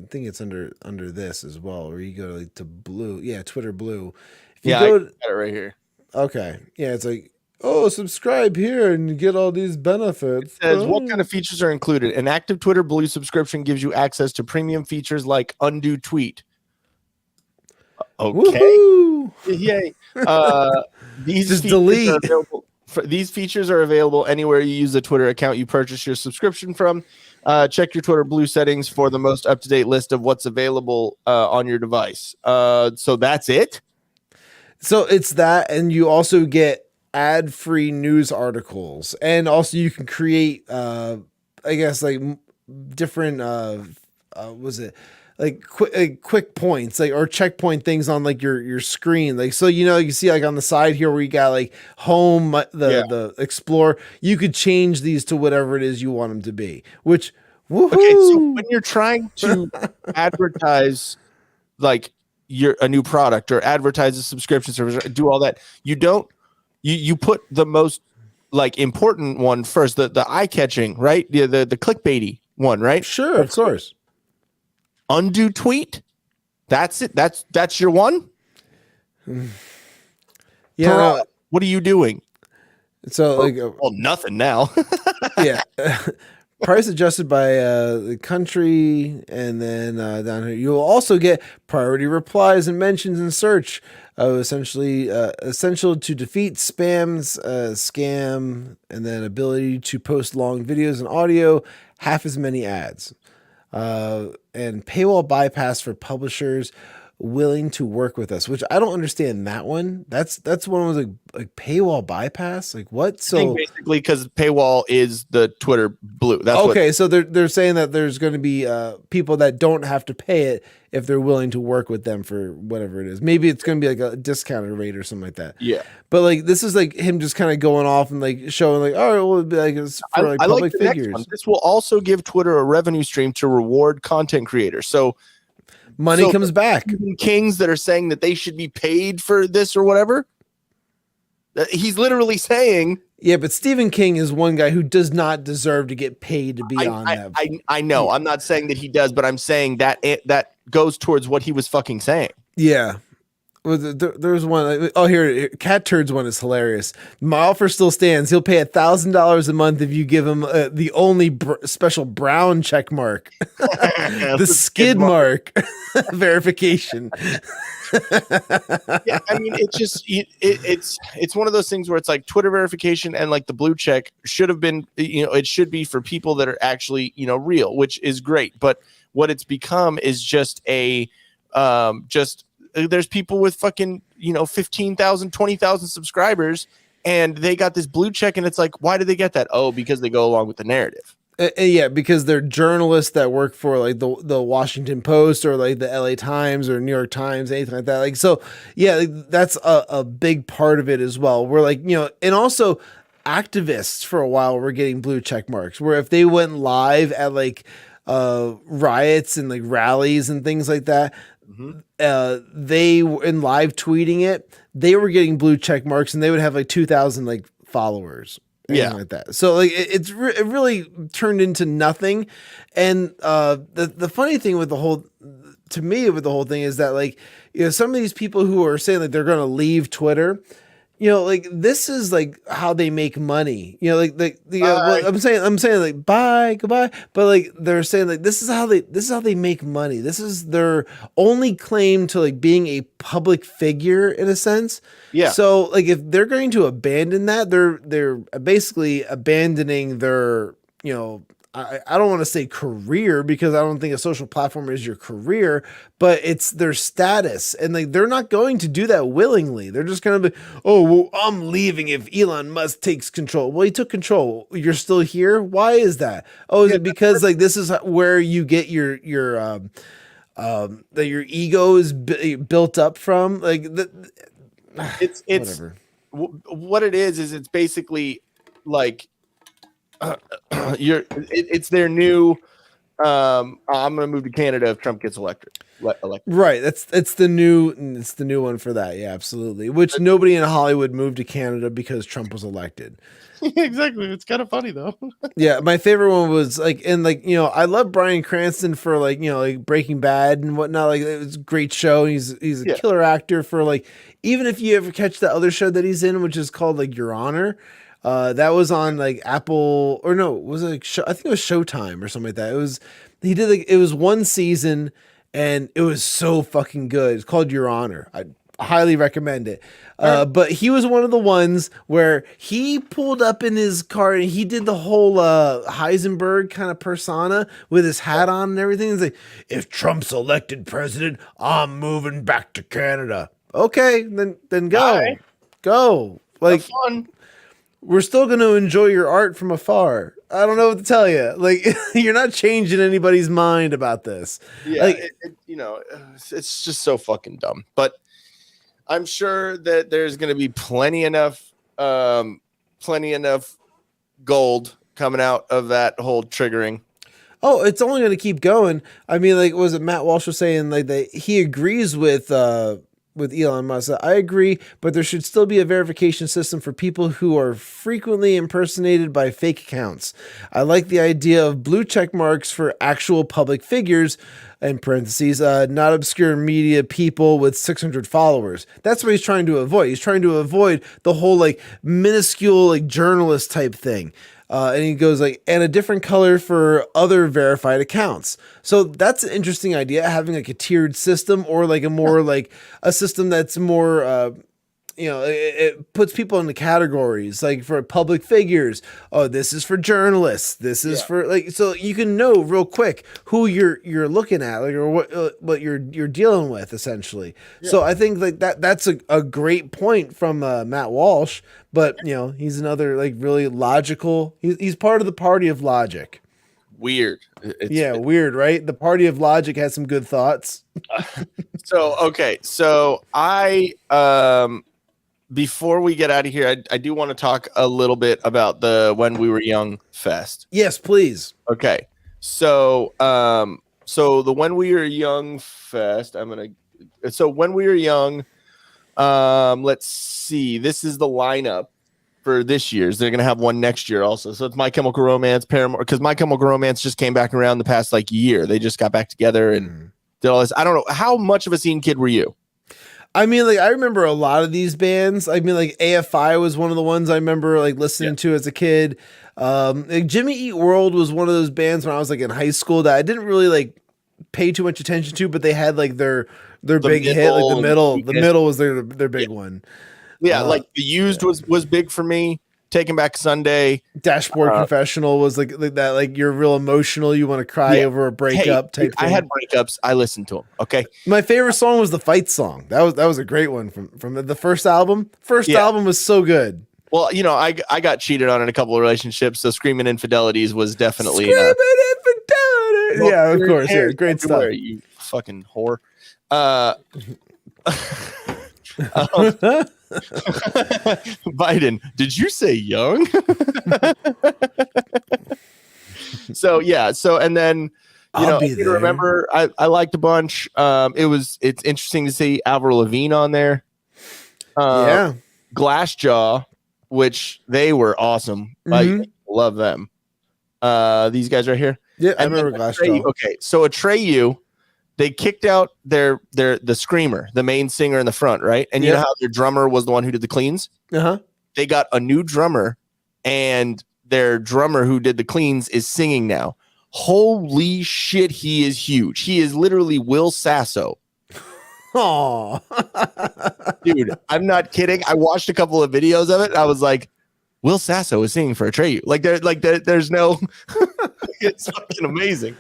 Speaker 3: think it's under this as well, where you go to blue. Yeah, Twitter Blue. If
Speaker 2: I got it right here.
Speaker 3: Okay. Yeah, it's like, oh, subscribe here and you get all these benefits.
Speaker 2: It says, what kind of features are included? An active Twitter Blue subscription gives you access to premium features like undo tweet. Okay.
Speaker 3: Woo-hoo!
Speaker 2: Yay. These
Speaker 3: Just
Speaker 2: features
Speaker 3: delete.
Speaker 2: are available. These features are available anywhere you use the Twitter account you purchase your subscription from. Check your Twitter Blue settings for the most up-to-date list of what's available on your device. So that's it?
Speaker 3: So it's that, and you also get ad-free news articles, and also you can create, I guess, like different, like quick points, like, or checkpoint things on like your screen, like, so you see like on the side here where you got like home, the explore, you could change these to whatever it is you want them to be. Which, woohoo!
Speaker 2: Okay, so when you're trying to advertise like a new product or advertise a subscription service, or do all that, you put the most like important one first, the eye-catching, right? The clickbaity one, right?
Speaker 3: Sure, of course.
Speaker 2: Undo tweet. That's it. That's your one.
Speaker 3: Yeah.
Speaker 2: What are you doing?
Speaker 3: So like,
Speaker 2: well, nothing now.
Speaker 3: Yeah. Price adjusted by the country, and then down here you'll also get priority replies and mentions in search. Essentially essential to defeat spams, scam, and then ability to post long videos and audio, half as many ads. And paywall bypass for publishers willing to work with us, which I don't understand that one. That's one was like paywall bypass. Like what? So
Speaker 2: I think basically because paywall is the Twitter Blue. That's
Speaker 3: okay. So they're saying that there's going to be people that don't have to pay it if they're willing to work with them for whatever it is. Maybe it's going to be like a discounted rate or something like that.
Speaker 2: Yeah.
Speaker 3: But like this is like him just kind of going off and like showing like, all right, well, it'd be like it's for like public figures.
Speaker 2: This will also give Twitter a revenue stream to reward content creators. So
Speaker 3: money comes back.
Speaker 2: Kings that are saying that they should be paid for this or whatever. He's literally saying,
Speaker 3: yeah, but Stephen King is one guy who does not deserve to get paid to be on that.
Speaker 2: I know. I'm not saying that he does, but I'm saying that that goes towards what he was fucking saying.
Speaker 3: Yeah. Well, there's one. Oh, here, Cat Turds one is hilarious. My offer still stands. He'll pay $1,000 a month if you give him the only special brown check mark, the skid mark verification.
Speaker 2: Yeah, I mean, it's just it's one of those things where it's like Twitter verification and like the blue check should have been, it should be for people that are actually real, which is great. But what it's become is just there's people with fucking 15,000, 20,000 subscribers, and they got this blue check, and it's like, why did they get that? Oh, because they go along with the narrative.
Speaker 3: Yeah, because they're journalists that work for like the Washington Post or like the LA Times or New York Times, anything like that. Like, so yeah, that's a big part of it as well. We're like, and also activists for a while were getting blue check marks, where if they went live at like riots and like rallies and things like that, they were in live tweeting it, they were getting blue check marks, and they would have like 2,000 like followers. Like that. So like it really turned into nothing. And the funny thing with the whole thing is that like some of these people who are saying like they're going to leave Twitter, like this is like how they make money. I'm saying like bye, goodbye, but like they're saying like this is how they make money. This is their only claim to like being a public figure in a sense. Yeah. So like if they're going to abandon that, they're basically abandoning their, I don't want to say career, because I don't think a social platform is your career, but it's their status. And like they're not going to do that willingly. They're just kind of like, oh, well, I'm leaving if Elon Musk takes control. Well, he took control. You're still here. Why is that? Oh, is it because like this is where you get your that your ego is built up from? Like
Speaker 2: it's whatever. What it is it's basically like it's their new I'm gonna move to Canada if Trump gets elected.
Speaker 3: Right. It's the new one for that. Yeah, absolutely. Which nobody in Hollywood moved to Canada because Trump was elected.
Speaker 2: Exactly. It's kind of funny though.
Speaker 3: Yeah, my favorite one was I love Bryan Cranston for like Breaking Bad and whatnot. Like it was a great show. He's a killer actor for even if you ever catch the other show that he's in, which is called Your Honor. That was on Apple or no, was it I think it was Showtime or something like that. It was one season and it was so fucking good. It's called Your Honor. I highly recommend it. But he was one of the ones where he pulled up in his car and he did the whole Heisenberg kind of persona with his hat on and everything. He's like, if Trump's elected president, I'm moving back to Canada. Okay, then go.
Speaker 2: Bye.
Speaker 3: Go.
Speaker 2: Have fun.
Speaker 3: We're still going to enjoy your art from afar. I don't know what to tell you. You're not changing anybody's mind about this.
Speaker 2: Yeah, it's just so fucking dumb. But I'm sure that there's going to be plenty enough gold coming out of that whole triggering.
Speaker 3: Oh, it's only going to keep going. I mean, was it Matt Walsh was saying that he agrees with Elon Musk. I agree, but there should still be a verification system for people who are frequently impersonated by fake accounts. I like the idea of blue check marks for actual public figures, in parentheses, not obscure media people with 600 followers. That's what he's trying to avoid. He's trying to avoid the whole minuscule journalist type thing. And he goes and a different color for other verified accounts. So that's an interesting idea, having a tiered system or a more a system that's more, it puts people into categories, for public figures. Oh, this is for journalists. This is for so you can know real quick who you're looking at, or what you're dealing with essentially. Yeah. So I think that's a great point from Matt Walsh. But he's another really logical. He's part of the party of logic.
Speaker 2: Weird.
Speaker 3: Weird, right? The party of logic has some good thoughts.
Speaker 2: So I before we get out of here, I do want to talk a little bit about the When We Were Young Fest.
Speaker 3: Yes, please.
Speaker 2: Okay. So the When We Were Young Fest, so When We Were Young, let's see. This is the lineup for this year's. They're gonna have one next year also. So it's My Chemical Romance, Paramore, because My Chemical Romance just came back around the past year. They just got back together and did all this. I don't know, how much of a scene kid were you?
Speaker 3: I mean, I remember a lot of these bands. I mean, AFI was one of the ones I remember listening to as a kid. Jimmy Eat World was one of those bands when I was in high school that I didn't really pay too much attention to, but they had their big hit, the middle was their big one.
Speaker 2: Yeah, The Used was big for me. Taking Back Sunday,
Speaker 3: Dashboard Confessional was that you're real emotional, you want to cry over a breakup type thing.
Speaker 2: I had breakups, I listened to them. Okay,
Speaker 3: my favorite song was the Fight song. That was a great one from the first album. Album was so good.
Speaker 2: Well, I got cheated on in a couple of relationships, so Screaming Infidelities was definitely
Speaker 3: Screaming Infidelity. Yeah, of course. Yeah, great stuff.
Speaker 2: You fucking whore. Biden, did you say young? And then you remember I liked a bunch. It's interesting to see Avril Lavigne on there. Glassjaw, which they were awesome. I love them. These guys right here.
Speaker 3: Yeah, I remember Glassjaw.
Speaker 2: Okay, so Atreyu, they kicked out the screamer, the main singer in the front, right? And you know how their drummer was the one who did the cleans?
Speaker 3: Uh-huh.
Speaker 2: They got a new drummer, and their drummer who did the cleans is singing now. Holy shit, he is huge. He is literally Will Sasso.
Speaker 3: Oh,
Speaker 2: dude, I'm not kidding. I watched a couple of videos of it. And I was like, Will Sasso is singing for Atreyu. There's no, it's fucking amazing.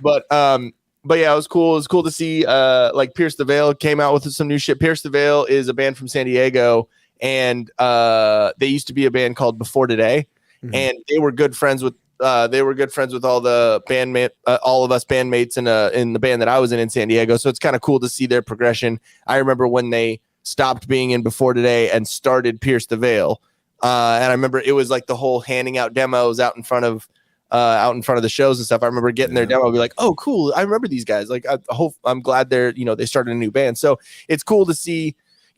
Speaker 2: But yeah, it was cool. It was cool to see Pierce the Veil came out with some new shit. Pierce the Veil is a band from San Diego, and they used to be a band called Before Today, and they were good friends with all the bandmate, all of us bandmates in the band that I was in San Diego. So it's kind of cool to see their progression. I remember when they stopped being in Before Today and started Pierce the Veil, and I remember it was the whole handing out demos out in front of out in front of the shows and stuff. I remember getting their demo, be like, oh, cool. I remember these guys. Like, I'm glad they're, they started a new band. So it's cool to see,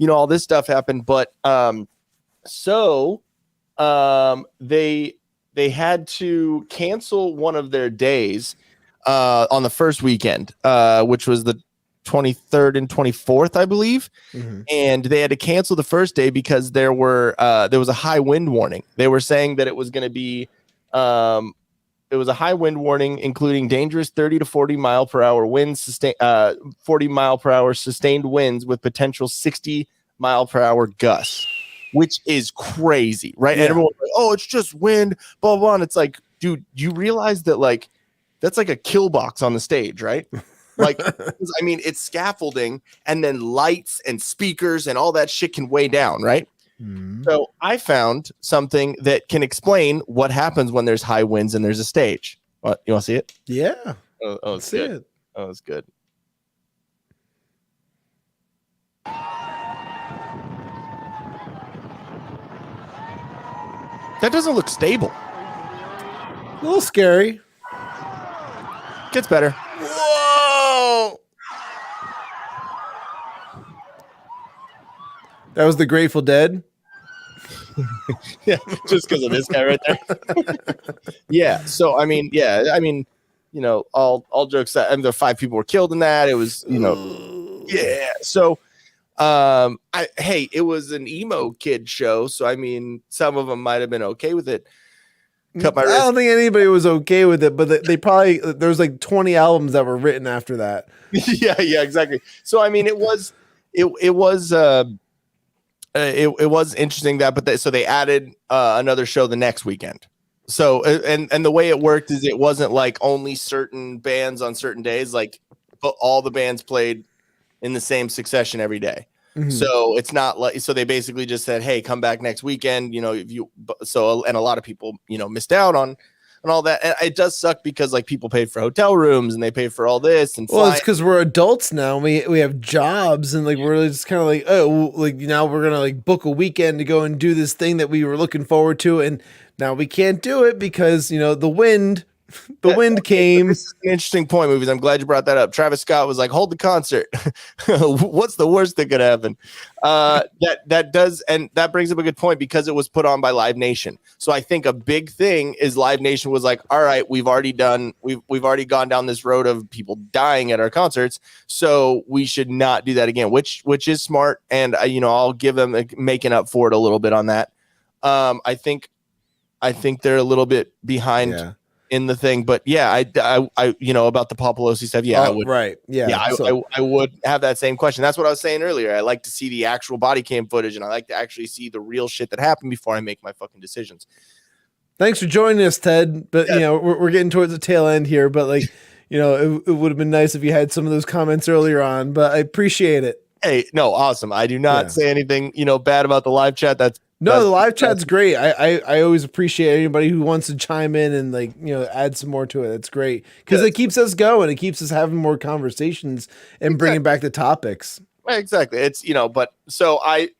Speaker 2: all this stuff happen. But they had to cancel one of their days on the first weekend, which was the 23rd and 24th, I believe. And they had to cancel the first day because there was a high wind warning. They were saying that it was going to be it was a high wind warning, including dangerous 30 to 40 mile per hour winds, 40 mile per hour sustained winds with potential 60 mile per hour gusts, which is crazy, right? And everyone's like, oh, it's just wind, blah, blah, blah. And it's like, dude, you realize that like that's like a kill box on the stage, right? Like, I mean, it's scaffolding and then lights and speakers and all that shit can weigh down, right? So I found something that can explain what happens when there's high winds and there's a stage. What, you want to see it?
Speaker 3: Yeah.
Speaker 2: Oh, it's good. It. Oh, it's good. That doesn't look stable.
Speaker 3: A little scary.
Speaker 2: Gets better. Whoa!
Speaker 3: That was the Grateful Dead.
Speaker 2: Yeah, just because of this guy right there. Yeah. So I mean, all jokes aside, and the 5 people were killed in that. It was, yeah. So, it was an emo kid show, so I mean, some of them might have been okay with it. I
Speaker 3: don't think anybody was okay with it, but they probably there's like 20 albums that were written after that.
Speaker 2: yeah, exactly. So I mean, it was interesting that, but so they added another show the next weekend. So and the way it worked is it wasn't like only certain bands on certain days, like but all the bands played in the same succession every day. So it's not like, so they basically just said, hey, come back next weekend. And a lot of people, missed out on all that. And it does suck because like people paid for hotel rooms and they paid for all this. And
Speaker 3: well, it's because we're adults now. We have jobs and like, we're just kind of like, oh, like now we're going to like book a weekend to go and do this thing that we were looking forward to. And now we can't do it because, the wind came.
Speaker 2: This is an interesting point, Movies. I'm glad you brought that up. Travis Scott was like, hold the concert. What's the worst that could happen? That does, and that brings up a good point because it was put on by Live Nation. So I think a big thing is Live Nation was like, all right, we've already gone down this road of people dying at our concerts, so we should not do that again, which is smart, and I'll give them making up for it a little bit on that. I think they're a little bit behind in the thing, but yeah, I about the Paul Pelosi stuff. Yeah, I would.
Speaker 3: Right. Yeah.
Speaker 2: I would have that same question. That's what I was saying earlier. I like to see the actual body cam footage, and I like to actually see the real shit that happened before I make my fucking decisions.
Speaker 3: Thanks for joining us, Ted. But we're getting towards the tail end here. But like, it would have been nice if you had some of those comments earlier on. But I appreciate it.
Speaker 2: Hey, no, awesome. I do not say anything bad about the live chat.
Speaker 3: The live chat's great. I always appreciate anybody who wants to chime in and like, add some more to it. That's great because it keeps us going. It keeps us having more conversations and bringing back the topics.
Speaker 2: Exactly. It's, but so it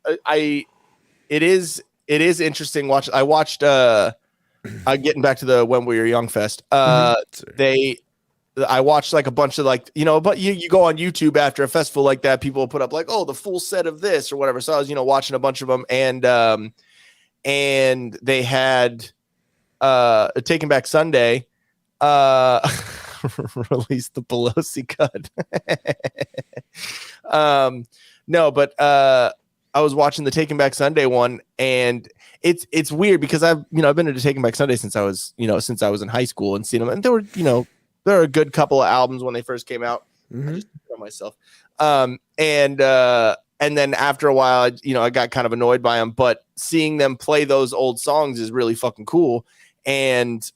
Speaker 2: is interesting. I watched, getting back to the When We Were Young Fest. I watched like a bunch of like, but you go on YouTube after a festival like that, people will put up like, oh, the full set of this or whatever. So I was, watching a bunch of them and they had Taking Back Sunday released the Pelosi cut. No, but I was watching the Taking Back Sunday one, and it's weird because I've been to Taking Back Sunday since I was in high school and seen them, and there were a good couple of albums when they first came out. I just put on myself. And then after a while, I got kind of annoyed by them, but seeing them play those old songs is really fucking cool. And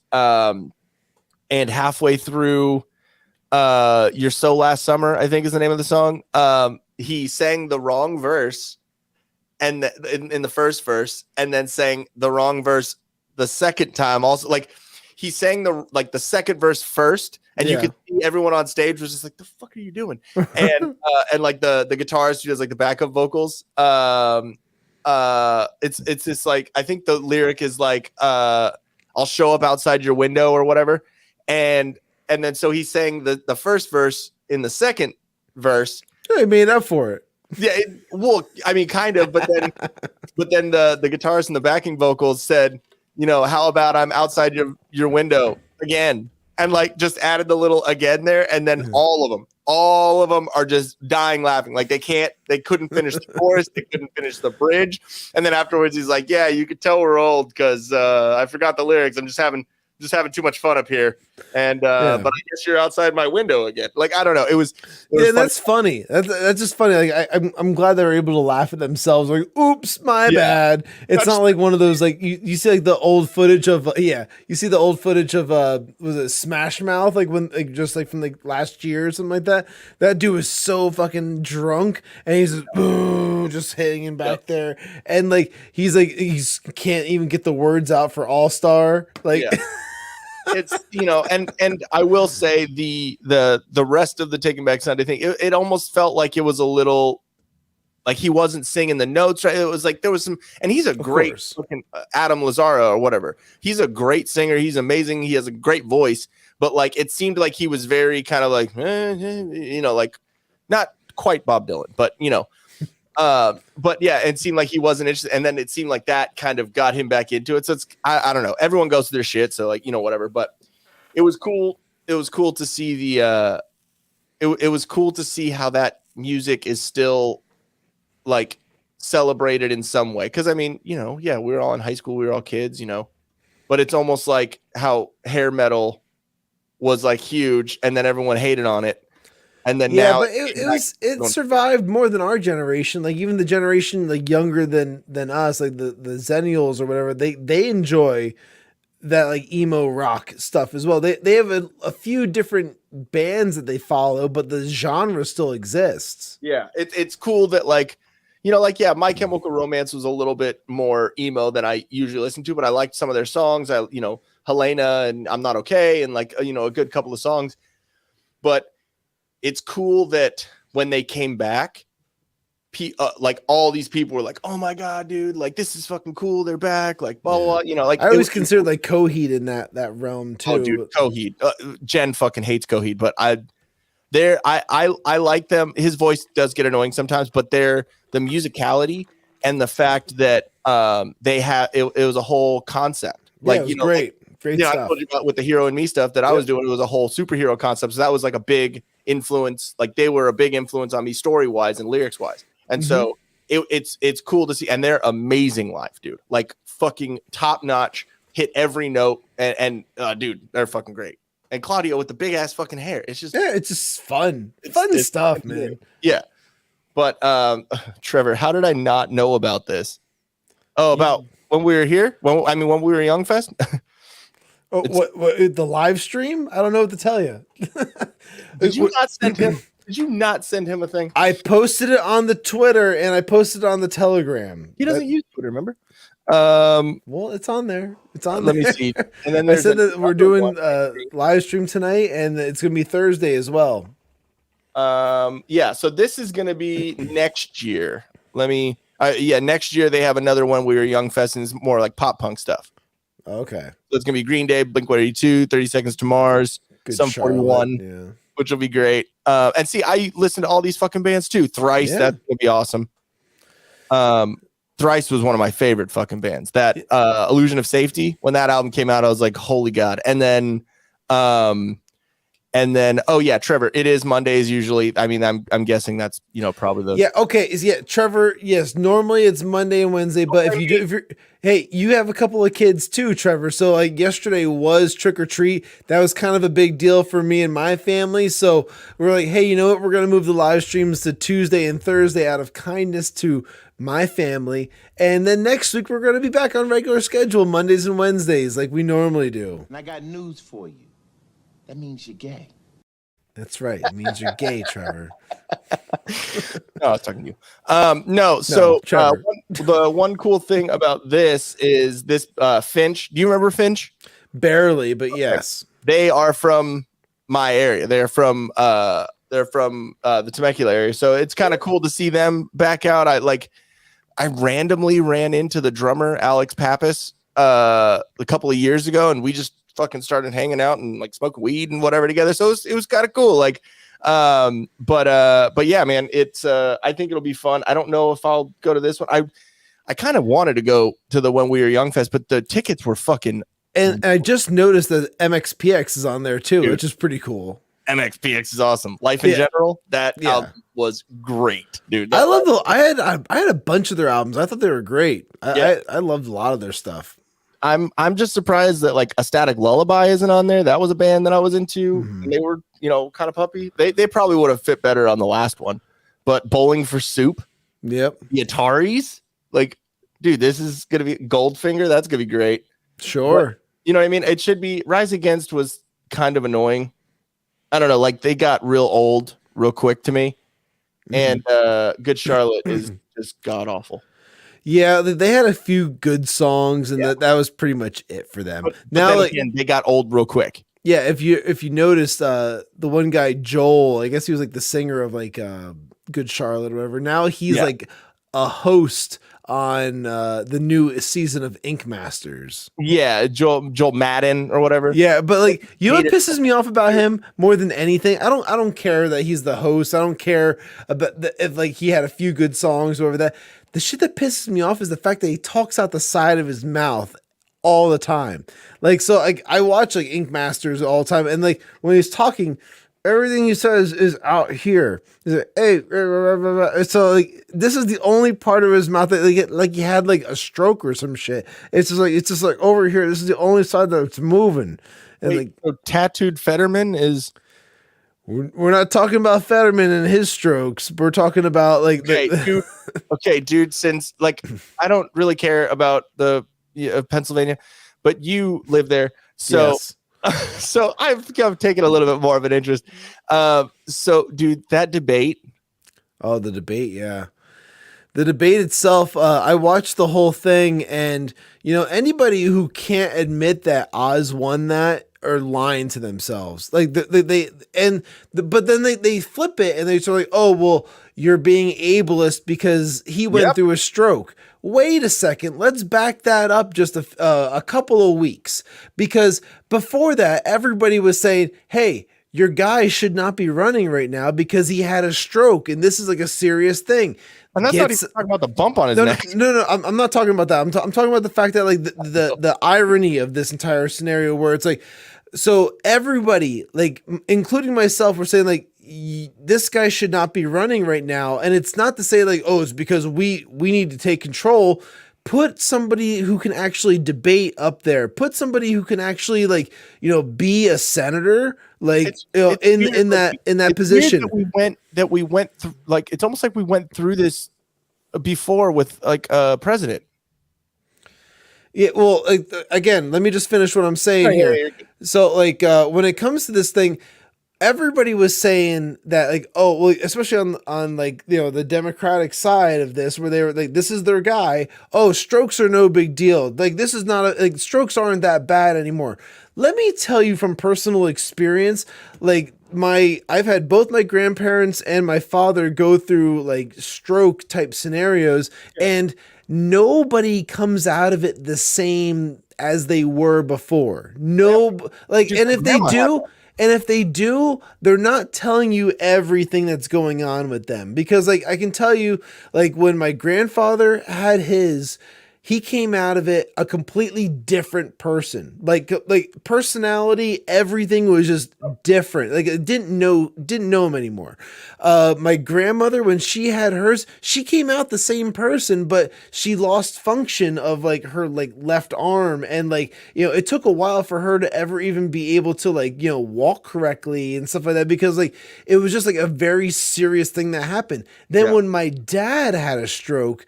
Speaker 2: halfway through You're So Last Summer, I think is the name of the song. He sang the wrong verse and in the first verse, and then sang the wrong verse the second time. Also, like, he sang the second verse first, and you could see everyone on stage was just like, "The fuck are you doing?" And like the guitarist who does like the backup vocals. It's just like, I think the lyric is like, I'll show up outside your window or whatever. And then so he sang the first verse in the second verse.
Speaker 3: I made up for it.
Speaker 2: Yeah, well, I mean, kind of, but then the guitarist and the backing vocals said, you know, how about I'm outside your window again, and like just added the little again there, and then all of them are just dying laughing, like they couldn't finish the chorus, they couldn't finish the bridge, and then afterwards he's like, yeah, you could tell we're old because I forgot the lyrics. I'm just having too much fun up here, and but I guess you're outside my window again. Like, I don't know. It was
Speaker 3: funny. That's funny. That's just funny. Like I'm glad they were able to laugh at themselves. Like, oops, my bad. It's not like one of those like you see like the old footage of you see the old footage of was it Smash Mouth, like when like just like from like last year or something like that. That dude was so fucking drunk and he's just hanging back there, and like he's can't even get the words out for All Star. Like. Yeah.
Speaker 2: It's, you know, and I will say the rest of the Taking Back Sunday thing, it almost felt like it was a little like he wasn't singing the notes right. It was like there was some, and he's a great fucking Adam Lazaro or whatever. He's a great singer. He's amazing. He has a great voice, but like it seemed like he was very kind of like, you know, like not quite Bob Dylan, but you know. But yeah, it seemed like he wasn't interested, and then it seemed like that kind of got him back into it. So it's I don't know. Everyone goes through their shit, so like, you know, whatever. But it was cool. It was cool to see the it was cool to see how that music is still like celebrated in some way. Because I mean, you know, yeah, we were all in high school, we were all kids, you know, but it's almost like how hair metal was like huge, and then everyone hated on it. And then now
Speaker 3: but it survived more than our generation. Like even the generation like younger than us, like the Zennials or whatever, they enjoy that like emo rock stuff as well. They have a few different bands that they follow, but the genre still exists.
Speaker 2: Yeah, it's cool that like, you know, like, yeah, My Chemical Romance was a little bit more emo than I usually listen to, but I liked some of their songs. You know, Helena and I'm Not Okay, and like, you know, a good couple of songs. But it's cool that when they came back, like all these people were like, "Oh my god, dude! Like this is fucking cool. They're back!" Like blah blah. You know, like
Speaker 3: I always considered like Coheed in that realm too.
Speaker 2: Oh, dude, Coheed. Jen fucking hates Coheed, but I like them. His voice does get annoying sometimes, but the musicality and the fact that they have it was a whole concept. Like,
Speaker 3: it was
Speaker 2: you know,
Speaker 3: great.
Speaker 2: Like,
Speaker 3: Great
Speaker 2: you know,
Speaker 3: stuff.
Speaker 2: I told you about with the Hero and Me stuff that I was doing. It was a whole superhero concept. So that was like a big influence. Like they were a big influence on me story wise and lyrics wise. And so it's cool to see. And they're amazing live, dude. Like fucking top notch, hit every note. And dude, they're fucking great. And Claudio with the big ass fucking hair. It's just
Speaker 3: it's just fun. It's stuff, man.
Speaker 2: Yeah. But Trevor, how did I not know about this? Oh, about when we were here? When we were Young Fest?
Speaker 3: What the live stream? I don't know what to tell you.
Speaker 2: Did you not send him? Did you not send him a thing?
Speaker 3: I posted it on the Twitter and I posted it on the Telegram.
Speaker 2: He doesn't use Twitter, remember?
Speaker 3: Well, it's on there. It's on.
Speaker 2: Let
Speaker 3: there.
Speaker 2: me see. And then
Speaker 3: I said that we're doing live stream tonight, and it's gonna be Thursday as well.
Speaker 2: Yeah. So this is gonna be next year. Next year they have another one. We Were Young Fest, and it's more like pop punk stuff.
Speaker 3: Okay.
Speaker 2: So it's gonna be Green Day, Blink-182, 30 Seconds to Mars, Sum 41, which will be great. And see, I listen to all these fucking bands too. Thrice, that's gonna be awesome. Thrice was one of my favorite fucking bands. That Illusion of Safety, when that album came out, I was like, holy god. And then oh yeah, Trevor, it is Mondays usually. I mean, I'm guessing that's, you know, probably the
Speaker 3: Trevor, yes, normally it's Monday and Wednesday, but you have a couple of kids too, Trevor, so like yesterday was trick or treat. That was kind of a big deal for me and my family, so we're like, hey, you know what, we're gonna move the live streams to Tuesday and Thursday out of kindness to my family, and then next week we're gonna be back on regular schedule, Mondays and Wednesdays like we normally do.
Speaker 9: And I got news for you. That means you're gay.
Speaker 3: That's right. It means you're gay, Trevor.
Speaker 2: No, I was talking to you. So the one cool thing about this is this Finch. Do you remember Finch?
Speaker 3: Barely, but yes.
Speaker 2: They are from my area. They're from the Temecula area. So it's kind of cool to see them back out. I randomly ran into the drummer, Alex Pappas, a couple of years ago, and we just fucking started hanging out and like smoking weed and whatever together. So it was kind of cool. Like, but yeah, man, it's I think it'll be fun. I don't know if I'll go to this one. I kind of wanted to go to the When We Were Young Fest, but the tickets were fucking.
Speaker 3: And I just noticed that MXPX is on there too,
Speaker 2: Dude.
Speaker 3: Which is pretty cool.
Speaker 2: MXPX is awesome. Life in general, that album was great, dude.
Speaker 3: I love I had a bunch of their albums. I thought they were great. I loved a lot of their stuff.
Speaker 2: I'm just surprised that like A Static Lullaby isn't on there. That was a band that I was into. And they were, kind of puppy. They probably would have fit better on the last one. But Bowling for Soup.
Speaker 3: Yep.
Speaker 2: The Ataris. Like, dude, this is gonna be Goldfinger. That's gonna be great.
Speaker 3: Sure.
Speaker 2: But, you know what I mean? It should be. Rise Against was kind of annoying. I don't know. Like they got real old real quick to me. And Good Charlotte is just god awful.
Speaker 3: Yeah, they had a few good songs, and that was pretty much it for them.
Speaker 2: But
Speaker 3: now,
Speaker 2: like, again, they got old real quick.
Speaker 3: Yeah, if you noticed, the one guy Joel, I guess he was like the singer of like Good Charlotte or whatever. Now he's like a host on the new season of Ink Masters.
Speaker 2: Yeah, Joel Madden or whatever.
Speaker 3: Yeah, but like what pisses me off about him more than anything, I don't care that he's the host. I don't care about if like he had a few good songs or whatever that. The shit that pisses me off is the fact that he talks out the side of his mouth all the time. Like, so like I watch like Ink Masters all the time, and like when he's talking, everything he says is out here. He's like, hey, so like this is the only part of his mouth that like he had like a stroke or some shit. It's just like over here. This is the only side that's moving. And
Speaker 2: wait,
Speaker 3: like
Speaker 2: so Tattooed Fetterman is.
Speaker 3: We're not talking about Fetterman and his strokes. We're talking about like
Speaker 2: dude. Since like I don't really care about the Pennsylvania, but you live there, so
Speaker 3: yes.
Speaker 2: So I've taken a little bit more of an interest. So dude, that debate.
Speaker 3: Oh, the debate, yeah. The debate itself, I watched the whole thing, and anybody who can't admit that Oz won that are lying to themselves. Like but then they flip it and they sort of like, oh well, you're being ableist because he went through a stroke. Wait a second, let's back that up just a couple of weeks, because before that everybody was saying, hey, your guy should not be running right now because he had a stroke and this is like a serious thing.
Speaker 2: And that's not even talking about the bump on his neck.
Speaker 3: No, I'm not talking about that. I'm talking about the fact that like the irony of this entire scenario where it's like, so everybody, like including myself, were saying like this guy should not be running right now, and it's not to say like, oh, it's because we need to take control. Put somebody who can actually debate up there. Put somebody who can actually like be a senator, like in that position.
Speaker 2: That we went through, like it's almost like we went through this before with like a president.
Speaker 3: Yeah, well, again, let me just finish what I'm saying here. So, like, when it comes to this thing, everybody was saying that, like, oh, well, especially on like, the Democratic side of this, where they were like, this is their guy. Oh, strokes are no big deal. Like, this is not like strokes aren't that bad anymore. Let me tell you from personal experience, like, I've had both my grandparents and my father go through like stroke type scenarios, and nobody comes out of it the same as they were before. Like, and if they do, they're not telling you everything that's going on with them, because like I can tell you, like when my grandfather had his, he came out of it a completely different person. Like personality, everything was just different. Like I didn't know him anymore. My grandmother, when she had hers, she came out the same person, but she lost function of like her like left arm, and like it took a while for her to ever even be able to like walk correctly and stuff like that, because like it was just like a very serious thing that happened. Then when my dad had a stroke,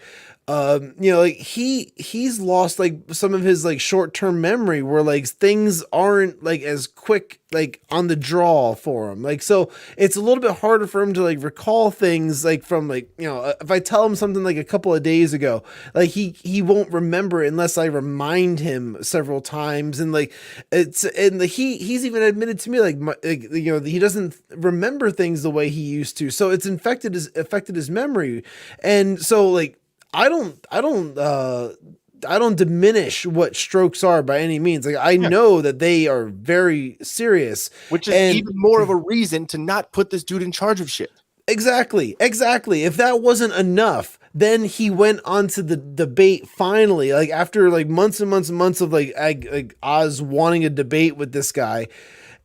Speaker 3: like he's lost like some of his like short-term memory, where like things aren't like as quick like on the draw for him. Like, so it's a little bit harder for him to like recall things like from like, if I tell him something like a couple of days ago, like he won't remember it unless I remind him several times. And like he's even admitted to me like he doesn't remember things the way he used to. So it's affected his memory. And so like I don't don't diminish what strokes are by any means. Like I know that they are very serious,
Speaker 2: which is even more of a reason to not put this dude in charge of shit.
Speaker 3: Exactly. If that wasn't enough, then he went on to the debate finally, like after like months and months and months of like Oz wanting a debate with this guy.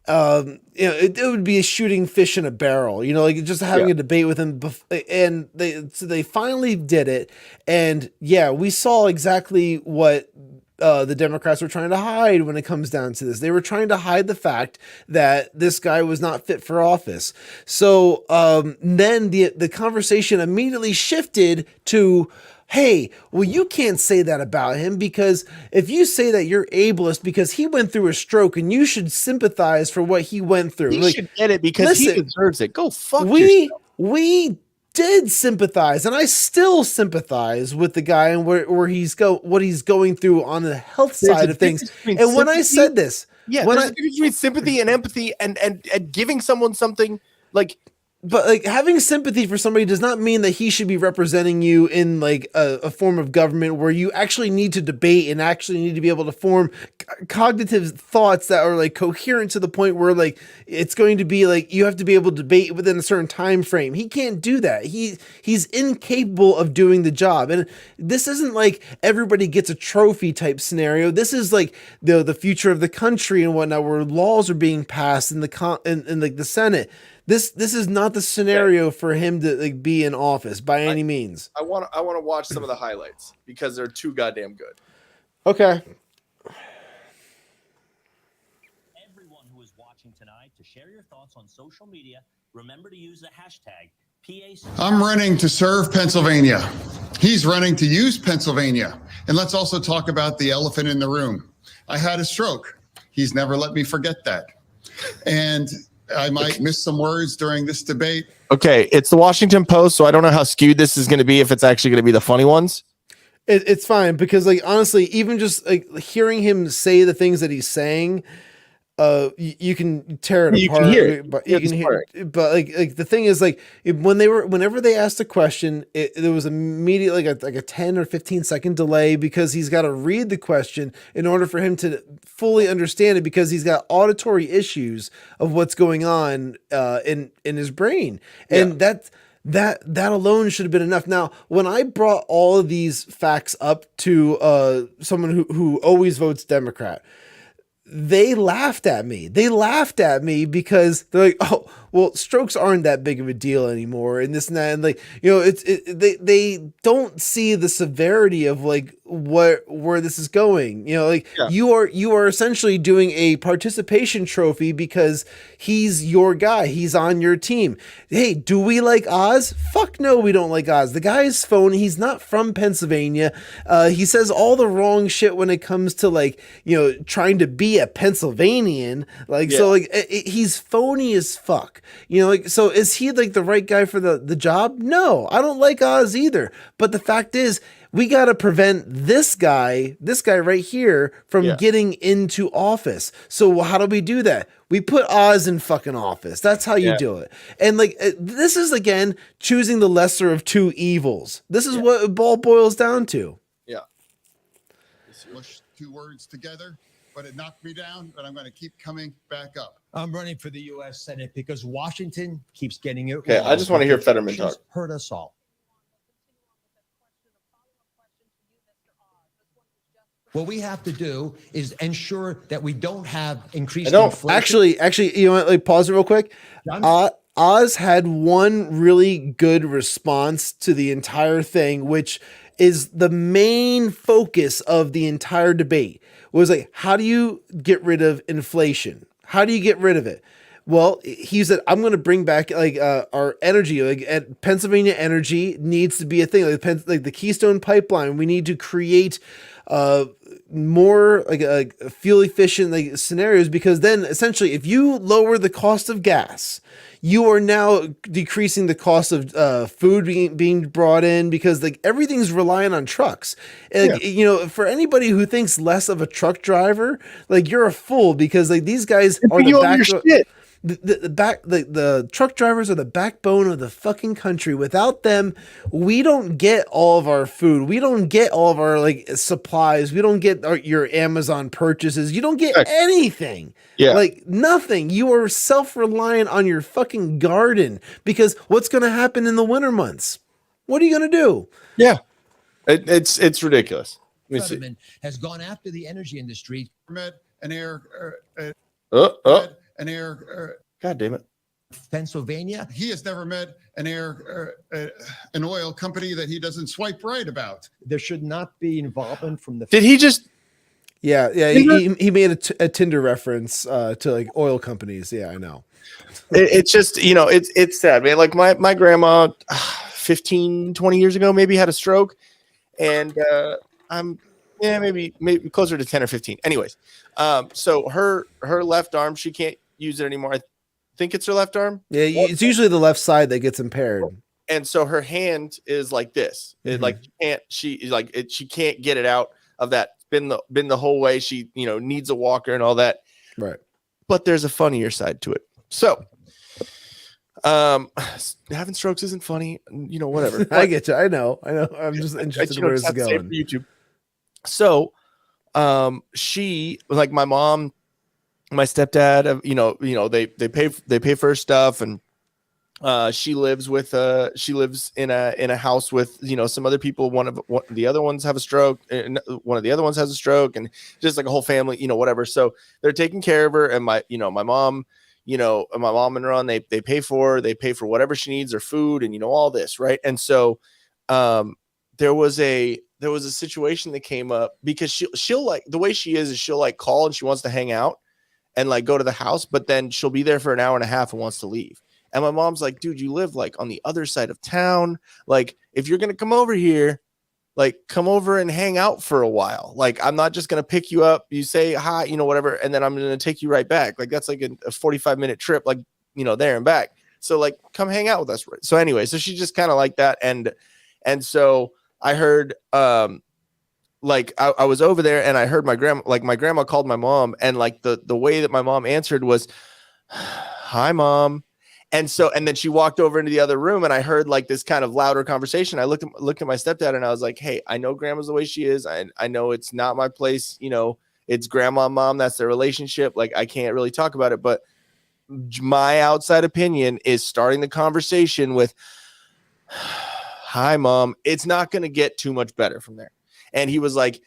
Speaker 3: It would be shooting fish in a barrel, like just having a debate with him. And they finally did it. And we saw exactly what the Democrats were trying to hide when it comes down to this. They were trying to hide the fact that this guy was not fit for office. So then the conversation immediately shifted to, hey, well, you can't say that about him, because if you say that you're ableist because he went through a stroke and you should sympathize for what he went through.
Speaker 2: He should get it because he deserves it. Go fuck yourself.
Speaker 3: We did sympathize, and I still sympathize with the guy and where he's what he's going through on the health side of things. And when I said this,
Speaker 2: there's a difference between sympathy and empathy and giving someone something like.
Speaker 3: But like having sympathy for somebody does not mean that he should be representing you in like a form of government where you actually need to debate and actually need to be able to form cognitive thoughts that are like coherent to the point where like it's going to be like you have to be able to debate within a certain time frame. He can't do that. He's incapable of doing the job. And this isn't like everybody gets a trophy type scenario. This is like the future of the country and whatnot, where laws are being passed in the Senate. This is not the scenario for him to like be in office by any means.
Speaker 2: I want to watch some of the highlights because they're too goddamn good.
Speaker 3: Okay.
Speaker 13: Everyone who is watching tonight, to share your thoughts on social media, remember to use the hashtag PAC.
Speaker 14: I'm running to serve Pennsylvania. He's running to use Pennsylvania. And let's also talk about the elephant in the room. I had a stroke. He's never let me forget that. And I might miss some words during this debate.
Speaker 2: Okay, it's the Washington Post, so I don't know how skewed this is going to be, if it's actually going to be the funny ones.
Speaker 3: It's fine, because like honestly, even just like hearing him say the things that he's saying, you can tear it apart.
Speaker 2: Can hear it.
Speaker 3: But you can hear it. But like the thing is, like whenever they asked a question, there was immediately like a 10 or 15 second delay, because he's got to read the question in order for him to fully understand it, because he's got auditory issues of what's going on in his brain. And that alone should have been enough. Now, when I brought all of these facts up to someone who always votes Democrat, they laughed at me. Because they're like, oh, well, strokes aren't that big of a deal anymore, and this and that, and like, they don't see the severity of like where this is going. You are essentially doing a participation trophy because he's your guy. He's on your team. Hey, do we like Oz? Fuck no, we don't like Oz. The guy is phony. He's not from Pennsylvania. He says all the wrong shit when it comes to like, trying to be a Pennsylvanian. So like he's phony as fuck. So is he like the right guy for the job? No, I don't like Oz either. But the fact is, we got to prevent this guy right here from getting into office. So how do we do that? We put Oz in fucking office. That's how you do it. And like, this is again, choosing the lesser of two evils. This is what it all boils down to.
Speaker 14: Yeah. Smush two words together, but it knocked me down, but I'm going to keep coming back up.
Speaker 15: I'm running for the U.S. Senate because Washington keeps getting it.
Speaker 2: Okay, I just want to hear Fetterman talk.
Speaker 15: Hurt us all. What we have to do is ensure that we don't have increased inflation.
Speaker 3: Actually, you know what? Like, pause it real quick. Oz had one really good response to the entire thing, which is the main focus of the entire debate. Was like, how do you get rid of inflation? How do you get rid of it? Well, he said, I'm going to bring back like our energy. Like Pennsylvania energy needs to be a thing. Like the Keystone Pipeline. We need to create more like fuel efficient like scenarios, because then essentially, if you lower the cost of gas, you are now decreasing the cost of food being brought in, because like everything's relying on trucks. Like, for anybody who thinks less of a truck driver, like you're a fool, because like these guys are the back. The truck drivers are the backbone of the fucking country. Without them, we don't get all of our food. We don't get all of our like supplies. We don't get your Amazon purchases. You don't get anything.
Speaker 2: Yeah.
Speaker 3: Like nothing. You are self-reliant on your fucking garden because what's going to happen in the winter months? What are you going to do?
Speaker 2: Yeah. It's ridiculous.
Speaker 15: Fetterman has gone after the energy industry.
Speaker 14: An air.
Speaker 2: God damn it.
Speaker 15: Pennsylvania.
Speaker 14: He has never met an oil company that he doesn't swipe right about.
Speaker 11: There should not be involvement from the.
Speaker 2: Did he just?
Speaker 3: Yeah. He made a Tinder reference to like oil companies. Yeah, I know.
Speaker 2: It's just it's sad, man. Like my grandma, 15, 20 years ago, maybe had a stroke, and I'm maybe closer to 10 or 15. Anyways, so her left arm, she can't use it anymore. I think it's her left arm.
Speaker 3: Yeah, it's usually the left side that gets impaired.
Speaker 2: And so her hand is like this. It like she can't get it out of that. Been the whole way. She needs a walker and all that.
Speaker 3: Right.
Speaker 2: But there's a funnier side to it. So having strokes isn't funny, whatever.
Speaker 3: I get you. I know. I'm just interested in where it's going.
Speaker 2: For YouTube. So, she, like my mom, my stepdad, they pay for her stuff, and she lives in a house with some other people. One of the other ones have a stroke, and one of the other ones has a stroke, and just like a whole family, whatever. So they're taking care of her, and my mom. My mom and Ron, they pay for whatever she needs, her food, and all this, right? And so there was a situation that came up because she'll like, the way she is she'll like call and she wants to hang out and like go to the house, but then she'll be there for an hour and a half and wants to leave. And my mom's like, dude, you live like on the other side of town. Like, if you're gonna come over here, like come over and hang out for a while. Like, I'm not just going to pick you up. You say hi, whatever. And then I'm going to take you right back. Like, that's like a 45-minute trip, like, there and back. So like, come hang out with us. So anyway, so she just kind of like that. And so I heard, like I was over there and I heard my grandma called my mom, and like the way that my mom answered was, hi mom. And then she walked over into the other room, and I heard like this kind of louder conversation. I looked at my stepdad, and I was like, hey, I know grandma's the way she is. I know it's not my place. It's grandma and mom. That's their relationship. Like, I can't really talk about it, but my outside opinion is starting the conversation with, hi mom. It's not going to get too much better from there. And he was like,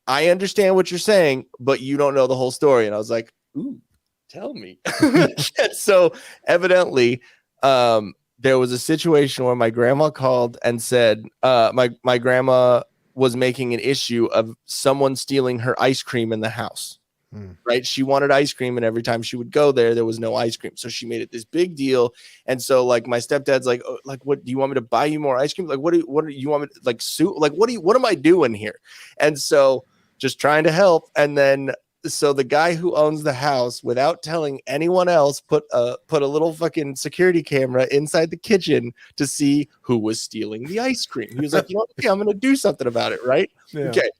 Speaker 2: I understand what you're saying, but you don't know the whole story. And I was like, ooh. Tell me. And so evidently there was a situation where my grandma called and said my grandma was making an issue of someone stealing her ice cream in the house. Right. She wanted ice cream, and every time she would go there was no ice cream. So she made it this big deal. And so like my stepdad's like, oh, like, what do you want me to buy you more ice cream? Like, what do you want me to like sue? Like, what am I doing here? And so just trying to help. And then so the guy who owns the house, without telling anyone else, put a little fucking security camera inside the kitchen to see who was stealing the ice cream. He was like, okay, I'm going to do something about it. Right. Yeah. Okay.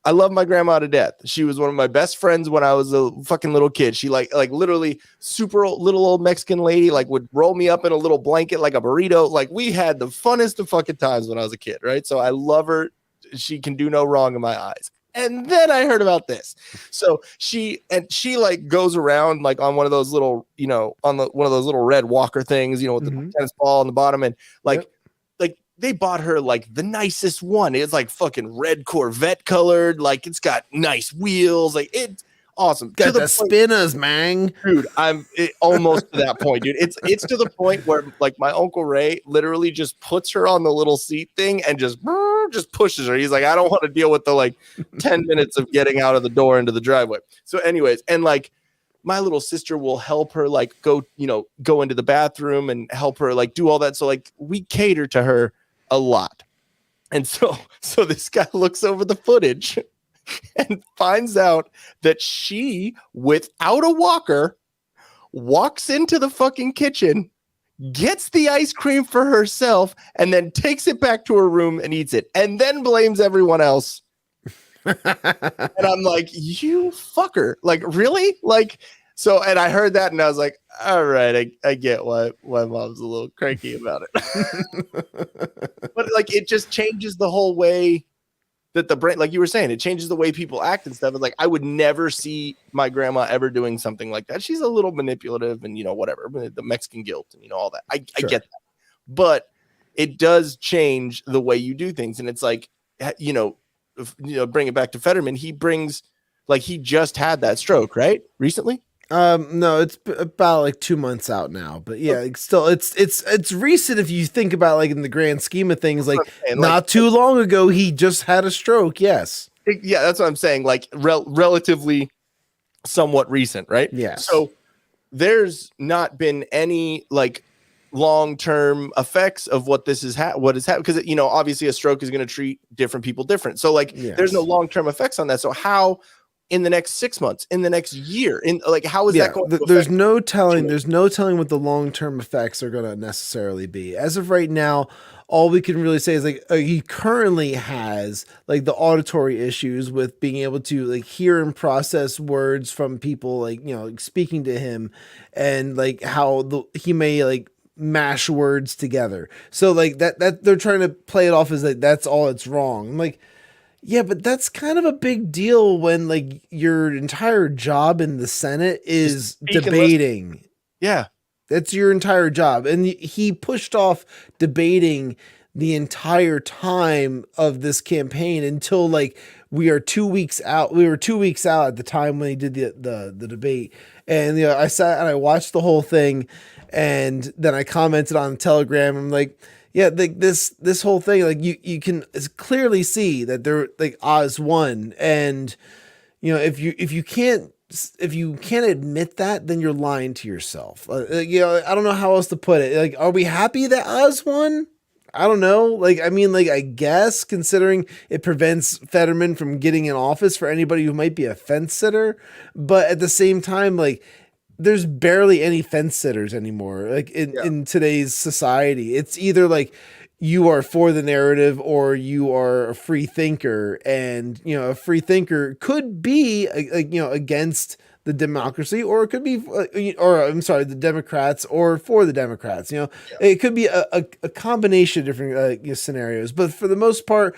Speaker 2: I love my grandma to death. She was one of my best friends when I was a fucking little kid. She like literally super little old Mexican lady, like would roll me up in a little blanket, like a burrito. Like, we had the funnest of fucking times when I was a kid. Right. So I love her. She can do no wrong in my eyes. And then I heard about this. So she like goes around like on one of those little, one of those little red walker things, with the tennis ball on the bottom. And like they bought her like the nicest one. It's like fucking red Corvette colored. Like, it's got nice wheels. Like, it's awesome.
Speaker 3: Got the spinners, man.
Speaker 2: Dude, I'm almost to that point, dude. It's to the point where like my Uncle Ray literally just puts her on the little seat thing and just pushes her. He's like, I don't want to deal with the like 10 minutes of getting out of the door into the driveway. So anyways, and like my little sister will help her like go into the bathroom and help her like do all that. So like we cater to her a lot. And so this guy looks over the footage and finds out that she, without a walker, walks into the fucking kitchen, gets the ice cream for herself, and then takes it back to her room and eats it, and then blames everyone else. And I'm like, you fucker. Like, really? Like, So, and I heard that and I was like, all right, I get why mom's a little cranky about it. But like, it just changes the whole way that the brain, like you were saying, it changes the way people act and stuff. And like, I would never see my grandma ever doing something like that. She's a little manipulative and, whatever, the Mexican guilt and, all that. I get that. But it does change the way you do things. And it's like, bring it back to Fetterman. He just had that stroke, right? Recently?
Speaker 3: No, it's about like 2 months out now, but yeah, still it's recent if you think about like in the grand scheme of things, like not too long ago, he just had a stroke. Yes.
Speaker 2: Yeah. That's what I'm saying. Like relatively somewhat recent, right?
Speaker 3: Yeah.
Speaker 2: So there's not been any like long-term effects of what this is, what has happened. Cause obviously a stroke is going to treat different people different. So like there's no long-term effects on that. So how, in the next 6 months, in the next year, in like, how is that going to affect?
Speaker 3: There's no telling what the long-term effects are going to necessarily be. As of right now, all we can really say is like he currently has like the auditory issues with being able to like hear and process words from people, like, like speaking to him, and like how he may like mash words together. So like that they're trying to play it off as like that's all it's wrong. I'm like, yeah, but that's kind of a big deal when like your entire job in the Senate is debating.
Speaker 2: Yeah.
Speaker 3: That's your entire job. And he pushed off debating the entire time of this campaign until like we are 2 weeks out. We were 2 weeks out at the time when he did the debate. And I sat and I watched the whole thing, and then I commented on Telegram. I'm like, yeah, like this whole thing, like you can clearly see that they're like Oz won, and if you can't admit that, then you're lying to yourself. I don't know how else to put it. Like, are we happy that Oz won? I don't know. Like, I mean, like, I guess considering it prevents Fetterman from getting in office for anybody who might be a fence sitter, but at the same time, like, there's barely any fence sitters anymore. Like in today's society, it's either like you are for the narrative or you are a free thinker, and a free thinker could be against the democracy, or it could be, the Democrats, or for the Democrats. It could be a combination of different scenarios, but for the most part,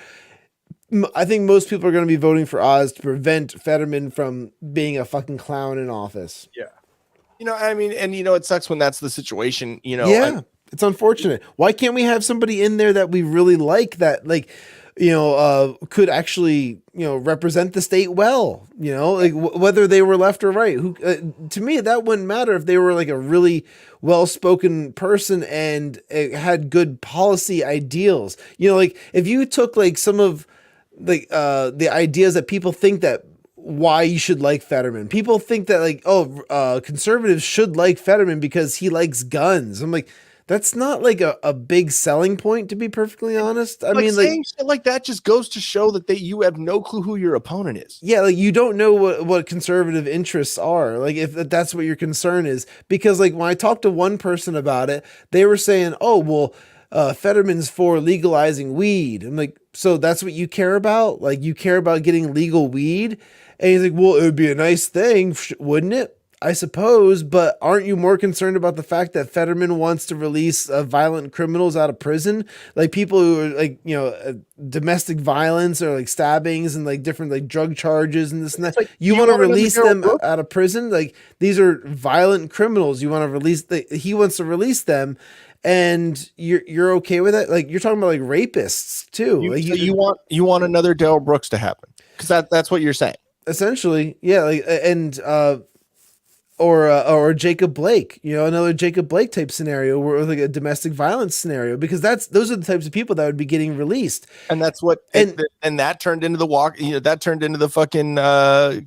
Speaker 3: I think most people are going to be voting for Oz to prevent Fetterman from being a fucking clown in office.
Speaker 2: Yeah. I mean, and it sucks when that's the situation,
Speaker 3: Yeah, it's unfortunate. Why can't we have somebody in there that we really like, that like, could actually, represent the state well, like whether they were left or right? Who, to me, that wouldn't matter if they were like a really well-spoken person and had good policy ideals. Like if you took like some of like the ideas that people think that why you should like Fetterman. People think that like, conservatives should like Fetterman because he likes guns. I'm like, that's not like a big selling point, to be perfectly honest. I mean,
Speaker 2: saying shit like that just goes to show that you have no clue who your opponent is.
Speaker 3: Yeah, like you don't know what conservative interests are. Like if that's what your concern is, because like when I talked to one person about it, they were saying, Fetterman's for legalizing weed. I'm like, so that's what you care about? Like you care about getting legal weed? And he's like, well, it would be a nice thing, wouldn't it? I suppose, but aren't you more concerned about the fact that Fetterman wants to release violent criminals out of prison? Like people who are like, domestic violence or like stabbings and like different like drug charges and this and that. Like, you want to release them out of prison? Like these are violent criminals. You want to release, he wants to release them. And you're okay with it? Like you're talking about like rapists too.
Speaker 2: You want another Darrell Brooks to happen, because that's what you're saying.
Speaker 3: Essentially, yeah, like or Jacob Blake, another Jacob Blake type scenario, where like a domestic violence scenario, because those are the types of people that would be getting released.
Speaker 2: And that's what, and that turned into that turned into the fucking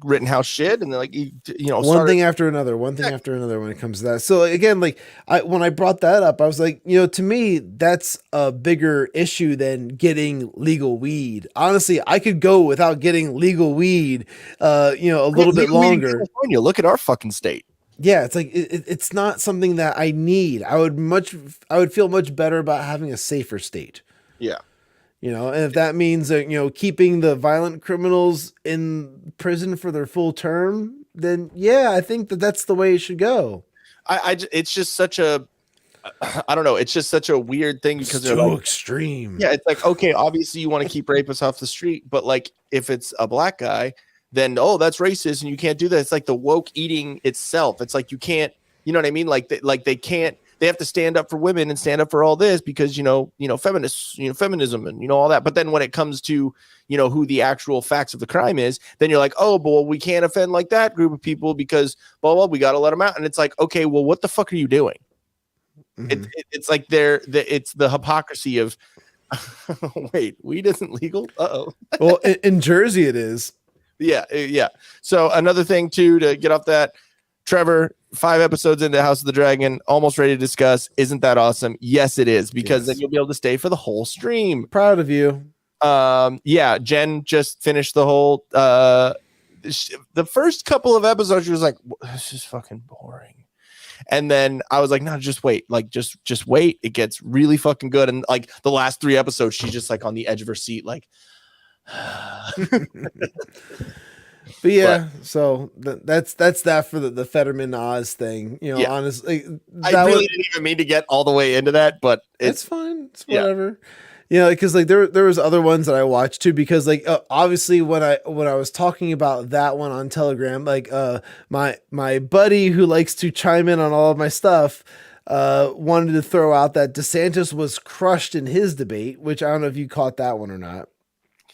Speaker 2: Rittenhouse shit. And then like,
Speaker 3: one thing after another when it comes to that. So again, like when I brought that up, I was like, to me, that's a bigger issue than getting legal weed. Honestly, I could go without getting legal weed, a little bit longer.
Speaker 2: California, look at our fucking state.
Speaker 3: Yeah, it's like it's not something that I need. I would feel much better about having a safer state.
Speaker 2: Yeah.
Speaker 3: And if that means keeping the violent criminals in prison for their full term, then yeah, I think that's the way it should go.
Speaker 2: It's just such a, I don't know. It's just such a weird thing because
Speaker 3: they're so extreme.
Speaker 2: Yeah, it's like, okay, obviously you want to keep rapists off the street, but like if it's a black guy, then that's racist and you can't do that. It's like the woke eating itself. It's like you can't, you know what I mean? Like they can't. They have to stand up for women and stand up for all this because feminists, feminism and all that. But then when it comes to who the actual facts of the crime is, then you're like, oh, but we can't offend like that group of people because blah blah. We got to let them out. And it's like, okay, well, what the fuck are you doing? Mm-hmm. It's like it's the hypocrisy of wait, weed isn't legal.
Speaker 3: Well, in Jersey it is.
Speaker 2: Yeah. So another thing too, to get off that, Trevor, 5 episodes into House of the Dragon, almost ready to discuss. Isn't that awesome? Yes, it is, because then you'll be able to stay for the whole stream.
Speaker 3: Proud of you.
Speaker 2: Yeah, Jen just finished the whole the first couple of episodes. She was like, this is fucking boring. And then I was like, no, just wait. Like, just wait. It gets really fucking good. And like the last 3 episodes, she's just like on the edge of her seat, like.
Speaker 3: But yeah, so that's that for the Fetterman Oz thing. Honestly,
Speaker 2: I really didn't even mean to get all the way into that, but
Speaker 3: it's fine. It's whatever. Because like there was other ones that I watched too. Because like obviously when I was talking about that one on Telegram, like my buddy who likes to chime in on all of my stuff wanted to throw out that DeSantis was crushed in his debate, which I don't know if you caught that one or not.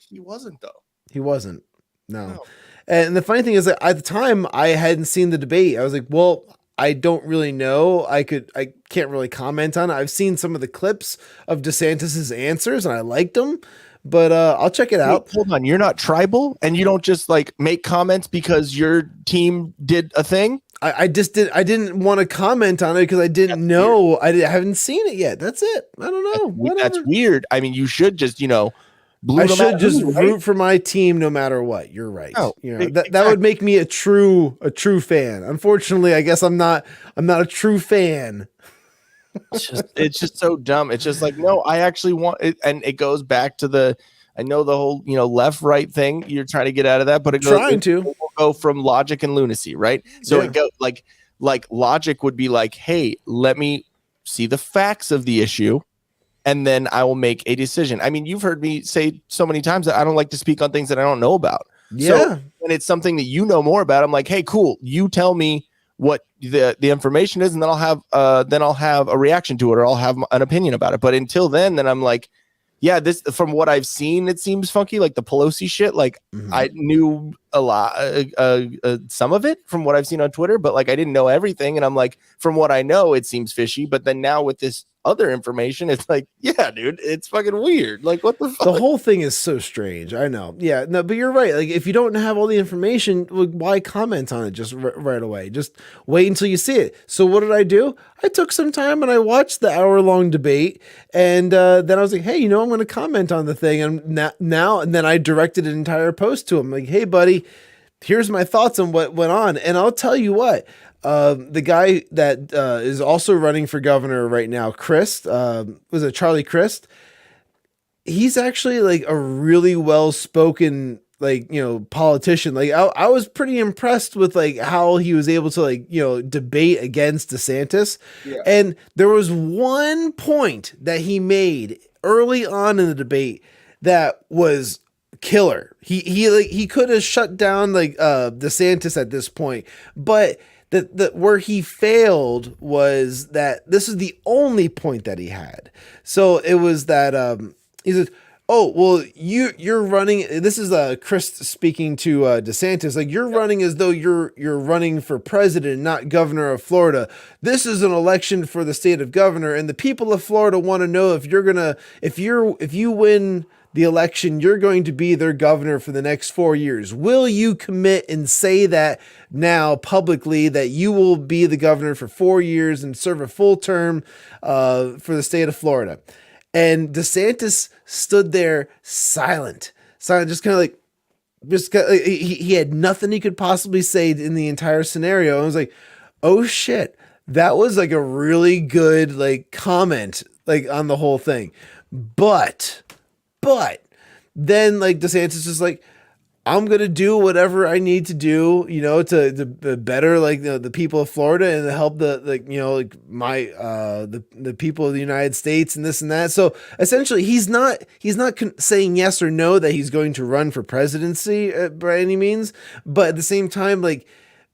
Speaker 2: He wasn't though.
Speaker 3: He wasn't. No. And the funny thing is that at the time I hadn't seen the debate. I was like, well, I don't really know. I can't really comment on it. I've seen some of the clips of DeSantis's answers and I liked them, but I'll check it out.
Speaker 2: Hold on. You're not tribal and you don't just like make comments because your team did a thing?
Speaker 3: I didn't want to comment on it because I didn't know. I haven't seen it yet. That's it. I don't know. Whatever.
Speaker 2: That's weird. I mean, you should just,
Speaker 3: I should just root for my team no matter what. You're right. That would make me a true fan. Unfortunately, I guess I'm not a true fan.
Speaker 2: It's just so dumb. It's just like, no, I actually want it. And it goes back to I know the whole, left, right thing. You're trying to get out of that, but it will go from logic and lunacy. Right. So it goes like logic would be like, hey, let me see the facts of the issue. And then I will make a decision. I mean, you've heard me say so many times that I don't like to speak on things that I don't know about.
Speaker 3: Yeah.
Speaker 2: So when it's something that you know more about, I'm like, hey, cool. You tell me what the information is, and then I'll have a reaction to it, or I'll have an opinion about it. But until then I'm like, yeah, this, from what I've seen, it seems funky. Like the Pelosi shit. Like I knew a lot, some of it from what I've seen on Twitter, but like I didn't know everything. And I'm like, from what I know, it seems fishy. But then now with this other information, it's like, yeah, dude, it's fucking weird. Like, what the fuck?
Speaker 3: The whole thing is so strange. I know. Yeah, no, but you're right. Like, if you don't have all the information, why comment on it just right away? Just wait until you see it. So what did I do? I took some time and I watched the hour-long debate, and then I was like, hey, I'm going to comment on the thing, and now, and then I directed an entire post to him, like, hey, buddy, here's my thoughts on what went on, and I'll tell you what. The guy that is also running for governor right now, Christ, was it Charlie Crist? He's actually like a really well-spoken, like, politician. Like I was pretty impressed with like how he was able to like, debate against DeSantis. Yeah. And there was one point that he made early on in the debate that was killer. He could have shut down like DeSantis at this point, but that where he failed was that this is the only point that he had. So it was that he said, oh, well, you're running. This is Chris speaking to DeSantis. Like, you're running as though you're running for president, not governor of Florida. This is an election for the state of governor, and the people of Florida want to know if you win the election, you're going to be their governor for the next 4 years. Will you commit and say that now publicly that you will be the governor for 4 years and serve a full term for the state of Florida? And DeSantis stood there silent, just kind of like, he had nothing he could possibly say in the entire scenario. And I was like, oh shit, that was like a really good like comment like on the whole thing. But then like DeSantis is like, I'm going to do whatever I need to do, to better like the people of Florida and to help the people of the United States and this and that. So essentially he's not saying yes or no that he's going to run for presidency by any means, but at the same time, like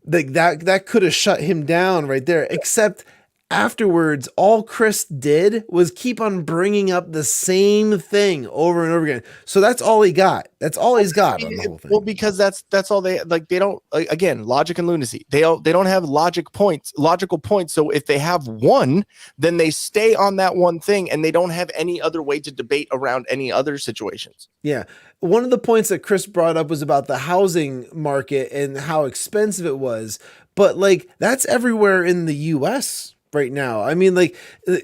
Speaker 3: that could have shut him down right there, except afterwards, all Chris did was keep on bringing up the same thing over and over again. So that's all he got. That's all he's got on the whole thing.
Speaker 2: Well, because that's all they like. They don't again, logic and lunacy. They don't have logical points. So if they have one, then they stay on that one thing, and they don't have any other way to debate around any other situations.
Speaker 3: Yeah. One of the points that Chris brought up was about the housing market and how expensive it was. But like that's everywhere in the US right now. I mean, like,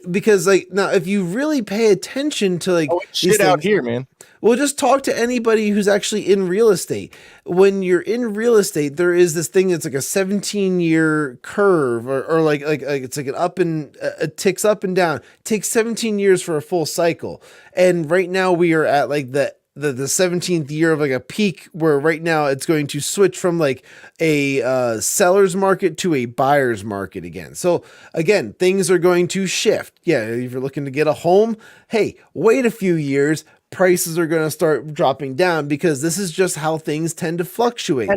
Speaker 3: because like now, if you really pay attention to like
Speaker 2: shit out here, man.
Speaker 3: Well, just talk to anybody who's actually in real estate. When you're in real estate, there is this thing that's like a 17-year curve, or like it's like an up and it ticks up and down. It takes 17 years for a full cycle, and right now we are at like the 17th year of like a peak, where right now it's going to switch from like a seller's market to a buyer's market again. So again, things are going to shift. Yeah, if you're looking to get a home, hey, wait a few years. Prices are going to start dropping down, because this is just how things tend to fluctuate.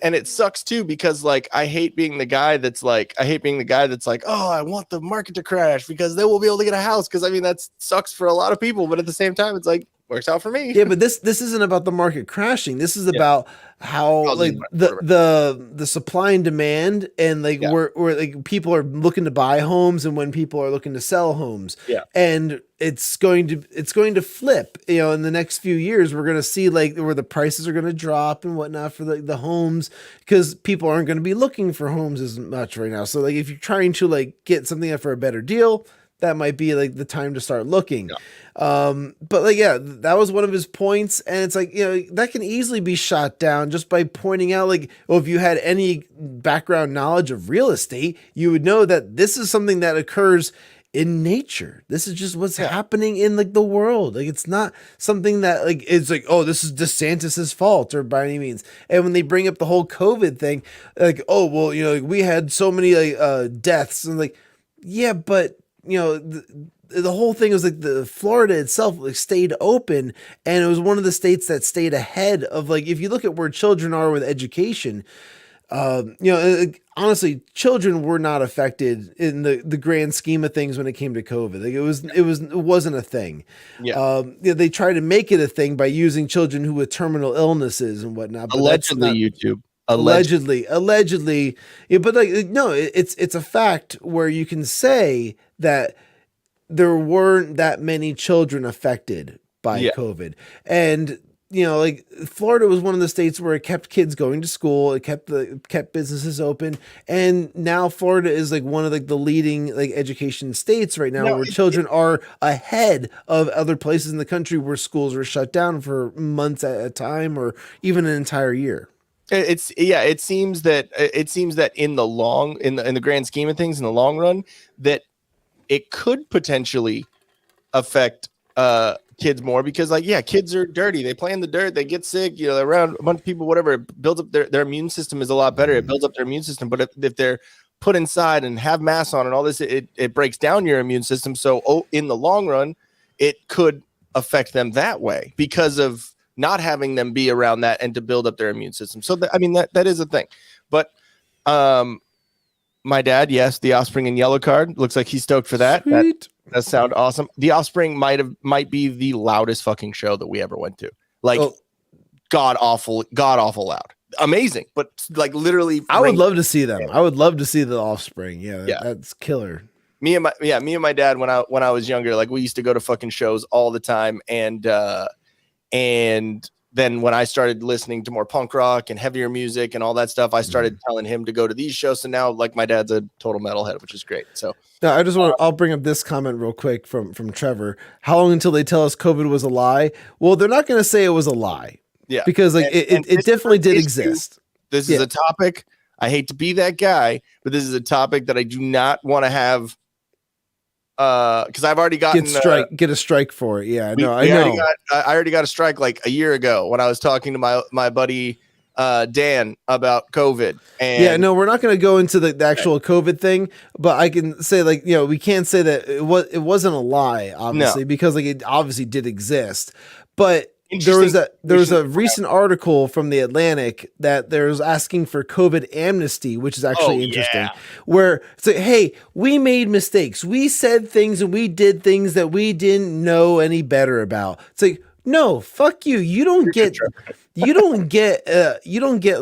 Speaker 2: And it sucks too, because like I hate being the guy that's like, oh, I want the market to crash because they will be able to get a house. Because I mean, that sucks for a lot of people, but at the same time, it's like, works out for me.
Speaker 3: Yeah, but this isn't about the market crashing. This is about how like the supply and demand, and like where like people are looking to buy homes and when people are looking to sell homes.
Speaker 2: Yeah.
Speaker 3: And it's going to flip, in the next few years. We're going to see like where the prices are going to drop and whatnot for the homes, because people aren't going to be looking for homes as much right now. So like if you're trying to like get something for a better deal, that might be like the time to start looking. But like, yeah, that was one of his points. And it's like, that can easily be shot down just by pointing out like, well, if you had any background knowledge of real estate, you would know that this is something that occurs in nature. This is just what's happening in like the world. Like, it's not something that like, it's like, oh, this is DeSantis's fault or by any means. And when they bring up the whole COVID thing, like, oh, well, like, we had so many like deaths, and like, yeah, but the whole thing was like the Florida itself like stayed open, and it was one of the states that stayed ahead of like, if you look at where children are with education, honestly, children were not affected in the grand scheme of things when it came to COVID. Like it wasn't a thing.
Speaker 2: Yeah.
Speaker 3: They tried to make it a thing by using children who with terminal illnesses and whatnot. But
Speaker 2: allegedly, YouTube.
Speaker 3: Allegedly. Yeah, but like, no, it's a fact where you can say that there weren't that many children affected by COVID. And, like Florida was one of the states where it kept kids going to school. It kept businesses open. And now Florida is like one of like the leading like education states right now, where children are ahead of other places in the country where schools were shut down for months at a time, or even an entire year.
Speaker 2: It seems that in the grand scheme of things, in the long run, that it could potentially affect kids more, because like, kids are dirty. They play in the dirt. They get sick, they're around a bunch of people, whatever. It builds up their immune system is a lot better. It builds up their immune system. But if they're put inside and have masks on and all this, it breaks down your immune system. So in the long run, it could affect them that way because of not having them be around that and to build up their immune system. So that is a thing. But my dad, yes, The Offspring and Yellow Card, looks like he's stoked for that.
Speaker 3: Sweet.
Speaker 2: That sound awesome. The Offspring might be the loudest fucking show that we ever went to. Like, god awful loud. Amazing, but like literally,
Speaker 3: I would love to see them. I would love to see The Offspring. Yeah, that's killer.
Speaker 2: Me and my dad, when I was younger, like, we used to go to fucking shows all the time, and then when I started listening to more punk rock and heavier music and all that stuff, I started telling him to go to these shows. So now, like, my dad's a total metalhead, which is great. So
Speaker 3: now I just I'll bring up this comment real quick from Trevor. How long until they tell us COVID was a lie? Well, they're not going to say it was a lie.
Speaker 2: Yeah,
Speaker 3: because like it definitely did exist.
Speaker 2: This is a topic. I hate to be that guy, but this is a topic that I do not want to have because I've already gotten
Speaker 3: get a strike for it. Yeah, no, I
Speaker 2: know.
Speaker 3: know.
Speaker 2: I already got a strike like a year ago when I was talking to my buddy Dan about COVID. And
Speaker 3: yeah, no, we're not going to go into the actual COVID thing, but I can say, like, you know, we can't say that it wasn't a lie, obviously, because like it obviously did exist, but there was a recent article from the Atlantic that there's asking for COVID amnesty, which is actually interesting, where it's like, hey, we made mistakes. We said things and we did things that we didn't know any better about. It's like, no, fuck you. You don't get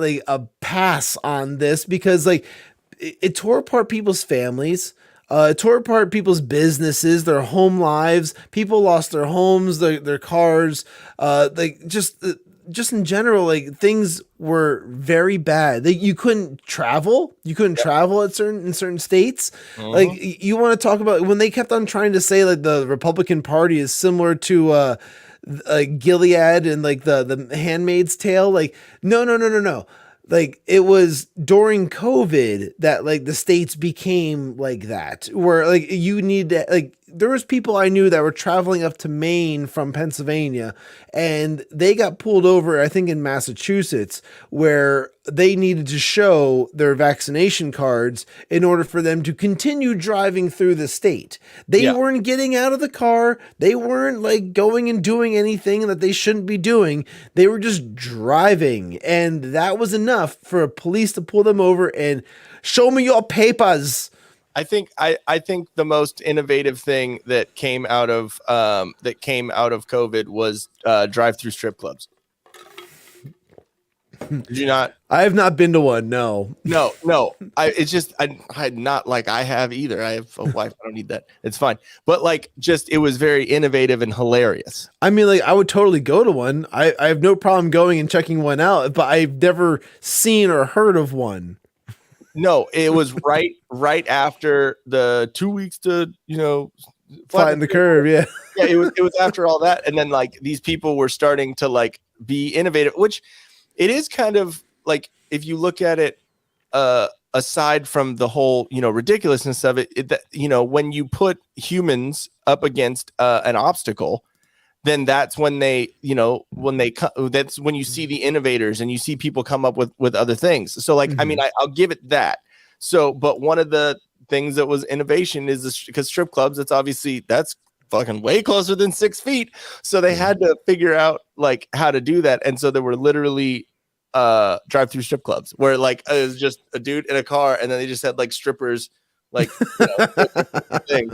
Speaker 3: like a pass on this, because like it tore apart people's families. It tore apart people's businesses, their home lives. People lost their homes, their cars. Like just in general, like things were very bad. You couldn't travel. You couldn't travel in certain states. Like you want to talk about when they kept on trying to say like the Republican Party is similar to Gilead and like the Handmaid's Tale. Like no. Like it was during COVID that like the states became like that, where like you need to, like there was people I knew that were traveling up to Maine from Pennsylvania, and they got pulled over, I think in Massachusetts, where they needed to show their vaccination cards in order for them to continue driving through the state. They weren't getting out of the car. They weren't like going and doing anything that they shouldn't be doing. They were just driving. And that was enough for police to pull them over and show me your papers.
Speaker 2: I think the most innovative thing that came out of COVID was drive-through strip clubs. Did you not?
Speaker 3: I have not been to one. No. It's just I not like I have either. I have a wife. I don't need that. It's fine. But like, just it was very innovative and hilarious. I mean, like I would totally go to one. I have no problem going and checking one out, but I've never seen or heard of one. No, it was right after the 2 weeks to, flatten the curve. Yeah. Yeah. It was after all that. And then like these people were starting to like be innovative, which it is kind of like, if you look at it, aside from the whole, ridiculousness of it, when you put humans up against an obstacle, then that's when that's when you see the innovators and you see people come up with other things. So like, I mean, I'll give it that. So, but one of the things that was innovation is because strip clubs, that's fucking way closer than 6 feet. So they had to figure out like how to do that. And so there were literally drive-through strip clubs where like it was just a dude in a car, and then they just had like strippers like thing,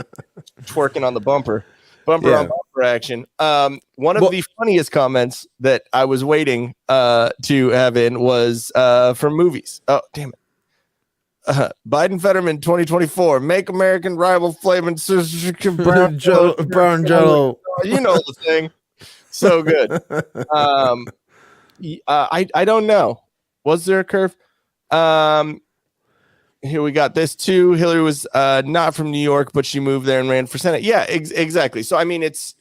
Speaker 3: twerking on the bumper on bumper action. One of the funniest comments that I was waiting to have in was from movies. Oh, damn it. Biden Fetterman 2024, make American rival flaming brown jello. You know the thing. So good. I don't know. Was there a curve? Here we got this too. Hillary was not from New York, but she moved there and ran for Senate. Yeah, exactly. So I mean, it's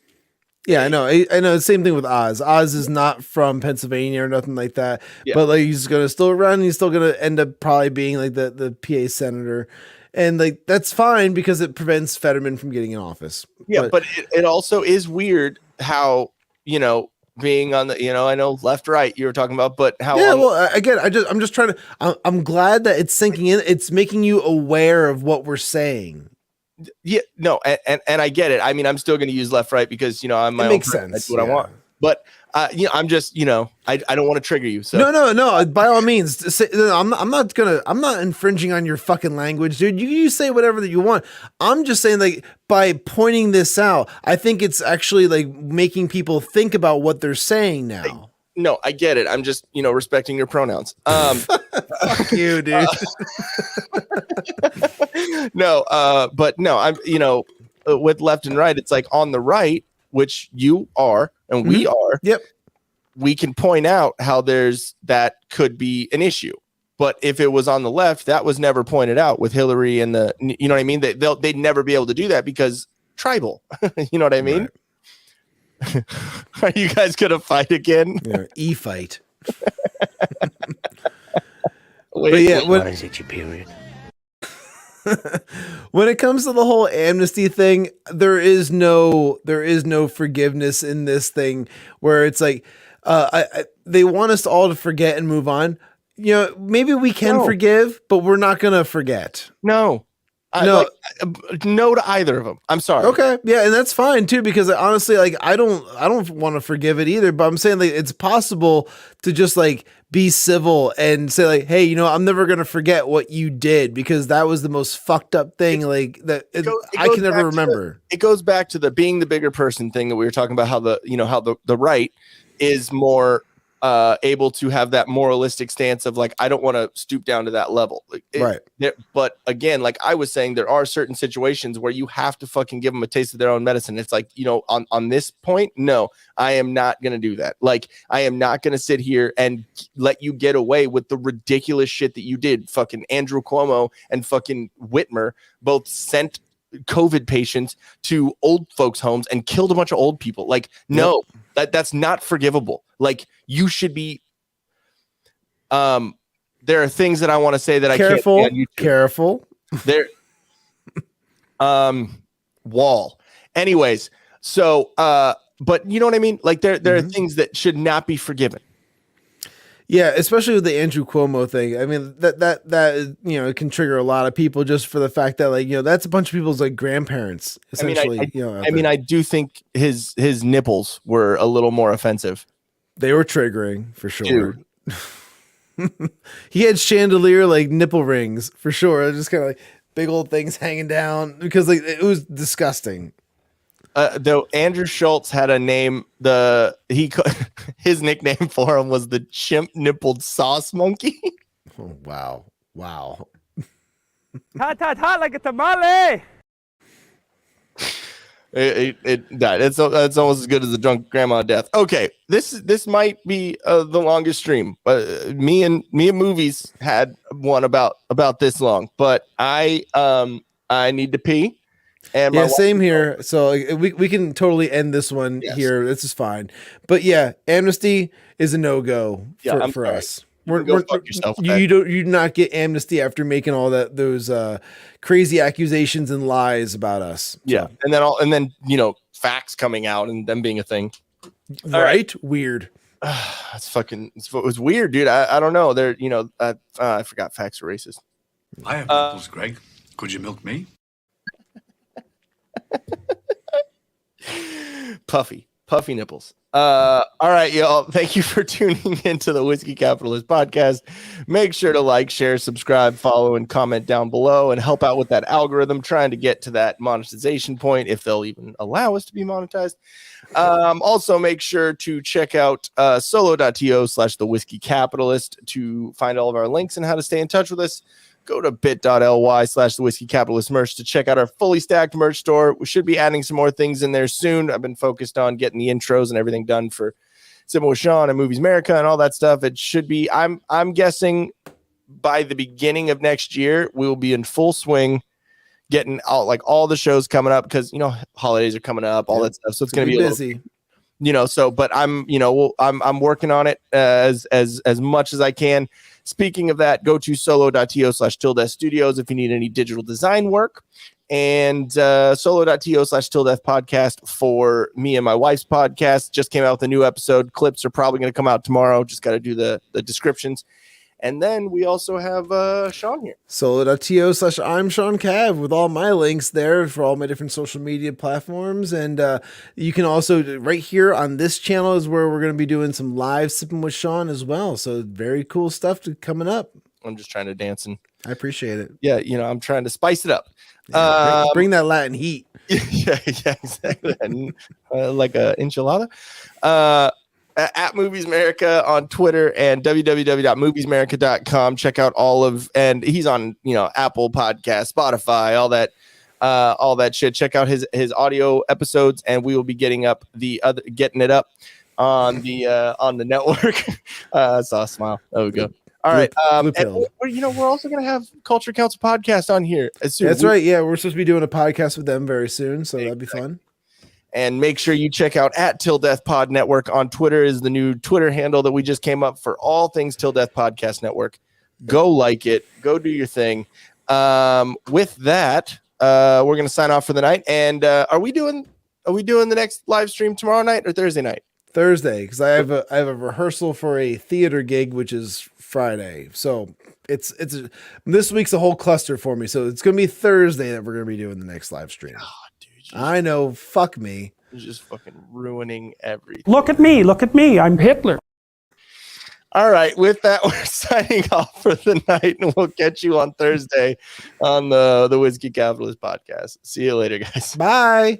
Speaker 3: I know. I know. Same thing with Oz. Oz is not from Pennsylvania or nothing like that. Yeah. But like he's gonna still run. He's still gonna end up probably being like the PA senator, and like that's fine because it prevents Fetterman from getting in office. Yeah, but it also is weird how being on the I know left right you were talking about, but how again I'm just trying to I'm glad that it's sinking in. It's making you aware of what we're saying. Yeah, no, and I get it. I mean, I'm still going to use left right because I'm my own. Makes sense. That's what I want. But I'm just I don't want to trigger you. So no. By all means, I'm not infringing on your fucking language, dude. You say whatever that you want. I'm just saying, like, by pointing this out, I think it's actually like making people think about what they're saying now. No, I get it. I'm just respecting your pronouns. Fuck you, dude. But no, I'm with left and right, it's like on the right, which you are and we are. Yep. We can point out how that could be an issue. But if it was on the left, that was never pointed out with Hillary and you know what I mean? They'd never be able to do that because tribal. You know what I mean? Right. Are you guys gonna fight again? Yeah, fight. What is it, your period? when it comes to the whole amnesty thing, there is no forgiveness in this thing where it's like, they want us all to forget and move on. You know, maybe we can forgive, but we're not going to forget.
Speaker 2: No, no to either of them. I'm sorry.
Speaker 3: Okay. Yeah. And that's fine too, because honestly, like, I don't want to forgive it either, but I'm saying like, it's possible to just like be civil and say like, hey, you know, I'm never going to forget what you did because that was the most fucked up thing. I can never remember.
Speaker 2: It goes back to the being the bigger person thing that we were talking about, how the right is more able to have that moralistic stance of like, I don't want to stoop down to that level.
Speaker 3: Right.
Speaker 2: But again, like I was saying, there are certain situations where you have to fucking give them a taste of their own medicine. It's like, you know, on this point, no, I am not going to do that. Like, I am not going to sit here and let you get away with the ridiculous shit that you did. Fucking Andrew Cuomo and fucking Whitmer both sent COVID patients to old folks' homes and killed a bunch of old people. Like, no, that's not forgivable. Like, you should be. There are things that I want to say that I can't say on YouTube.
Speaker 3: Careful.
Speaker 2: There. Wall. Anyways, so but you know what I mean? Like, there are things that should not be forgiven.
Speaker 3: Yeah, especially with the Andrew Cuomo thing. I mean, that you know, it can trigger a lot of people just for the fact that, like, you know, that's a bunch of people's like grandparents essentially.
Speaker 2: I do think his nipples were a little more offensive.
Speaker 3: They were triggering for sure. He had chandelier like nipple rings for sure. Just kind of like big old things hanging down because like it was disgusting.
Speaker 2: Though Andrew Schultz had a name, his nickname for him was the chimp nippled sauce monkey.
Speaker 3: Oh, wow.
Speaker 16: Hot like a tamale.
Speaker 2: It's almost as good as a drunk grandma death. Okay, this might be the longest stream, but me and movies had one about this long, but I need to pee. And
Speaker 3: yeah, same here. So we can totally end this one here. This is fine. But yeah, amnesty is a no-go for us. You do not get amnesty after making all those crazy accusations and lies about us.
Speaker 2: Yeah, so. and then you know, facts coming out and them being a thing.
Speaker 3: Right? Weird.
Speaker 2: It was weird, dude. I don't know. They're, you know, I forgot facts are racist.
Speaker 17: I have nipples, Greg. Could you milk me?
Speaker 2: Puffy nipples. All right, y'all. Thank you for tuning into the Whiskey Capitalist podcast. Make sure to like, share, subscribe, follow, and comment down below and help out with that algorithm trying to get to that monetization point, if they'll even allow us to be monetized. Also, make sure to check out solo.to/thewhiskeycapitalist to find all of our links and how to stay in touch with us. Go to bit.ly/thewhiskeycapitalist merch to check out our fully stacked merch store. We should be adding some more things in there soon. I've been focused on getting the intros and everything done for Sippin with Shawn and Movies America and all that stuff. It should be, I'm guessing by the beginning of next year, we'll be in full swing getting all the shows coming up because, you know, holidays are coming up, all that stuff. So it's going to be
Speaker 3: busy.
Speaker 2: You know, so, but I'm working on it as much as I can. Speaking of that, go to solo.to/tildeathstudios if you need any digital design work, and solo.to/tildeath podcast for me and my wife's podcast. Just came out with a new episode. Clips are probably going to come out tomorrow. Just got to do the descriptions. And then we also have Shawn here.
Speaker 3: Solo.to/I'm Shawn Cav with all my links there for all my different social media platforms. And you can also, right here on this channel is where we're going to be doing some live Sippin with Shawn as well. So very cool stuff coming up.
Speaker 2: I'm just trying to dance. And
Speaker 3: I appreciate it.
Speaker 2: Yeah, you know, I'm trying to spice it up.
Speaker 3: Yeah, bring that Latin heat.
Speaker 2: Yeah, exactly. And, like a enchilada. At Movies America on Twitter and www.moviesamerica.com. Check out and he's on, you know, Apple Podcast, Spotify, all that shit. Check out his audio episodes, and we will be getting it up on the network. I saw a smile. There we go. All right. And we're also going to have Culture Council podcast on here as soon.
Speaker 3: That's right. Yeah, we're supposed to be doing a podcast with them very soon, so that'd be fun.
Speaker 2: And make sure you check out at Til Death Pod Network on Twitter is the new Twitter handle that we just came up for all things Til Death Podcast Network. Go like it. Go do your thing. With that, we're gonna sign off for the night. And are we doing the next live stream tomorrow night or Thursday night?
Speaker 3: Thursday, because I have a rehearsal for a theater gig, which is Friday. So it's this week's a whole cluster for me. So it's gonna be Thursday that we're gonna be doing the next live stream. Oh, dude, I know. Fuck me.
Speaker 2: You're just fucking ruining everything.
Speaker 16: Look at me. I'm Hitler.
Speaker 2: All right. With that, we're signing off for the night, and we'll catch you on Thursday on the Whiskey Capitalist podcast. See you later, guys.
Speaker 3: Bye.